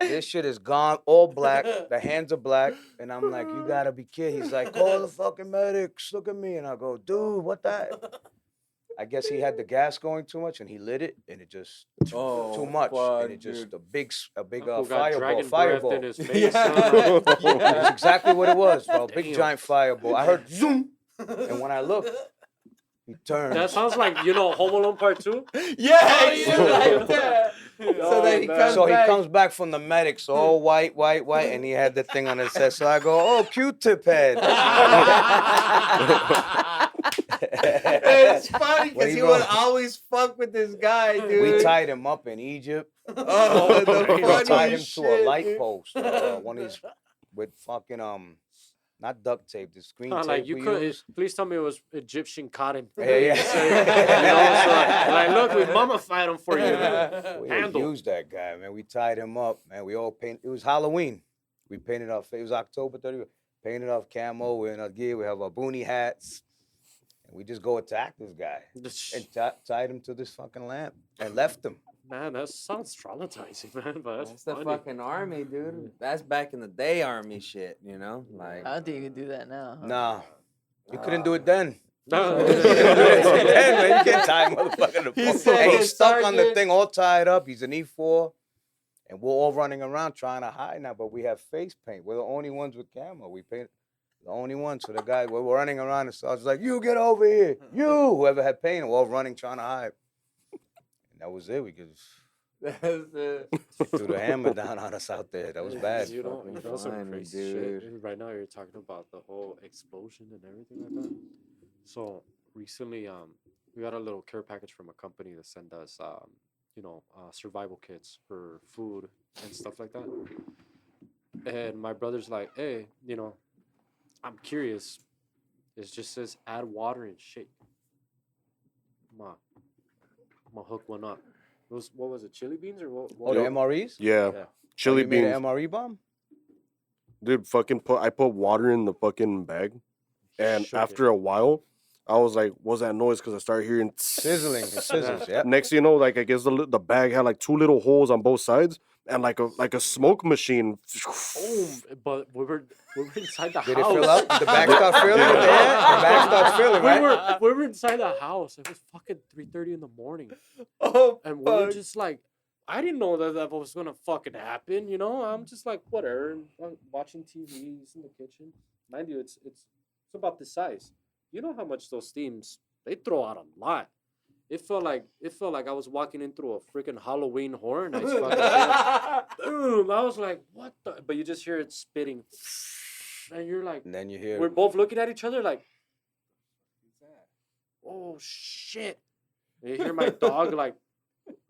This shit is gone. All black. The hands are black. And I'm like, you gotta be kidding. He's like, call the fucking medics. Look at me. And I go, dude, what that? I guess he had the gas going too much and he lit it and it just too much. And it just a big Uncle got fireball. dragon Fireball. breath in his face. That's exactly what it was, bro. Big Damn. giant fireball. I heard zoom, and when I looked, he turned. That sounds like, Home Alone Part 2. Yeah, like that. So then he man. comes So he back. comes back from the medics, all white, and he had the thing on his head. So I go, oh, Q-tip head. It's funny What because he he wrote. would always fuck with this guy, dude. We tied him up in Egypt. Oh, the We tied him funniest to a shit, light dude. post. One of these with fucking not duct tape, the screen tape Like you we could. use. Please tell me it was Egyptian cotton. Yeah. Like, look, we mummified him for you. We Handle. used that guy, man. We tied him up, man. We all painted. It was Halloween. We painted our face. It was October 30th. Painted off camo. We're in our gear. We have our boonie hats. And we just go attack this guy. And tied him to this fucking lamp and left him. Man, that sounds traumatizing, man. But That's the funny. fucking army, dude. That's back in the day army shit, you know? Like, I don't think you can do that now. Huh? Nah. You couldn't do it then. No. You couldn't do it then, man. You can't tie a motherfucker to the He pole. said And his he's stuck on the sergeant- thing all tied up. He's an E4. And we're all running around trying to hide now, but we have face paint. We're the only ones with camo. We paint the only ones. So the guy, we're running around and so I was like, you get over here. You, whoever had paint, we're all running trying to hide. And that was it. We just that's it. threw the hammer down on us out there. That was bad. You know some Funny, crazy dude. shit. And right now, you're talking about the whole explosion and everything like that. So recently, we got a little care package from a company that sent us, survival kits for food and stuff like that. And my brother's like, hey, I'm curious. It just says add water and shake. I'm gonna hook one up. What was it? Chili beans or what? Oh, the MREs? Yeah. Yeah. Chili You made beans. an MRE bomb? Dude, I put water in the fucking bag, and Shook after a while, I was like, "What's that noise?" Because I started hearing Sizzling. It sizzles, yeah. Next thing you know, like I guess the bag had like 2 little holes on both sides, and like a smoke machine. But we were inside the Did it house. fill up? The bag start filling? Yeah, the bag starts filling, right? We were inside the house. It was fucking 3:30 in the morning, Oh, and we were just like, I didn't know that was gonna fucking happen. You know, I'm just like whatever, and I'm watching TV in the kitchen. Mind you, it's about this size. You know how much those steams they throw out a lot. It felt like I was walking in through a freaking Halloween Horror Nights fucking thing. Boom! I was like, what the? But you just hear it spitting, and you're like, And then you hear we're both looking at each other like, oh shit! And you hear my dog like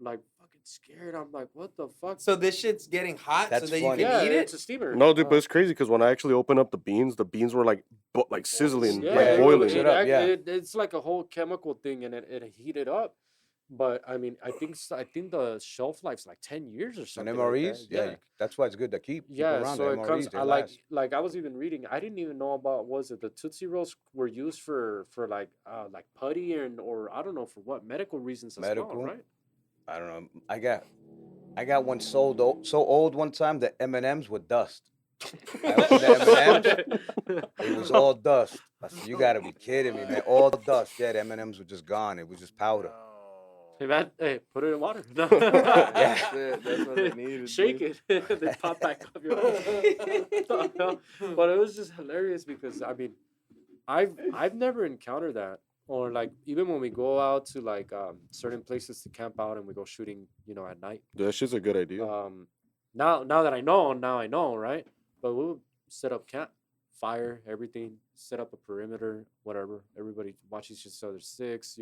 fucking scared. I'm like, what the fuck? So this shit's getting hot That's so that funny. you can Yeah, eat it's it. a steamer. No, dude, but it's crazy because when I actually opened up the beans were like sizzling, Yeah, like it boiling. it up, yeah. it's like a whole chemical thing, and it heated up. But I mean, I think the shelf life's like 10 years or And something. MREs? Like that. Yeah, that's why it's good to keep Yeah, around so the it MREs. comes. They I last. like I was even reading. I didn't even know about the Tootsie Rolls were used for like putty or I don't know for what medical reasons as Medical? well, right? I don't know. I got one so old one time that M&Ms were dust. I opened the M&Ms. It was all dust. I said, you gotta be kidding me, man. All dust. Yeah, the M&Ms were just gone. It was just powder. Hey man, hey, put it in water. No. That's it. That's what they needed. Shake dude. it, then pop back up your. But it was just hilarious because I mean, I've never encountered that, or like even when we go out to like certain places to camp out and we go shooting, at night. Dude, that shit's a good idea. Now that I know, right? But we'll set up camp, fire everything, set up a perimeter, whatever. Everybody watches each other's sticks,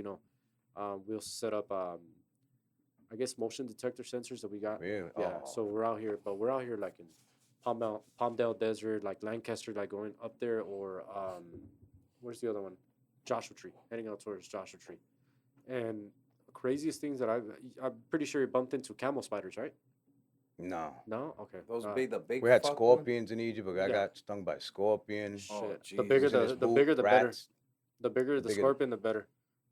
We'll set up, I guess, motion detector sensors that we got. Really? Yeah. Oh. So we're out here like in Palmdale Desert, like Lancaster, like going up there, or where's the other one? Joshua Tree, heading out towards Joshua Tree. And craziest things that I'm pretty sure you bumped into camel spiders, right? No. No? Okay. Those Uh, the big. We had fuck scorpions in Egypt, but I Yeah. got stung by a scorpion. Shit. Oh, the jeez. bigger Was in his the boot, bigger the better. rats. The bigger the bigger- scorpion, the better.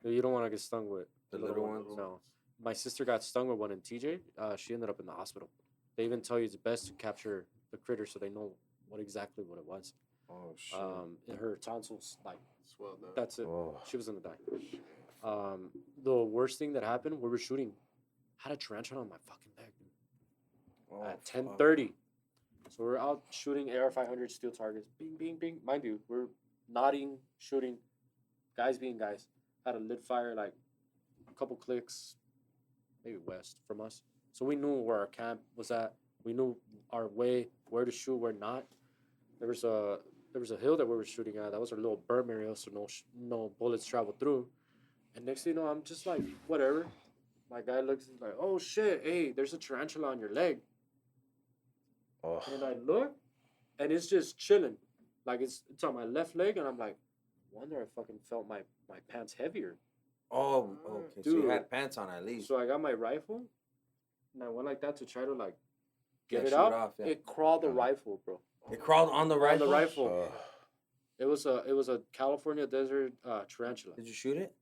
You don't want to get stung with The little ones? No. My sister got stung with one in TJ. She ended up in the hospital. They even tell you it's best to capture the critter so they know what it was. Oh shit. Her tonsils, like, Swelled up. that's it. Oh. She was gonna die. The worst thing that happened, we were shooting, had a tarantula on my fucking leg, dude. Oh, At fuck. 10:30. So we're out shooting AR-500 steel targets. Bing, bing, bing. Mind you, we're nodding, shooting, guys being guys. Had a lit fire like a couple clicks, maybe west from us. So we knew where our camp was at. We knew our way, where to shoot, where not. There was a hill that we were shooting at. That was our little berm area, so no bullets traveled through. And next thing you know, I'm just like, whatever. My guy looks, he's like, oh shit, hey, there's a tarantula on your leg. Oh. And I look, and it's just chilling. Like it's on my left leg, and I'm like, wonder I fucking felt my pants heavier. Oh, okay. So you Dude. had pants on at least. So I got my rifle, and I went like that to try to like get Yeah, it shoot out. off, yeah. It crawled the rifle, bro. It crawled on the On rifle. the rifle. Oh. It was a California desert tarantula. Did you shoot it?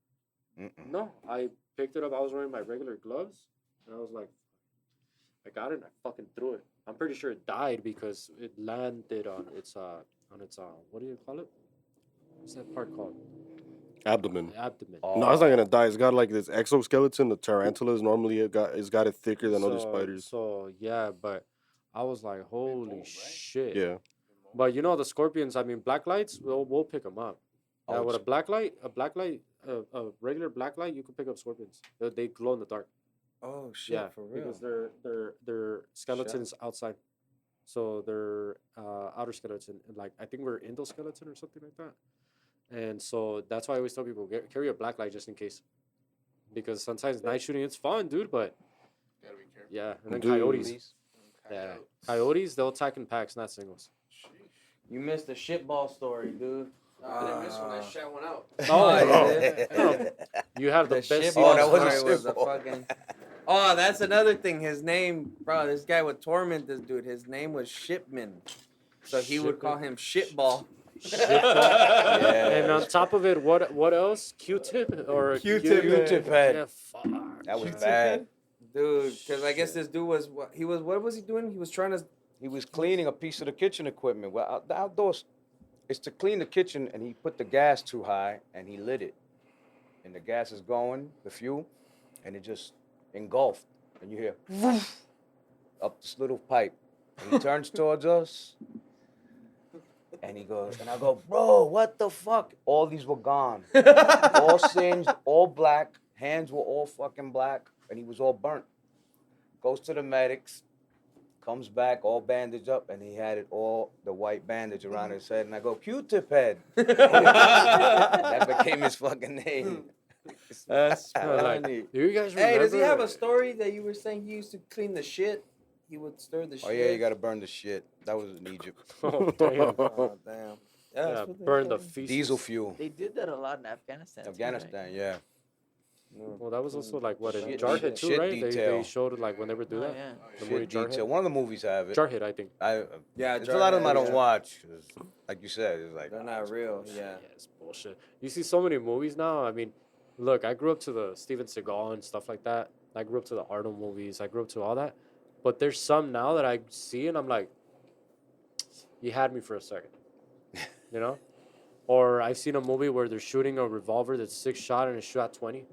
Mm-mm. No, I picked it up. I was wearing my regular gloves, and I was like, I got it, and I fucking threw it. I'm pretty sure it died because it landed on its what do you call it? What's that part called? Abdomen. Abdomen. Oh. No, it's not gonna die. It's got like this exoskeleton. The tarantulas normally it's got it thicker than other spiders. So yeah, but I was like, holy shit. Yeah. But the scorpions. I mean, black lights. We'll pick them up. Now Oh, with it's- a regular black light, you can pick up scorpions. They glow in the dark. Oh shit, Yeah, for real. because they're skeletons outside, so they're outer skeleton. And like I think we're endoskeleton or something like that. And so that's why I always tell people carry a black light just in case, because sometimes night shooting it's fun, dude. But Gotta be careful. yeah, and then Dude. coyotes. Yeah, coyotes they'll attack in packs, not singles. You missed the shitball story, dude. I didn't miss when I shot one out. Oh, yeah. yeah. You have the The best shit seat Oh, on that the wasn't car. story was a shitball. fucking. Oh, that's another thing. His name, bro. This guy would torment this dude. His name was Shipman, so he would call him Shitball. And on Yeah. top of it, what else? Q-tip or Q-tip Q-tip head. Yeah, fuck. That was bad. Dude, because I guess this dude was what was he doing? He was trying to. He was cleaning a piece of the kitchen equipment. Well, the outdoors, it's to clean the kitchen, and he put the gas too high, and he lit it. And the gas is going, the fuel, and it just engulfed. And you hear, woof, up this little pipe. And he turns towards us, and he goes, and I go, bro, what the fuck? All these were gone. All singed, all black. Hands were all fucking black, and he was all burnt. Goes to the medics, comes back all bandaged up, and he had it all, the white bandage around his head. And I go, Q-tip head. That became his fucking name. That's Like, funny. do you guys remember? Hey, does he have a story that you were saying he used to clean the shit? He would stir the shit. Oh, yeah, you got to burn the shit. That was in Egypt. Oh, damn. Oh, damn. Yeah, Yeah, that's what they burn the said. feces. Diesel fuel. They did that a lot in Afghanistan. too, right? Afghanistan, yeah. Well, that was also like what in Shit Jarhead detail. too, Shit right? They detail. showed it like when they would do Oh, that. yeah. The movie Shit detail. Jarhead. One of the movies have it. Jarhead, I think. Yeah, There's a lot of them I don't yeah. watch. 'Cause like you said, it's like, They're not real. Yeah. Yeah, it's bullshit. You see so many movies now. I mean, look, I grew up to the Steven Seagal and stuff like that. I grew up to the Arnold movies. I grew up to all that. But there's some now that I see and I'm like, you had me for a second. You know? Or I've seen a movie where they're shooting a revolver that's 6 shot and it's shot 20.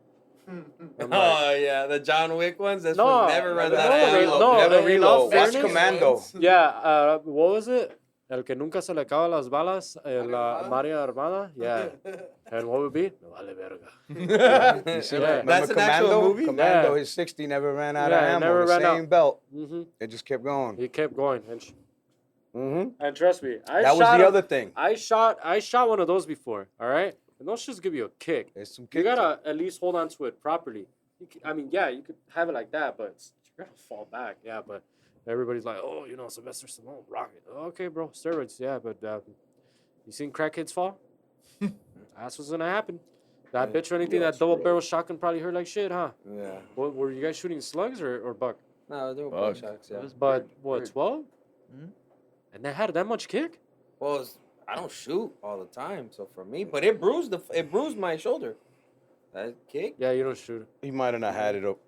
I'm like, Oh yeah, the John Wick ones. That's No, never run no, out of they- ammo. no, never in all reload. Watch fairness- Commando. yeah, what was it? El que nunca se le acaban las balas, la Maria Armada. Yeah. And what would be? No vale verga. You see, Yeah. remember That's an actual Commando? movie? Commando, Yeah. his 60 never ran out Yeah, of it ammo. never The ran same out. belt. Mm-hmm. It just kept going. He kept going. And trust me, That was the other thing. I shot one of those before, all right? And those just give you a kick. There's some You kick to gotta at least hold on to it properly. I mean, yeah, you could have it like that, but you're gonna fall back. Yeah, but everybody's like, oh, you know, Sylvester Stallone, rocket. Okay, bro, steroids, yeah, but you seen crackheads fall? That's what's gonna happen. That bitch or anything, that double barrel shotgun probably hurt like shit, huh? Yeah. What, were you guys shooting slugs or buck? No, they were Bug. buckshots. Yeah. It was But bird- what, bird. 12? Mhm. And they had that much kick? Well, I don't shoot all the time, so for me, but it bruised my shoulder. That kick. Yeah, you don't shoot. He might have not had it up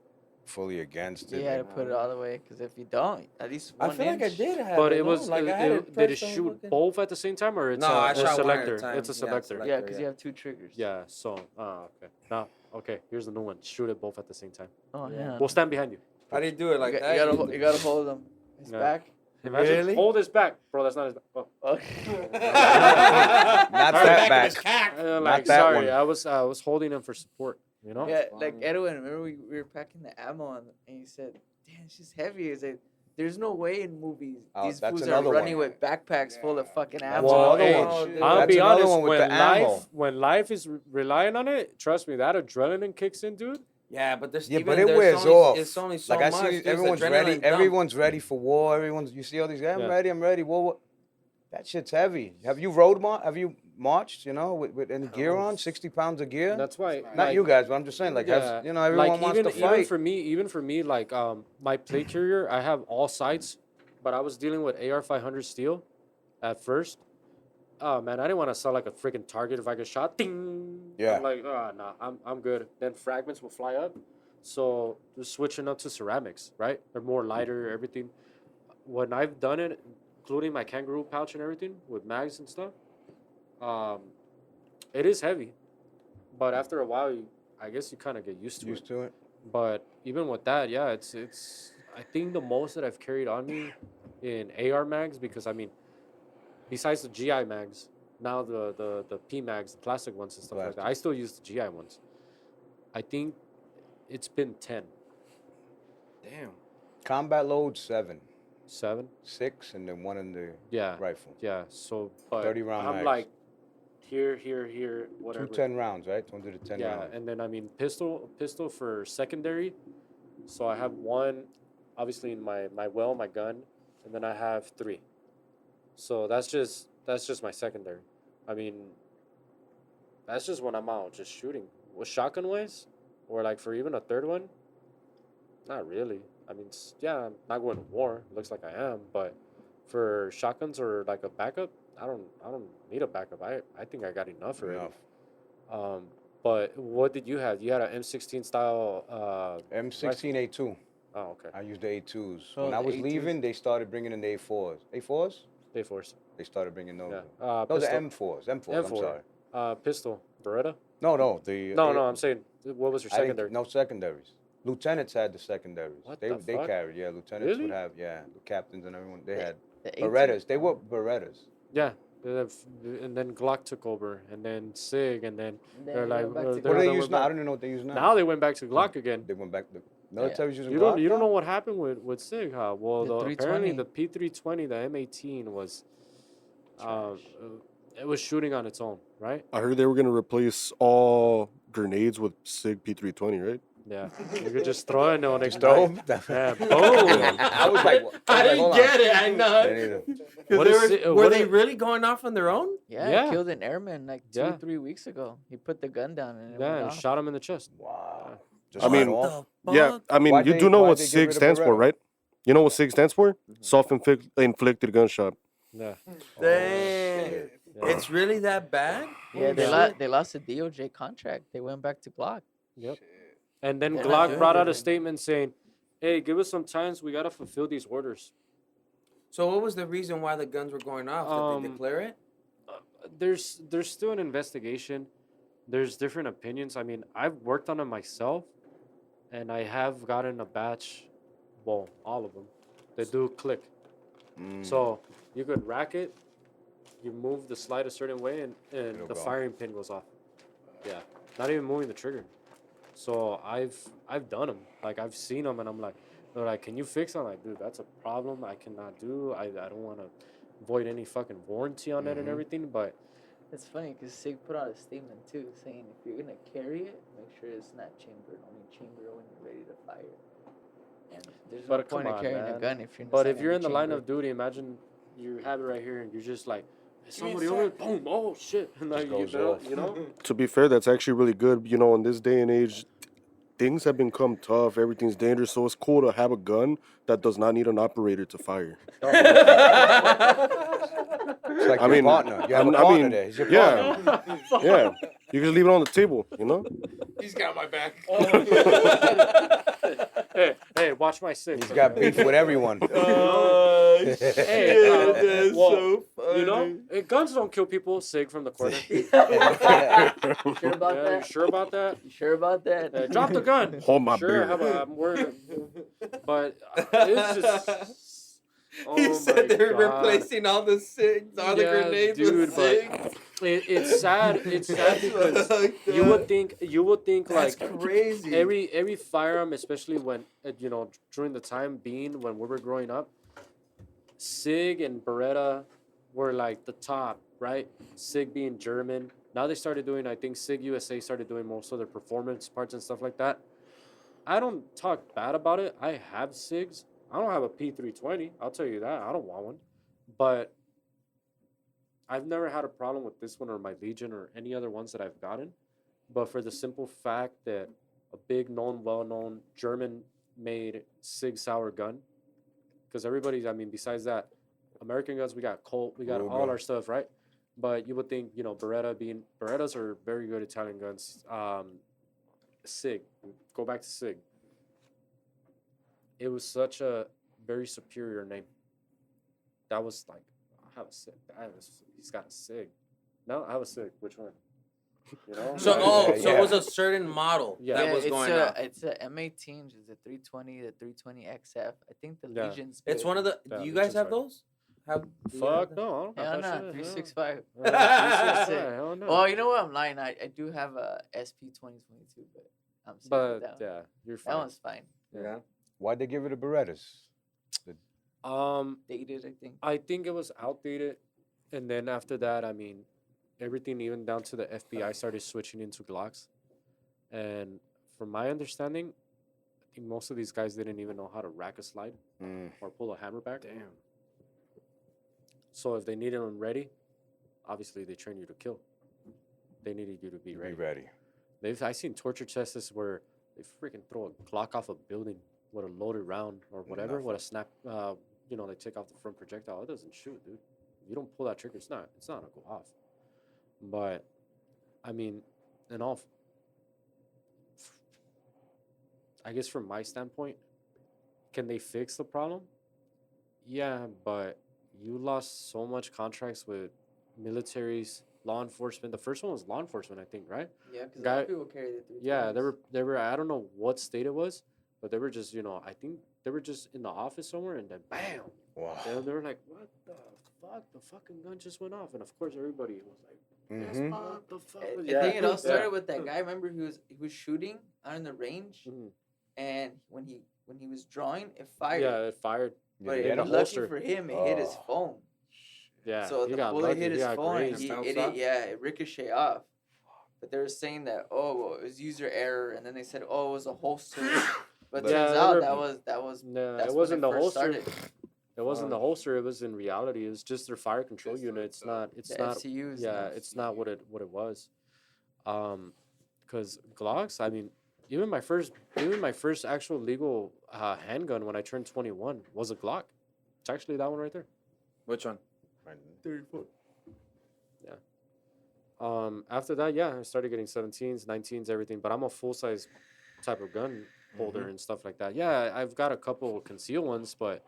fully against it. You had to put it all the way, because if you don't, at least I one feel like I inch. did have But it. it no? was, like I had it did it pressed on shoot fucking- both at the same time or it's No, I a shot one at a selector? time. It's a Yeah, selector. select- Yeah, because yeah. you have two triggers. Yeah, so, okay. Now, okay, here's the new one. Shoot it both at the same time. Oh, Yeah. yeah. We'll stand behind you. How do you do it like you, that? you gotta hold him. His Yeah. back. Imagine, Really? hold his back. Bro, that's not his back. Oh. Okay. Not that back. Like, that sorry, one. I was holding him for support, you know? Yeah, like Edwin, remember we were packing the ammo on, and he said, damn, it's just heavy. He said, there's no way in movies Oh, these that's fools are another running one. with backpacks full of fucking That's ammo. Well, another hey, one. I'll That's be another honest, one with when the ammo. life is relying on it, trust me, that adrenaline kicks in, dude. Yeah, but there's Yeah, even, but it there's wears only, off. It's only so Like I much. see, dude. everyone's It's ready. adrenaline dump. Everyone's ready for war. You see all these guys. Yeah. I'm ready. Whoa. That shit's heavy. Have you have you marched? You know, with any gear on? 60 pounds of gear. That's why. Not you guys, but I'm just saying. Like, has, everyone like wants even, to fight. even for me, like my plate carrier, I have all sights, but I was dealing with AR 500 steel at first. Oh man, I didn't want to sell like a freaking target if I get shot. Ding. Yeah. I'm like, oh nah, I'm good. Then fragments will fly up, so just switching up to ceramics, right? They're more lighter, everything. When I've done it, including my kangaroo pouch and everything with mags and stuff, it is heavy, but after a while, I guess you kind of get used to Used it. to it. But even with that, yeah, it's I think the most that I've carried on me in AR mags, because I mean, besides the GI mags, now the P mags, the plastic ones and stuff like that, I still use the GI ones. I think it's been 10. Damn. Combat load 7, 7. 6, and then 1 in the Yeah. rifle. Yeah. So, but 30 round I'm mags. like here, whatever. 210 rounds, right? 210 Yeah, rounds. and then I mean pistol for secondary. So I have one, obviously in my gun, and then I have 3. So that's just my secondary. I mean, that's just when I'm out just shooting. with shotgun ways, or like for even a third one, not really. I mean, yeah, I'm not going to war. Looks like I am, but for shotguns or like a backup, I don't need a backup. I think I got enough already. Enough. But what did you have? You had an M16 style. M16 A2. Oh, okay. I used the A2s. Oh, When I the was A2s. leaving, they started bringing in the A4s. A4s? Day force. They started bringing those. Yeah. No, the Pistol. M4s. M4s. I'm M4. sorry. Pistol. Beretta. No. The No, I'm saying, what was your I didn't- secondary? No secondaries. Lieutenants had the secondaries. What they the they fuck? carried. Yeah, lieutenants Really? would have. Yeah, the captains and everyone. They had The Berettas. They were Berettas. Yeah. And then Glock took over, and then SIG, and then they're like, What do Then they they use went now? I back- don't even know what they use now. Now they went back to Glock again. They went back. The military's using You Glock don't now? know what happened with SIG, huh? Well, The apparently 320. the P320, the M18 was, it was shooting on its own, right? I heard they were gonna replace all grenades with SIG P320, right? Yeah, you could just throw it and it'll Just ignite. dove? Yeah, boom. I was like, I didn't hold on. get it. I know. They need to- What is Were what they is- really going off on their own? Yeah, Yeah. he killed an airman like 2 Yeah. 3 weeks ago. He put the gun down and it Yeah, went and off. shot him in the chest. Wow. Just I mean, went off? Yeah, I mean, Why'd you they- do know why'd what they get SIG rid of stands for, Beretta? right? You know what SIG stands for? Self-inflicted gunshot. Yeah. Dang. Yeah. It's really that bad? Yeah, they lost a DOJ contract. They went back to Glock. Yep. And then They're not Glock doing brought out a anything. statement saying, "Hey, give us some time. We gotta fulfill these orders." So what was the reason why the guns were going off? Did they declare it? There's still an investigation. There's different opinions. I mean, I've worked on it myself, and I have gotten a batch. Well, all of them. They do click. So you could rack it. You move the slide a certain way, and It'll the go. firing pin goes off. Yeah, not even moving the trigger. So I've done them. Like I've seen them, and I'm like, they're like, "Can you fix it?" I'm like, dude, that's a problem. I cannot do. I don't want to void any fucking warranty on it and everything. But It's funny because SIG put out a statement too saying if you're gonna carry it, make sure it's not chambered. Only chamber when you're ready to fire. And there's no But point come of on, carrying a man. gun if you're. But not if you're in the line chambered. of duty, imagine you have it right here, and you're just like, "Is somebody over there? Boom! Oh shit!" And like, goes you know, off. you know. To be fair, that's actually really good. You know, in this day and age, things have become tough. Everything's dangerous, so it's cool to have a gun that does not need an operator to fire. It's like I your mean, partner. You have I a partner mean, there. He's your yeah, partner. yeah. You can leave it on the table, you know. He's got my back. Hey, watch my six. He's got beef with everyone. Hey, well, you know, guns don't kill people. Sig from the corner. Sure about Yeah, you that? sure about that? You sure about that? Drop the gun. Hold my Sure, beer. I'm worried. But it's just. Oh He my said they're God. replacing all the SIGs, all the Yeah, grenades dude, with but SIGs. It's sad. It's sad because you would think That's like crazy. every firearm, especially when you know during the time being when we were growing up, SIG and Beretta were like the top, right? SIG being German. Now they started doing. I think SIG USA started doing most of their performance parts and stuff like that. I don't talk bad about it. I have SIGs. I don't have a P320. I'll tell you that. I don't want one. But I've never had a problem with this one or my Legion or any other ones that I've gotten. But for the simple fact that a big known, well-known German-made Sig Sauer gun, because everybody's, I mean, besides that, American guns, we got Colt, we got all our stuff, right? But you would think, you know, Berettas are very good Italian guns. Sig, go back to Sig. It was such a very superior name. That was like, I have a Sig. He's got a Sig. No, I have a Sig. Which one? You know? So, Yeah, it was a certain model Yeah. that was it's going a, on. It's a M18, it's the 320, the 320 XF. I think the Yeah. Legion's. It's good. one of the. Yeah, Do you me guys too, have sorry. those? Do you Fuck have them? no. I don't Hell have no, that shit. 365. Yeah. 365, hell no. Well, you know what? I'm lying. I do have a SP 2022, but I'm safe But with that one. yeah, you're That fine. one's fine. Yeah. Why'd they give it to Berettas? Dated, I think. I think it was outdated, and then after that, I mean, everything even down to the FBI started switching into Glocks, and from my understanding, I think most of these guys didn't even know how to rack a slide or pull a hammer back. Damn. So if they needed them ready, obviously they train you to kill. They needed you to be Be ready. ready. I seen torture tests where they freaking throw a Glock off a building with a loaded round or whatever, with a snap. They take off the front projectile. It doesn't shoot, dude. If you don't pull that trigger, it's not gonna go off. But I mean, in all, I guess from my standpoint, can they fix the problem? Yeah, but you lost so much contracts with militaries, law enforcement. The first one was law enforcement, I think, right? Yeah, because a lot Guy- of people carry the 320s. Yeah, they were. I don't know what state it was, but they were just, I think they were just in the office somewhere, and then bam, Wow. they were like, "What the fuck? The fucking gun just went off!" And of course, everybody was like, "Yes, Mhm. what the fuck?" I was think that?" it all started with that guy. Remember, he was shooting out in the range, Mhm. and when he was drawing, it fired. Yeah, it fired. But He had a lucky holster. for him, it hit his Oh. phone. Yeah, So he the got bullet lucky. hit He his got phone, and grazed. it ricocheted off. But they were saying that well, it was user error, and then they said it was a holster. But But- turns Yeah, out they that was No, that's it when wasn't the first holster. started. It wasn't the holster. It was in reality. It was just their fire control unit. It's not. It's The not. FCUs. Yeah, it's not what it was. Because Glocks. I mean, even my first actual legal handgun when I turned 21 was a Glock. It's actually that one right there. Which one? 34. After that, yeah, I started getting 17s, 19s, everything. But I'm a full size type of gun holder and stuff like that. Yeah, I've got a couple concealed ones, but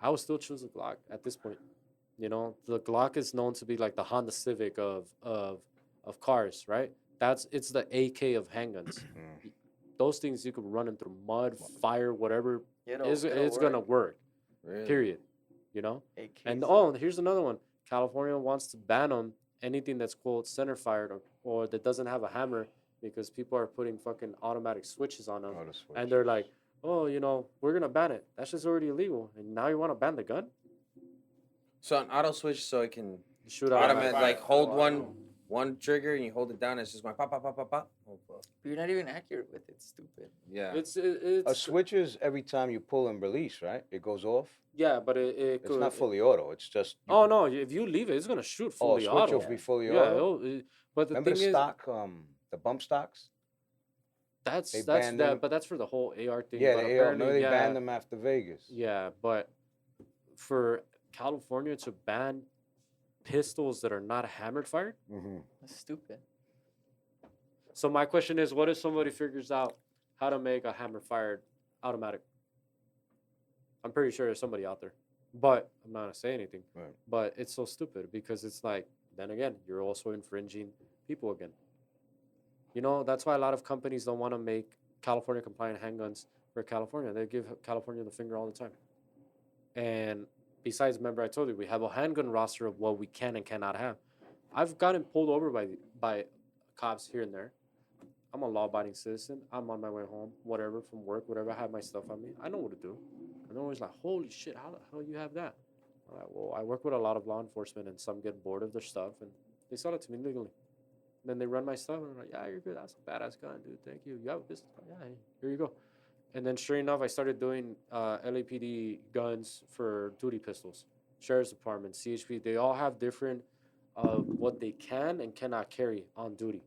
I would still choose a Glock at this point. The Glock is known to be like the Honda Civic of cars, right? It's the AK of handguns. Those things you could run them through mud, fire, whatever. It's gonna work. Really? Period. And here's another one. California wants to ban them. Anything that's quote center fired or that doesn't have a hammer because people are putting fucking automatic switches on them, and they're like, oh, we're gonna ban it. That's just already illegal, and now you want to ban the gun? So an auto switch, so it can Shoot automatic, automatic. like hold one trigger and you hold it down. It's just going pop pop pop pop pop. Oh, fuck. But you're not even accurate with it. Stupid. Yeah. It's A switch is every time you pull and release, right? It goes off. yeah, but it It's could, not fully auto. It's just. Oh no! If you leave it, it's gonna shoot fully switch auto. will be fully Yeah, auto. but the Remember thing the is, stock, the bump stocks? that's they that's banned that, them. but that's for the whole AR thing. Yeah, but the AR. apparently, No, they yeah, banned them after Vegas. Yeah, but for California to ban pistols that are not hammered fired. Mm-hmm. That's stupid. So my question is, what if somebody figures out how to make a hammer fired automatic? I'm pretty sure there's somebody out there, but I'm not gonna say anything. Right. But it's so stupid because it's like, then again, you're also infringing people again. That's why a lot of companies don't want to make California compliant handguns for California. They give California the finger all the time. And besides, remember I told you we have a handgun roster of what we can and cannot have. I've gotten pulled over by cops here and there. I'm a law-abiding citizen. I'm on my way home, whatever, from work, whatever. I have my stuff on me. I know what to do. And they're always like, holy shit, how the hell you have that? I'm like, well, I work with a lot of law enforcement, and some get bored of their stuff, and they sell it to me legally. Then they run my stuff, and I'm like, yeah, you're good. That's a badass gun, dude. Thank you. You have a business card? Yeah, here you go. And then sure enough, I started doing LAPD guns for duty pistols. Sheriff's Department, CHP, they all have different what they can and cannot carry on duty.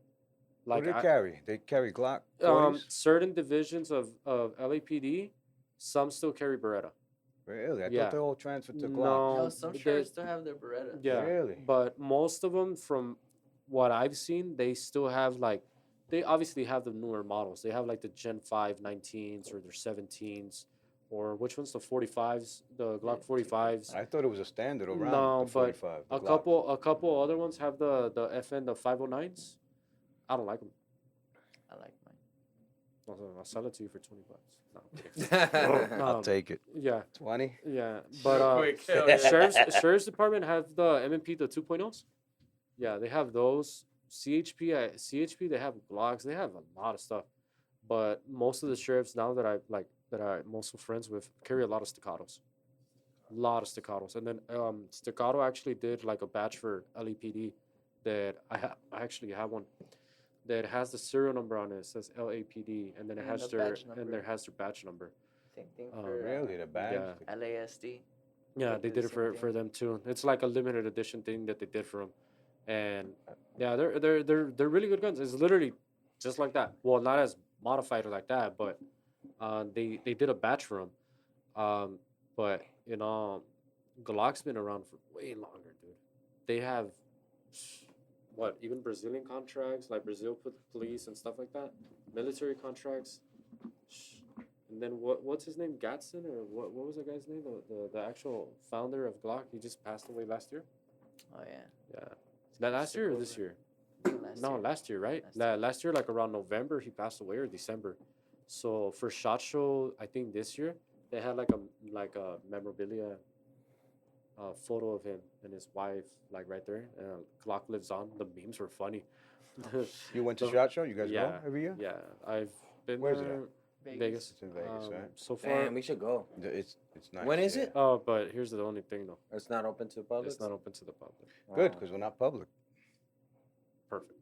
What do they carry? They carry Glock 40s? Certain divisions of LAPD, some still carry Beretta. Really? I yeah. thought they all transferred to Glock. No, No, some they- sheriffs still have their Beretta. Yeah, Really? but most of them, from what I've seen, they still have they obviously have the newer models. They have like the Gen 5 19s or their 17s, or which one's the 45s, the Glock 45s. I thought it was a standard around No, the but 45. the A Glock. couple other ones have the FN, the 509s. I don't like them. I like mine. I'll sell it to you for $20. No, I'm kidding. I'll take it. Yeah, 20? yeah, but Sheriff's Department have the M&P, the 2.0s. Yeah, they have those. CHP, they have Glocks. They have a lot of stuff. But most of the sheriffs now that I'm also friends with carry a lot of staccatos. And then Staccato actually did like a batch for LAPD that I actually have one that has the serial number on it. It says LAPD, and then it And has the their batch number. batch number. Same thing Oh, for Really? The badge? yeah. LASD. Yeah, They they do did the it for same thing. them too. It's like a limited edition thing that they did for them, and yeah, they're really good guns. It's literally just like that. Well, not as modified like that, but they did a batch for them. But you know, Glock's been around for way longer, dude. They have what, even Brazilian contracts, like Brazil police and stuff like that, military contracts. And then what's his name, Gatson, or what was that guy's name? The actual founder of Glock, he just passed away last year. Oh yeah. Yeah, is that last year or this year? Last year, right? Last year, like around November, he passed away, or December. So for SHOT Show, I think this year they had like a memorabilia photo of him and his wife, like right there. Glock lives on. The memes were funny. You went to SHOT Show? You guys Yeah, go every year? Yeah, I've been Where's it there. at? Vegas. It's in Vegas, right? So far, Damn, we should go. It's nice. When is yeah. it? oh, but here's the only thing though. It's not open to the public. It's not open to the public. Good, because we're not public. Perfect.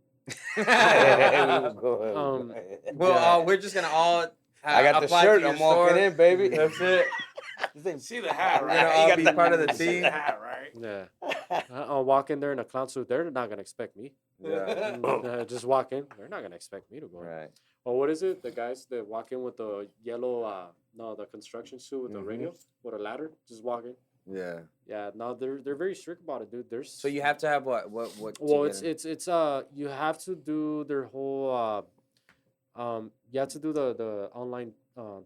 Go ahead. Well, we're just gonna all. I got the apply shirt. to your I'm walking store. in, baby. That's it. See the hat, We're right? gonna all You got be the- part of the See team. the hat, right? Yeah. I'll walk in there in a clown suit. They're not gonna expect me. Yeah. Just walk in. They're not gonna expect me to go in. Right. Oh, what is it? The guys that walk in with the yellow, the construction suit with the Mhm. radio, with a ladder, just walk in. Yeah. Yeah, no, they're very strict about it, dude. There's So you have to have what? well, to it's get in? it's you have to do their whole you have to do the online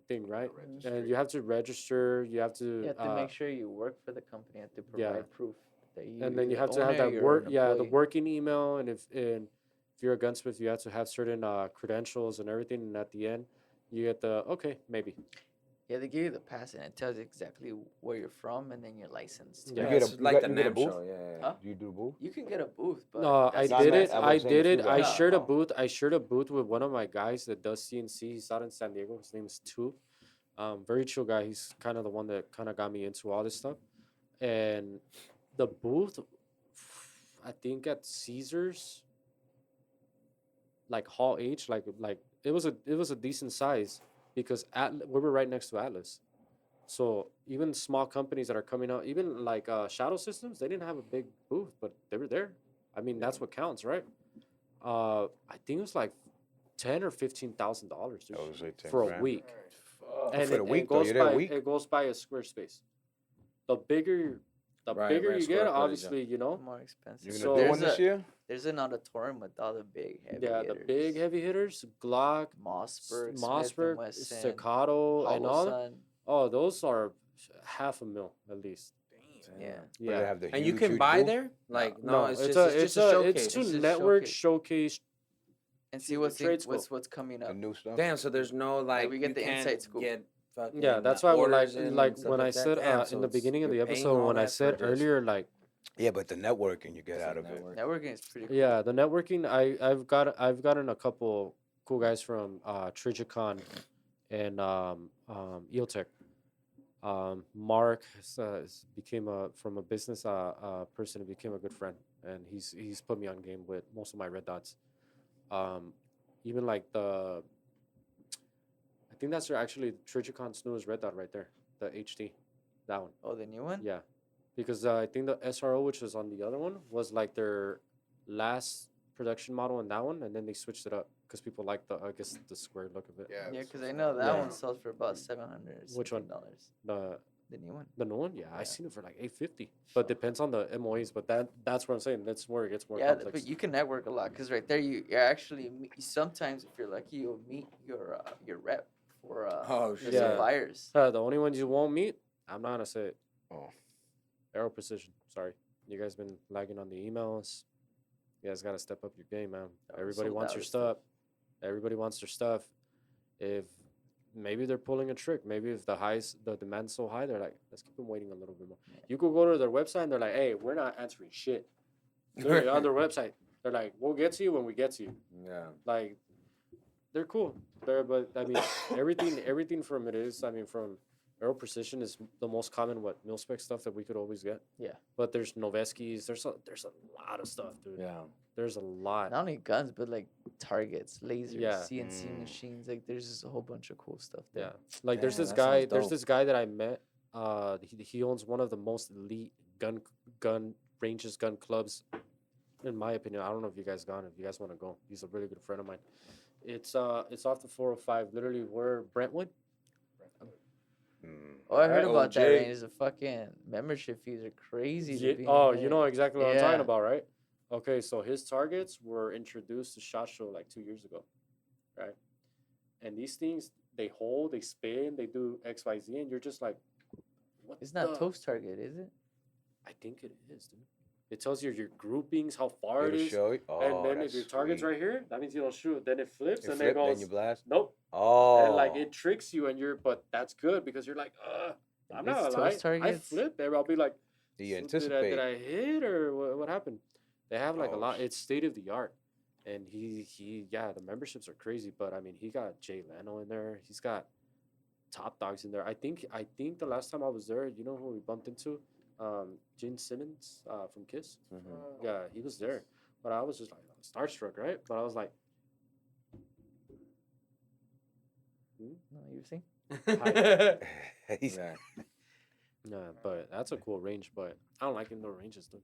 thing, right? And you have to register. You have to You have to make sure you work for the company. You have to yeah. provide proof that you. and then you the have to have owner, that you're work, an yeah, the employee. working email, and if you're a gunsmith, you have to have certain credentials and everything. And at the end, you get the okay, maybe. Yeah, they give you the pass and it tells you exactly where you're from and then your license. Yeah. You get It's a- you like got- the you get a NAM booth? show. Yeah. Huh? Do you do a booth? You can get a booth, but No, I that's not did meant- it. I I wasn't saying did if it. you I got- shared a oh. booth. I shared a booth with one of my guys that does CNC. He's out in San Diego. His name is Tu. Very chill guy. He's kind of the one that kind of got me into all this stuff. And the booth, I think at Caesars, like Hall H, like it was a decent size because we were right next to Atlas. So even small companies that are coming out, even like Shadow Systems, they didn't have a big booth, but they were there. I mean, that's what counts, right? I think it was like $10,000 or $15,000 I would say 10 for a grand. week. For And the it week, though, goes you're there a by week? it goes by a square space. The bigger Right, you square get, footage, yeah. obviously, you know. more expensive. You're So gonna do there's one this year? There's an auditorium with all the big heavy Yeah, the big heavy hitters, Glock, Mossberg, Mossberg, Smith & Wesson, Staccato, and all that. Holosun. Oh, those are $500,000 at least. Yeah. But they Yeah. have the And you huge, can huge buy booth? there? Like No, it's it's just a showcase. it's to It's just network showcase. And see the what's trade what's coming up. The new stuff? Damn, so there's no like we get you the can't inside scoop. get fucking Yeah, that's why we're orders in like and stuff when I that. said Damn, so in the it's- beginning of the you're paying episode all when I that for said just- earlier, like Yeah, but the networking you get just out a of it. network. Networking is pretty cool. yeah, the networking. I've gotten a couple cool guys from Trigicon and EOTech. Mark became from a business person, became a good friend, and he's put me on game with most of my red dots. Even like I think that's actually Trigicon's newest red dot right there, the HD, that one. Oh, the new one? Yeah, because I think the SRO, which was on the other one, was like their last production model in that one, and then they switched it up because people like the square look of it. Yeah, because I know that Yeah. one sells for about $700. Which one? $700. The The new one. the new one, yeah, I Yeah. seen it for like $850, but depends on the MOAs. But that's what I'm saying. That's where it gets more Yeah, complex. but you can network a lot because right there you actually sometimes if you're lucky you'll meet your rep for Oh, your shit. Yeah. suppliers. The only ones you won't meet, I'm not gonna say it. Oh. Aero Precision. Sorry, you guys been lagging on the emails. You guys gotta step up your game, man. Everybody sold wants out your his stuff. stuff. Everybody wants their stuff. If maybe they're pulling a trick, maybe if the demand's so high, they're like, let's keep them waiting a little bit more. You could go to their website and they're like, hey, we're not answering shit. Literally on their website, they're like, we'll get to you when we get to you. Yeah. Like, they're cool. But I mean, everything from it is. I mean, from Aero Precision is the most common mil spec stuff that we could always get. Yeah. But there's Noveskis. There's a lot of stuff, dude. Yeah. There's a lot. Not only guns, but like targets, lasers, Yeah. CNC machines. Like there's just a whole bunch of cool stuff there. Yeah. Like there's Damn, this that guy. sounds There's dope. this guy that I met. He owns one of the most elite gun ranges, gun clubs, in my opinion. I don't know if you guys gone. If you guys want to go, he's a really good friend of mine. It's off the 405, literally where Brentwood. Oh, I heard Right. about that OJ. range. The fucking membership fees are crazy. to Yeah, be in oh, there. you know exactly what I'm talking Yeah. about, right? Okay, so his targets were introduced to SHOT Show like 2 years ago, right? And these things, they hold, they spin, they do X, Y, Z, and you're just like, what? It's not the- toast target, is it? I think it is, dude. It tells you your groupings, how far it It'll is, show you. Oh, and then if that's your target's sweet. right here, that means you don't shoot. Then it flips, It and flip, then it then goes, you blast. nope. Oh. And like it tricks you, and but that's good because you're like, I'm It's not gonna lie. toast I targets? flip there. I'll be like, Do you "So anticipate? Did I hit or what happened? They have like a Oh, lot. shit. It's state of the art, and yeah, the memberships are crazy. But I mean, he got Jay Leno in there. He's got top dogs in there. I think the last time I was there, you know who we bumped into, Gene Simmons from Kiss. Yeah, he was there. But I was just like starstruck, right? But I was like, No, you see? He's- Yeah. nah. But that's a cool range. But I don't like indoor ranges, dude.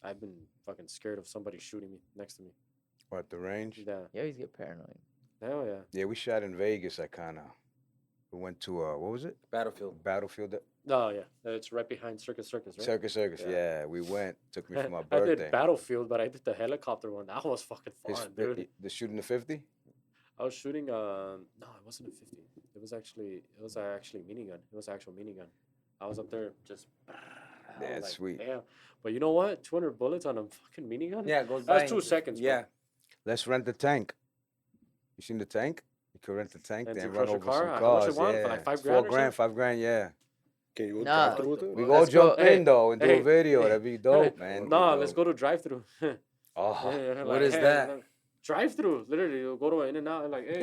I've been fucking scared of somebody shooting me next to me. Or at the range. Yeah, You always get paranoid. hell yeah. Yeah, we shot in Vegas. We went to what was it? Battlefield. Battlefield. Oh yeah, it's right behind Circus, right? Circus. Yeah. Yeah, we went. Took me for my I birthday. did Battlefield, but I did the helicopter one. That was fucking His fun, fi- dude. The shooting the 50. I was shooting. No, it wasn't a 50. It was actually minigun. It was actual minigun. I was up there just. I was That's like, sweet. Damn, but you know what? 200 bullets on a fucking minigun. Yeah, it goes by. That's 2 seconds. Bro. Yeah. Let's rent the tank. You seen the tank? You could rent the tank, And then to run crush a over car? some How much cars. it want? For Yeah, like $5 It's grand or 4 grand, $5 grand. Yeah. Can you Nah. drive through with it? We Let's go jump go- in though and do hey, a video. That'd be dope, hey, man. Nah, let's go to drive-through. Oh, What is that? Drive-through. Literally, you'll go to an In-N-Out and like, hey.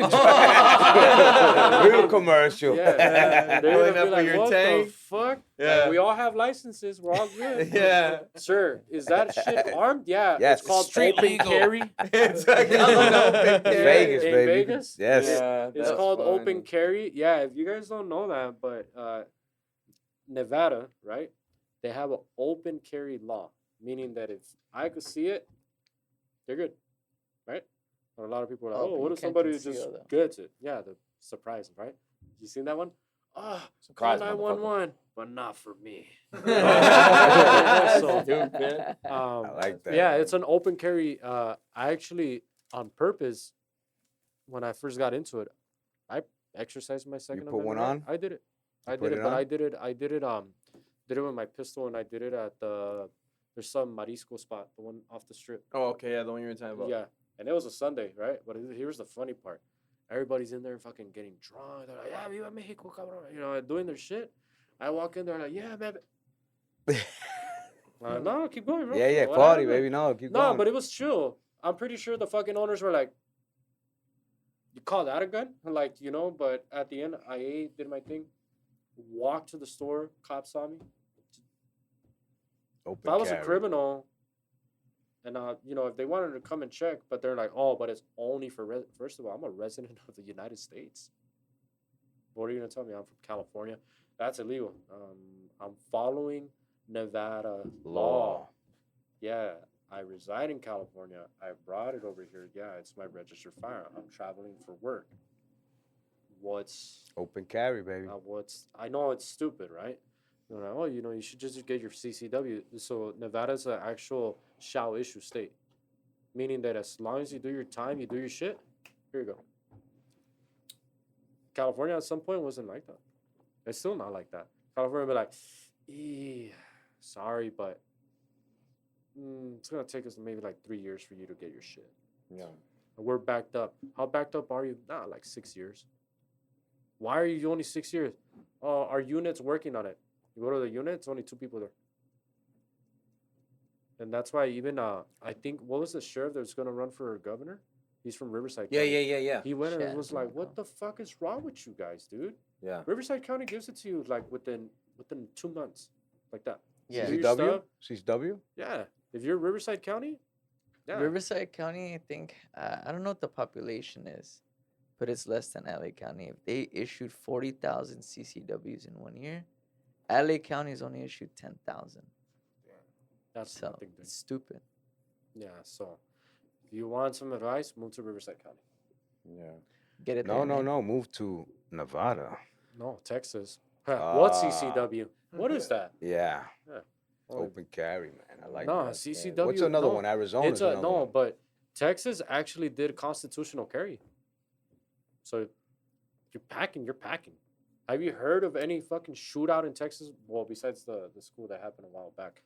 real commercial. Yeah. They're Filling gonna up be with like, your what tank. the fuck? Yeah. Like, we all have licenses. We're all good. Yeah. Sir, is that shit armed? Yeah. Yes. It's called Street open legal. carry. It's like open carry. Vegas, In baby. Vegas? Yes. Yeah, It's that's called open funny. carry. Yeah, if you guys don't know that, but Nevada, right? They have an open carry law, meaning that if I could see it, they're good, right? But a lot of people are like, Oh, oh, but what you if can't somebody just conceal, though. gets it? Yeah, the surprise, right? You seen that one? Ah, call Surprise, 911, but not for me. So So, stupid. I like that. yeah, it's an open carry. I actually, on purpose, when I first got into it, I exercised my Second put one Amendment right. on? I did it. You I put did it it, but on? did it with my pistol, and I did it at there's some Marisco spot, the one off the strip. Oh, okay, yeah, the one you were talking about. Yeah, and it was a Sunday, right? But here's the funny part: everybody's in there fucking getting drunk. They're like, "Yeah, viva Mexico, cabrón," you know, doing their shit. I walk in there like, "Yeah, man." No, keep going, bro. Yeah, What party, happened? baby. No, keep No, going. but it was chill. I'm pretty sure the fucking owners were like, "You call that a gun?" Like, you know. But at the end, I ate, did my thing, walked to the store. Cops saw me. Open If I was a carry. criminal, and you know, if they wanted to come and check, but they're like, "Oh, but it's only for first of all, I'm a resident of the United States. What are you gonna tell me? I'm from California. That's illegal. I'm following Nevada law. Yeah, I reside in California. I brought it over here. Yeah, it's my registered firearm. I'm traveling for work. What's Open carry, baby. I know it's stupid, right? They're like, oh, you know, you should just get your CCW. So Nevada's an actual shall issue state, meaning that as long as you do your time, you do your shit. Here you go. California at some point wasn't like that. It's still not like that. California be like, sorry, but it's gonna take us maybe like 3 years for you to get your shit. Yeah. And we're backed up. How backed up are you? Nah, like 6 years. Why are you only 6 years? Our unit's working on it. You go to the unit, it's only 2 people there. And that's why even I think what was the sheriff that was gonna run for governor? He's from Riverside Yeah, County. yeah. He went and Chad was like, Bronco. "What the fuck is wrong with you guys, dude? Yeah. Riverside County gives it to you like within 2 months, like that. Yeah. Do your CW? stuff. CW? Yeah. If you're Riverside County, yeah. Riverside County, I think, I don't know what the population is, but it's less than LA County. If they issued 40,000 CCWs in 1 year, LA County's only issued 10,000. That's So nothing, dude. it's stupid. Yeah. So if you want some advice, move to Riverside County. Yeah. Get it? No, there, no, man. no. Move to Nevada. No, Texas. What's Ah. CCW? What is that? Yeah. Yeah. Open carry, man. I like No, that. CCW. What's another no. one? Arizona's It's another one. but Texas actually did constitutional carry. So you're packing. Have you heard of any fucking shootout in Texas? Well, besides the school that happened a while back.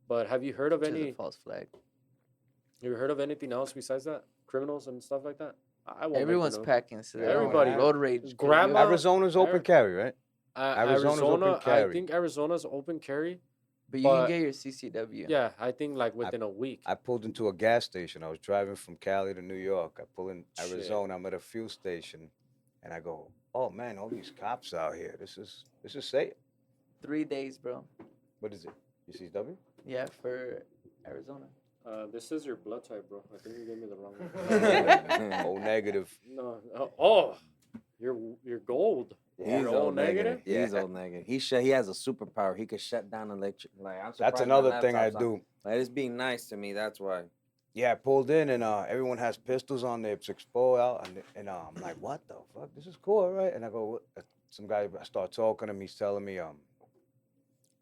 But have you heard of Which is any? a false flag. You heard of anything else besides that? Criminals and stuff like that? I won't make the Everyone's news. packing. So Everybody. road rage. Grandma- Arizona's open carry, right? Arizona's open Arizona, I carry. think Arizona's open carry. But you can but- get your CCW. Yeah, I think like within a week. I pulled into a gas station. I was driving from Cali to New York. I pull in Shit. Arizona. I'm at a fuel station, and I go, "Oh man, all these cops out here. This is safe." 3 days, bro. What is it? UCW? Yeah, for Arizona. This is your blood type, bro. I think you gave me the wrong one. O negative. No. You're gold. He's You're old O negative? He's old negative. He has a superpower. He could shut down electric. Like I'm That's surprised my another thing I laptop's on. do. Like it's being nice to me. That's why. Yeah, I pulled in and everyone has pistols on their expo out, and I'm like, "What the fuck? This is cool, right?" And I go, some guy, I start talking to him. He's telling me,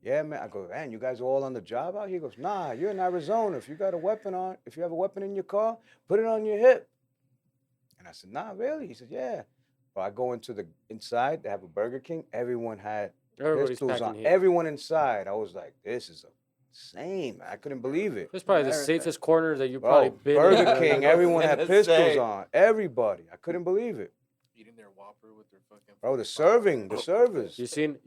"Yeah, man." I go, "Man, you guys are all on the job out here?" He goes, "Nah, you're in Arizona. If you got a weapon on, if you have a weapon in your car, put it on your hip." And I said, "Nah, really?" He said, "Yeah." Well, I go into the inside. They have a Burger King. Everyone had Everybody's pistols packing on. heat. Everyone inside. I was like, "This is insane." I couldn't believe it. It's probably the America. safest corner that you Bro, probably been in. Burger King, everyone had gonna pistols say. on. Everybody. I couldn't believe it. Eating their Whopper with their fucking. Bro, the servers. You seen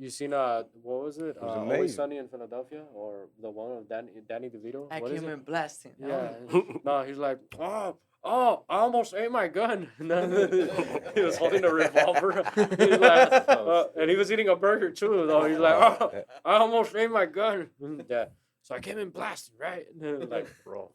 what was it? was Always amazing. Sunny in Philadelphia, or the one with Danny DeVito? I What is came it? in blasting. Yeah. No, he's like, oh, I almost ate my gun. He was holding a revolver. He's like, and he was eating a burger too. Though he's like, oh, I almost ate my gun. Yeah. So I came in blasting, right? Like, bro.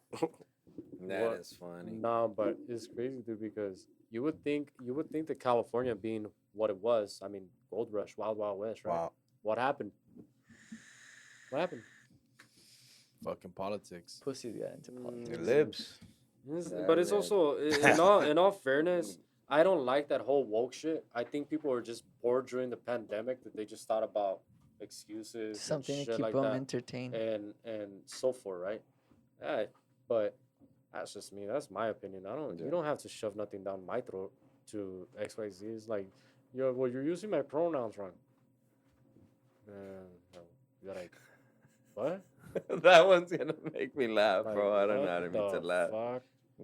That What? is funny. No, but it's crazy, dude, because you would think that California being what it was, I mean, gold rush, wild, wild west, right? Wow. What happened? What happened? Fucking politics. Pussy got into politics. It lives. But it's also in all fairness, I don't like that whole woke shit. I think people were just bored during the pandemic that they just thought about excuses, Something and to shit keep like them that, entertained. and so forth, right? Yeah, but that's just me. That's my opinion. You don't have to shove nothing down my throat to XYZ. It's like, you're using my pronouns wrong. No, you're like, what? That one's gonna make me laugh, Like, bro. I don't know what how to mean to the laugh. fuck?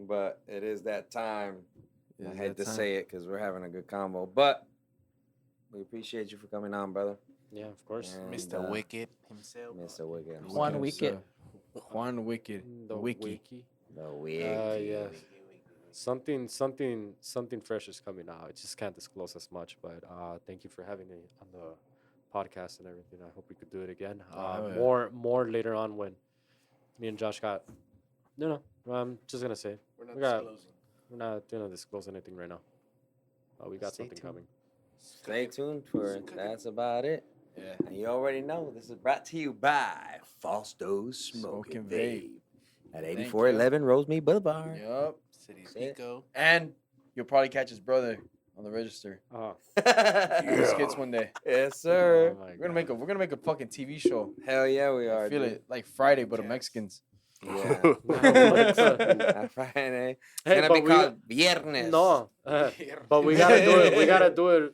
But it is that time. It I is hate that to time. say it because we're having a good combo, but we appreciate you for coming on, brother. Yeah, of course. And, Mr. Wicked himself. Mr. Wicked. Juan Yes, Wicked. sir. Juan Wicked. The Wiki. The Wiki. Yeah. Something fresh is coming out. I just can't disclose as much, but thank you for having me on the podcast and everything. I hope we could do it again. Oh, yeah. More later on when me and Josh got. I'm just gonna say We're not We got- disclosing. we're not gonna disclose anything right now. We got Stay something tuned. coming. Stay tuned for it. That's about it. Yeah. And you already know this is brought to you by Fausto's Smoking Smoking Vape. Vape at Thank 8411 Rosemead Boulevard. Yup. City Yeah. Pico. And you'll probably catch his brother on the register. Yeah. Skits one day. Yes, sir. Oh my We're gonna make a fucking TV show. Hell yeah, we are. I feel dude. it like Friday, but of Yes. Mexicans. Yeah. God. Friday. It's Hey, gonna but be we called Viernes. No, but we gotta do it. We gotta do it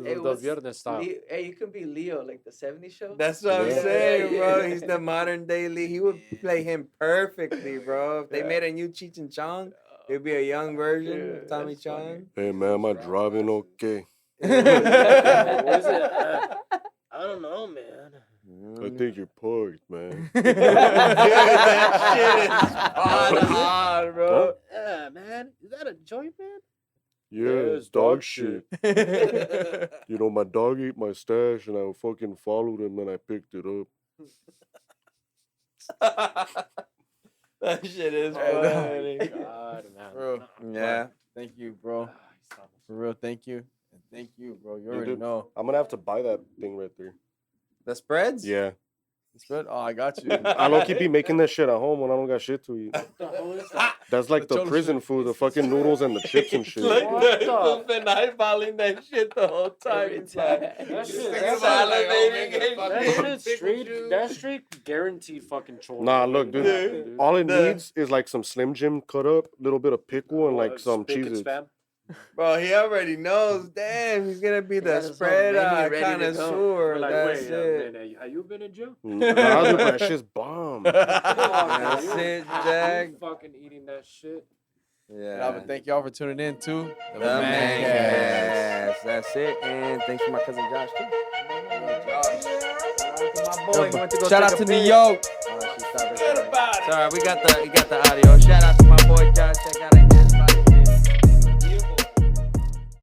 Hey, the what's Viernes style. Hey, you can be Leo, like the 70s show. That's what I'm Yeah. saying, bro. Yeah. He's the modern day Lee. He would play him perfectly, bro. If they made a new Cheech and Chong, it'd be a young version of Tommy that's funny. Chong. Hey man, am I driving okay? What is it? I don't know, man. I think you're parked, man. Dude, that shit is spot on, bro. Yeah, man. Is that a joint, man? Yeah, it's it's dog dog shit. shit. You know, my dog ate my stash and I fucking followed him and I picked it up. That shit is Oh, funny. God, man. Bro, Yeah. thank you, bro. For real, thank you. And thank you, bro. You Yeah, already dude. know. I'm gonna have to buy that thing right there. The spreads? Yeah. Spread? Oh, I got you. I don't keep making that shit at home when I don't got shit to eat. That's like the cholo prison shit. food, the fucking noodles and the chips and shit. Look, been eyeballing that shit the whole time. Every It's like, time. That shit, salivating and that shit. straight, that straight guaranteed fucking cholo. Nah, look, dude. All it needs is like some Slim Jim cut up, little bit of pickle, and like some cheeses. Bro, he already knows. Damn, he's gonna be the got his spread whole menu ready to connoisseur. Like, That's wait, it. man, have you been in jail? Nah, dude, that shit's bomb. That's it, Jack. You fucking eating that shit. Yeah, but thank y'all for tuning in too. The Mancast. That's it. And thanks for my cousin Josh too. Shout out to New York. Sorry, we got the audio. Shout out to my boy Josh. Check out